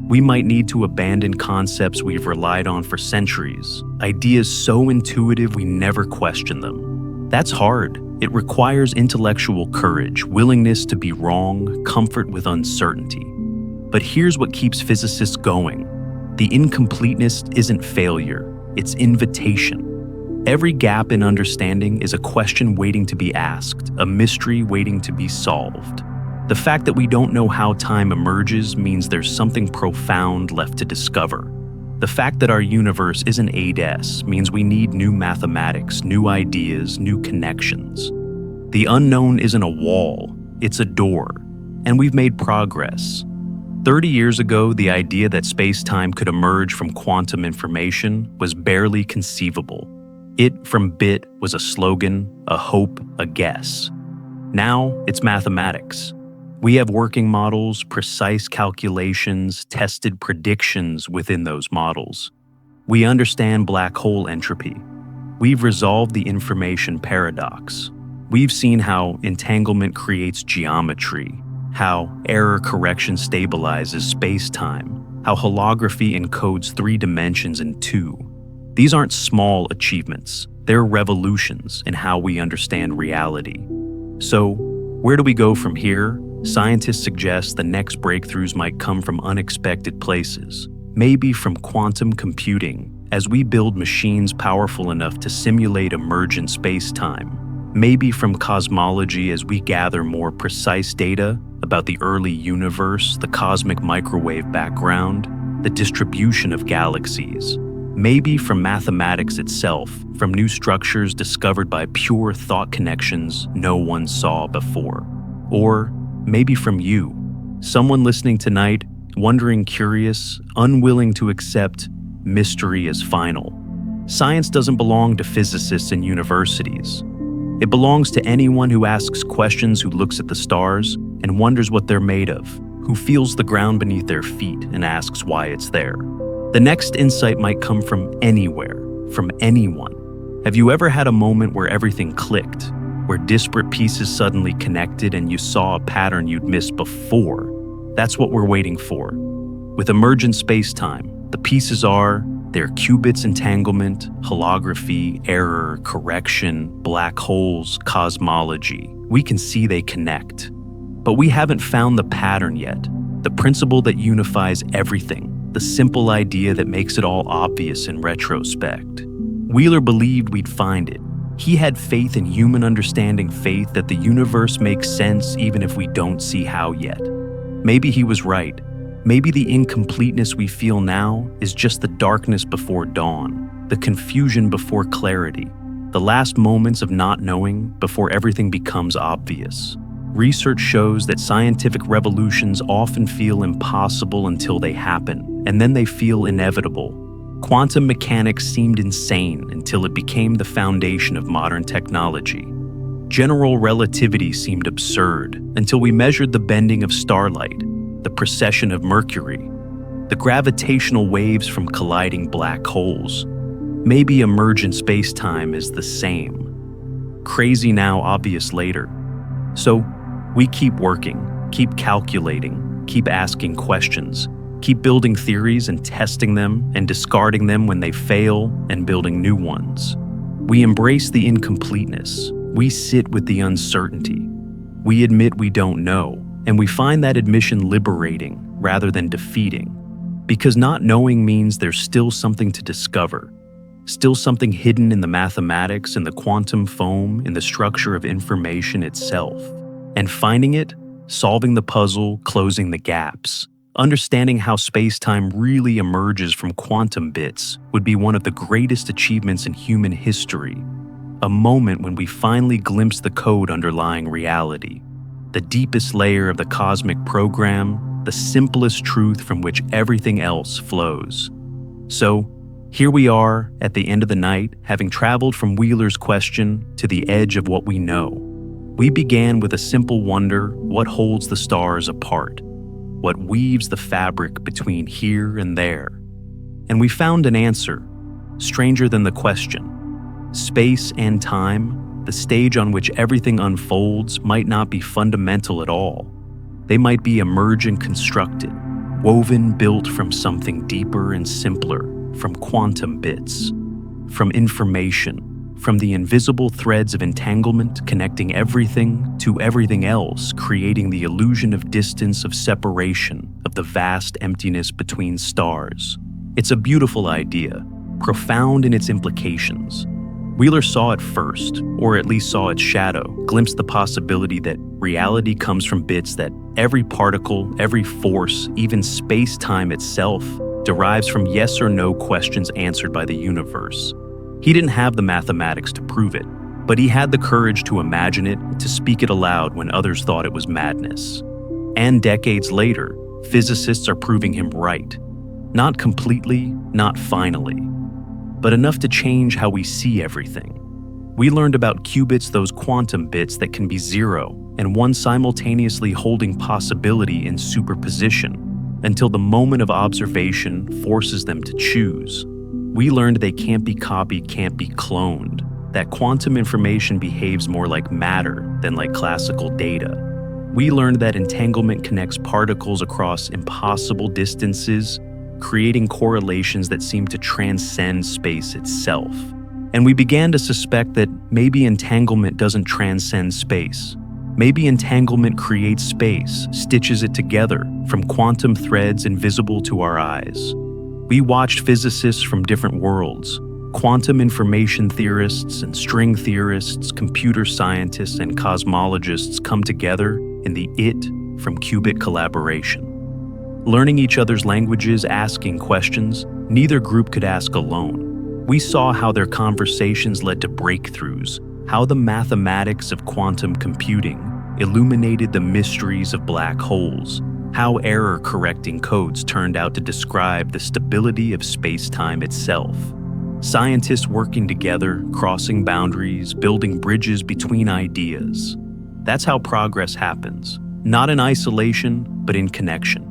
We might need to abandon concepts we've relied on for centuries, ideas so intuitive we never question them. That's hard. It requires intellectual courage, willingness to be wrong, comfort with uncertainty. But here's what keeps physicists going. The incompleteness isn't failure, it's invitation. Every gap in understanding is a question waiting to be asked, a mystery waiting to be solved. The fact that we don't know how time emerges means there's something profound left to discover. The fact that our universe isn't ADES means we need new mathematics, new ideas, new connections. The unknown isn't a wall, it's a door, and we've made progress. 30 years ago, the idea that space-time could emerge from quantum information was barely conceivable. It from bit was a slogan, a hope, a guess. Now, it's mathematics. We have working models, precise calculations, tested predictions within those models. We understand black hole entropy. We've resolved the information paradox. We've seen how entanglement creates geometry, how error correction stabilizes space-time, how holography encodes 3 dimensions in 2. These aren't small achievements. They're revolutions in how we understand reality. So, where do we go from here? Scientists suggest the next breakthroughs might come from unexpected places, maybe from quantum computing, as we build machines powerful enough to simulate emergent space-time, maybe from cosmology as we gather more precise data about the early universe, the cosmic microwave background, the distribution of galaxies, maybe from mathematics itself, from new structures discovered by pure thought connections no one saw before, or maybe from you, someone listening tonight, wondering, curious, unwilling to accept mystery as final. Science doesn't belong to physicists and universities. It belongs to anyone who asks questions, who looks at the stars and wonders what they're made of, who feels the ground beneath their feet and asks why it's there. The next insight might come from anywhere, from anyone. Have you ever had a moment where everything clicked, where disparate pieces suddenly connected and you saw a pattern you'd missed before? That's what we're waiting for. With emergent space-time, the pieces are their qubits entanglement, holography, error, correction, black holes, cosmology. We can see they connect. But we haven't found the pattern yet, the principle that unifies everything, the simple idea that makes it all obvious in retrospect. Wheeler believed we'd find it. He had faith in human understanding, faith that the universe makes sense even if we don't see how yet. Maybe he was right. Maybe the incompleteness we feel now is just the darkness before dawn, the confusion before clarity, the last moments of not knowing before everything becomes obvious. Research shows that scientific revolutions often feel impossible until they happen, and then they feel inevitable. Quantum mechanics seemed insane until it became the foundation of modern technology. General relativity seemed absurd until we measured the bending of starlight, the precession of Mercury, the gravitational waves from colliding black holes. Maybe emergent space-time is the same. Crazy now, obvious later. So, we keep working, keep calculating, keep asking questions, keep building theories and testing them and discarding them when they fail and building new ones. We embrace the incompleteness. We sit with the uncertainty. We admit we don't know, and we find that admission liberating rather than defeating. Because not knowing means there's still something to discover, still something hidden in the mathematics, in the quantum foam, in the structure of information itself. And finding it, solving the puzzle, closing the gaps, understanding how space-time really emerges from quantum bits would be one of the greatest achievements in human history. A moment when we finally glimpse the code underlying reality, the deepest layer of the cosmic program, the simplest truth from which everything else flows. So, here we are at the end of the night, having traveled from Wheeler's question to the edge of what we know. We began with a simple wonder: what holds the stars apart? What weaves the fabric between here and there? And we found an answer, stranger than the question. Space and time, the stage on which everything unfolds, might not be fundamental at all. They might be emergent constructed, woven, built from something deeper and simpler, from quantum bits, from information, from the invisible threads of entanglement connecting everything to everything else, creating the illusion of distance, of separation, of the vast emptiness between stars. It's a beautiful idea, profound in its implications. Wheeler saw it first, or at least saw its shadow, glimpsed the possibility that reality comes from bits that every particle, every force, even space-time itself, derives from yes or no questions answered by the universe. He didn't have the mathematics to prove it, but he had the courage to imagine it, to speak it aloud when others thought it was madness. And decades later, physicists are proving him right. Not completely, not finally, but enough to change how we see everything. We learned about qubits, those quantum bits that can be zero and one simultaneously holding possibility in superposition, until the moment of observation forces them to choose. We learned they can't be copied, can't be cloned, that quantum information behaves more like matter than like classical data. We learned that entanglement connects particles across impossible distances, creating correlations that seem to transcend space itself. And we began to suspect that maybe entanglement doesn't transcend space. Maybe entanglement creates space, stitches it together from quantum threads invisible to our eyes. We watched physicists from different worlds, quantum information theorists and string theorists, computer scientists and cosmologists come together in the it from qubit collaboration. Learning each other's languages, asking questions, neither group could ask alone. We saw how their conversations led to breakthroughs, how the mathematics of quantum computing illuminated the mysteries of black holes, how error-correcting codes turned out to describe the stability of space-time itself. Scientists working together, crossing boundaries, building bridges between ideas. That's how progress happens, not in isolation, but in connection.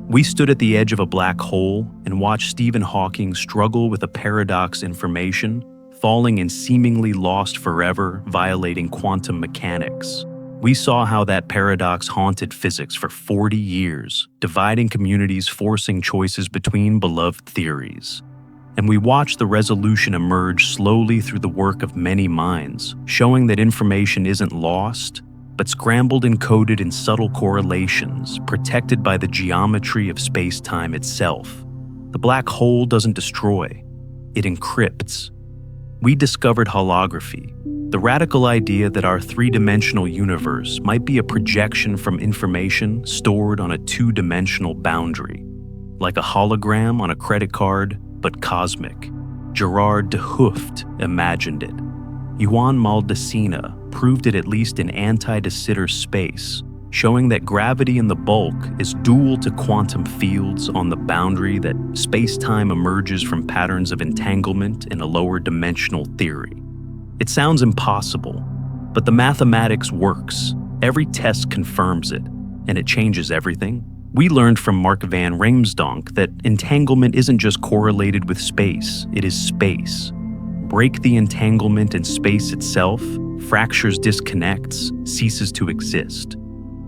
We stood at the edge of a black hole and watched Stephen Hawking struggle with a paradox information, falling and seemingly lost forever, violating quantum mechanics. We saw how that paradox haunted physics for 40 years, dividing communities, forcing choices between beloved theories. And we watched the resolution emerge slowly through the work of many minds, showing that information isn't lost, but scrambled and coded in subtle correlations, protected by the geometry of space-time itself. The black hole doesn't destroy, it encrypts. We discovered holography, the radical idea that our three-dimensional universe might be a projection from information stored on a two-dimensional boundary, like a hologram on a credit card, but cosmic. Gerard de Hooft imagined it. Juan Maldacena proved it, at least in anti-de Sitter space, showing that gravity in the bulk is dual to quantum fields on the boundary, that space-time emerges from patterns of entanglement in a lower dimensional theory. It sounds impossible, but the mathematics works. Every test confirms it, and it changes everything. We learned from Mark van Riemsdonk that entanglement isn't just correlated with space, it is space. Break the entanglement in space itself, fractures, disconnects, ceases to exist.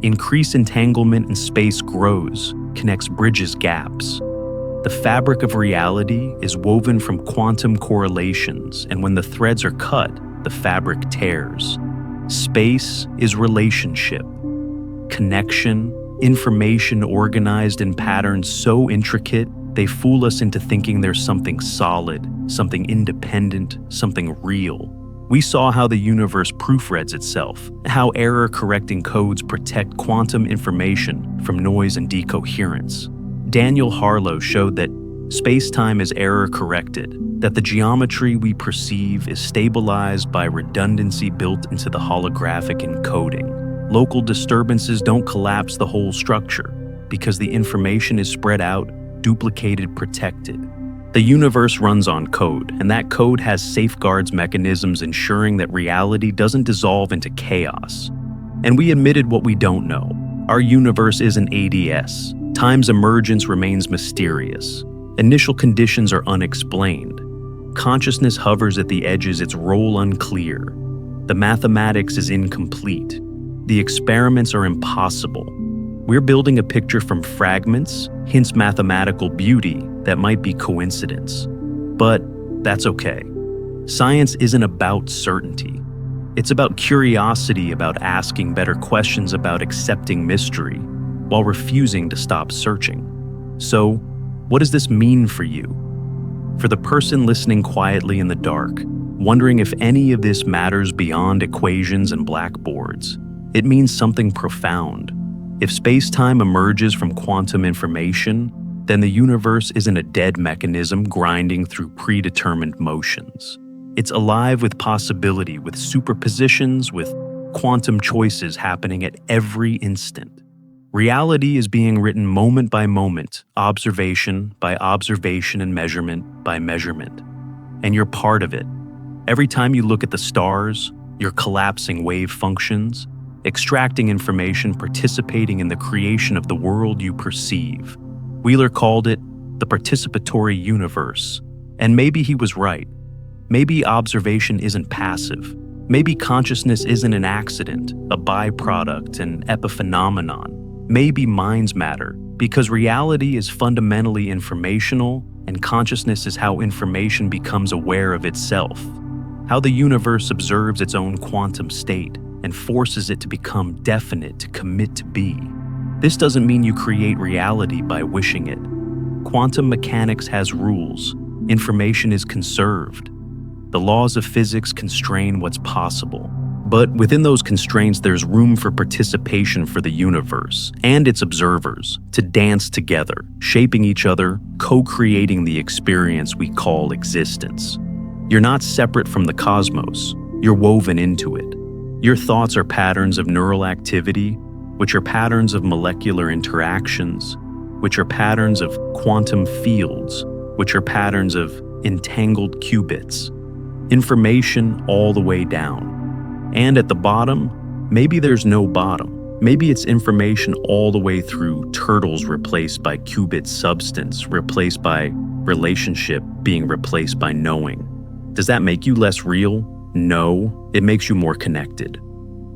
Increase entanglement in space grows, connects, bridges gaps. The fabric of reality is woven from quantum correlations, and when the threads are cut, the fabric tears. Space is relationship, connection, information organized in patterns so intricate they fool us into thinking there's something solid, something independent, something real. We saw how the universe proofreads itself, how error-correcting codes protect quantum information from noise and decoherence. Daniel Harlow showed that space-time is error-corrected, that the geometry we perceive is stabilized by redundancy built into the holographic encoding. Local disturbances don't collapse the whole structure, because the information is spread out, duplicated, protected. The universe runs on code, and that code has safeguards mechanisms ensuring that reality doesn't dissolve into chaos. And we admitted what we don't know. Our universe isn't ADS. Time's emergence remains mysterious. Initial conditions are unexplained. Consciousness hovers at the edges, its role unclear. The mathematics is incomplete. The experiments are impossible. We're building a picture from fragments, hints mathematical beauty that might be coincidence. But that's okay. Science isn't about certainty. It's about curiosity, about asking better questions, about accepting mystery, while refusing to stop searching. So, what does this mean for you? For the person listening quietly in the dark, wondering if any of this matters beyond equations and blackboards. It means something profound. If space-time emerges from quantum information, then the universe isn't a dead mechanism grinding through predetermined motions. It's alive with possibility, with superpositions, with quantum choices happening at every instant. Reality is being written moment by moment, observation by observation and measurement by measurement. And you're part of it. Every time you look at the stars, you're collapsing wave functions, extracting information, participating in the creation of the world you perceive. Wheeler called it the participatory universe. And maybe he was right. Maybe observation isn't passive. Maybe consciousness isn't an accident, a byproduct, an epiphenomenon. Maybe minds matter, because reality is fundamentally informational, and consciousness is how information becomes aware of itself, how the universe observes its own quantum state and forces it to become definite, to commit to be. This doesn't mean you create reality by wishing it. Quantum mechanics has rules. Information is conserved. The laws of physics constrain what's possible. But within those constraints, there's room for participation for the universe and its observers to dance together, shaping each other, co-creating the experience we call existence. You're not separate from the cosmos. You're woven into it. Your thoughts are patterns of neural activity, which are patterns of molecular interactions, which are patterns of quantum fields, which are patterns of entangled qubits. Information all the way down. And at the bottom, maybe there's no bottom. Maybe it's information all the way through turtles replaced by qubit substance, replaced by relationship being replaced by knowing. Does that make you less real? No, it makes you more connected.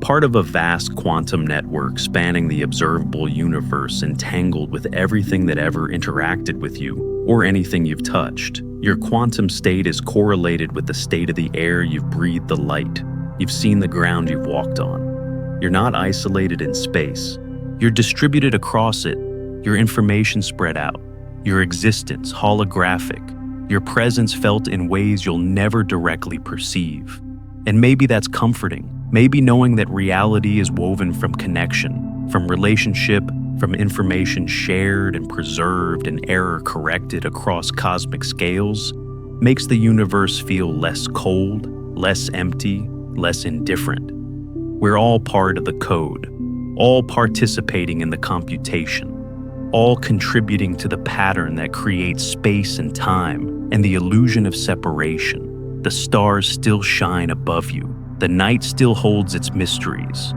Part of a vast quantum network spanning the observable universe, entangled with everything that ever interacted with you or anything you've touched. Your quantum state is correlated with the state of the air you've breathed, the light. You've seen the ground you've walked on. You're not isolated in space. You're distributed across it, your information spread out, your existence holographic, your presence felt in ways you'll never directly perceive. And maybe that's comforting. Maybe knowing that reality is woven from connection, from relationship, from information shared and preserved and error corrected across cosmic scales, makes the universe feel less cold, less empty, less indifferent. We're all part of the code, all participating in the computation, all contributing to the pattern that creates space and time and the illusion of separation. The stars still shine above you. The night still holds its mysteries.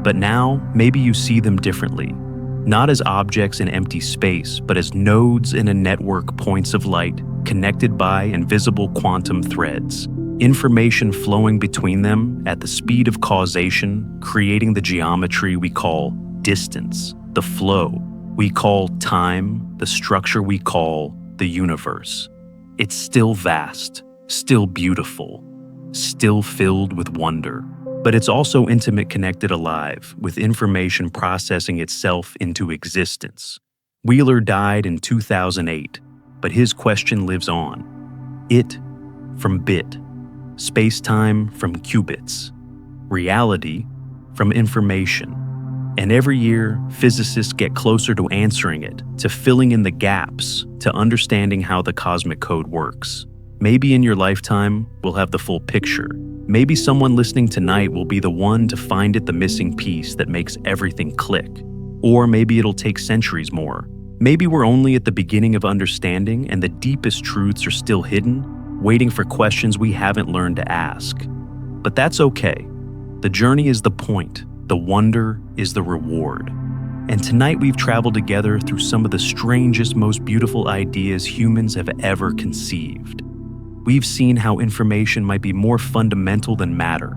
But now, maybe you see them differently. Not as objects in empty space, but as nodes in a network, points of light, connected by invisible quantum threads. Information flowing between them at the speed of causation, creating the geometry we call distance, the flow we call time, the structure we call the universe. It's still vast, still beautiful, still filled with wonder. But it's also intimate, connected, alive, with information processing itself into existence. Wheeler died in 2008, but his question lives on. It from bit, space-time from qubits, reality from information. And every year, physicists get closer to answering it, to filling in the gaps, to understanding how the cosmic code works. Maybe in your lifetime, we'll have the full picture. Maybe someone listening tonight will be the one to find it, the missing piece that makes everything click. Or maybe it'll take centuries more. Maybe we're only at the beginning of understanding and the deepest truths are still hidden, waiting for questions we haven't learned to ask. But that's okay. The journey is the point. The wonder is the reward. And tonight we've traveled together through some of the strangest, most beautiful ideas humans have ever conceived. We've seen how information might be more fundamental than matter,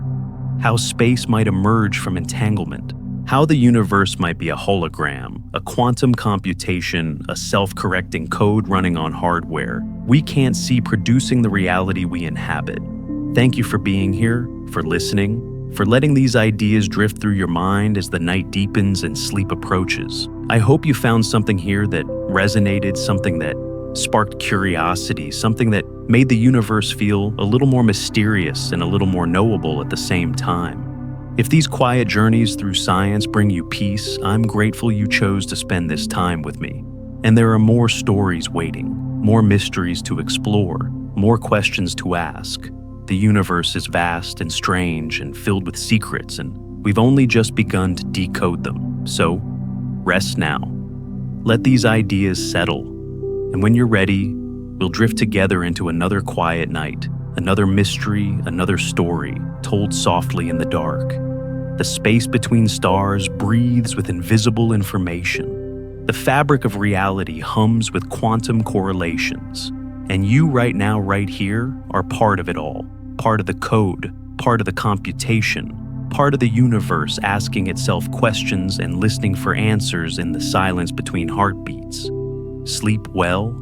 how space might emerge from entanglement, how the universe might be a hologram, a quantum computation, a self-correcting code running on hardware we can't see, producing the reality we inhabit. Thank you for being here, for listening, for letting these ideas drift through your mind as the night deepens and sleep approaches. I hope you found something here that resonated, something that sparked curiosity, something that made the universe feel a little more mysterious and a little more knowable at the same time. If these quiet journeys through science bring you peace, I'm grateful you chose to spend this time with me. And there are more stories waiting, more mysteries to explore, more questions to ask. The universe is vast and strange and filled with secrets, and we've only just begun to decode them. So, rest now. Let these ideas settle. And when you're ready, we'll drift together into another quiet night, another mystery, another story, told softly in the dark. The space between stars breathes with invisible information. The fabric of reality hums with quantum correlations. And you right now, right here, are part of it all. Part of the code, part of the computation, part of the universe asking itself questions and listening for answers in the silence between heartbeats. Sleep well,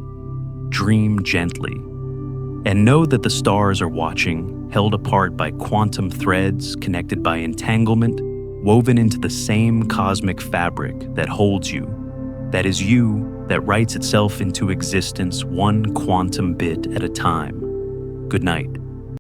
dream gently, and know that the stars are watching, held apart by quantum threads connected by entanglement, woven into the same cosmic fabric that holds you, that is you, that writes itself into existence one quantum bit at a time. Good night.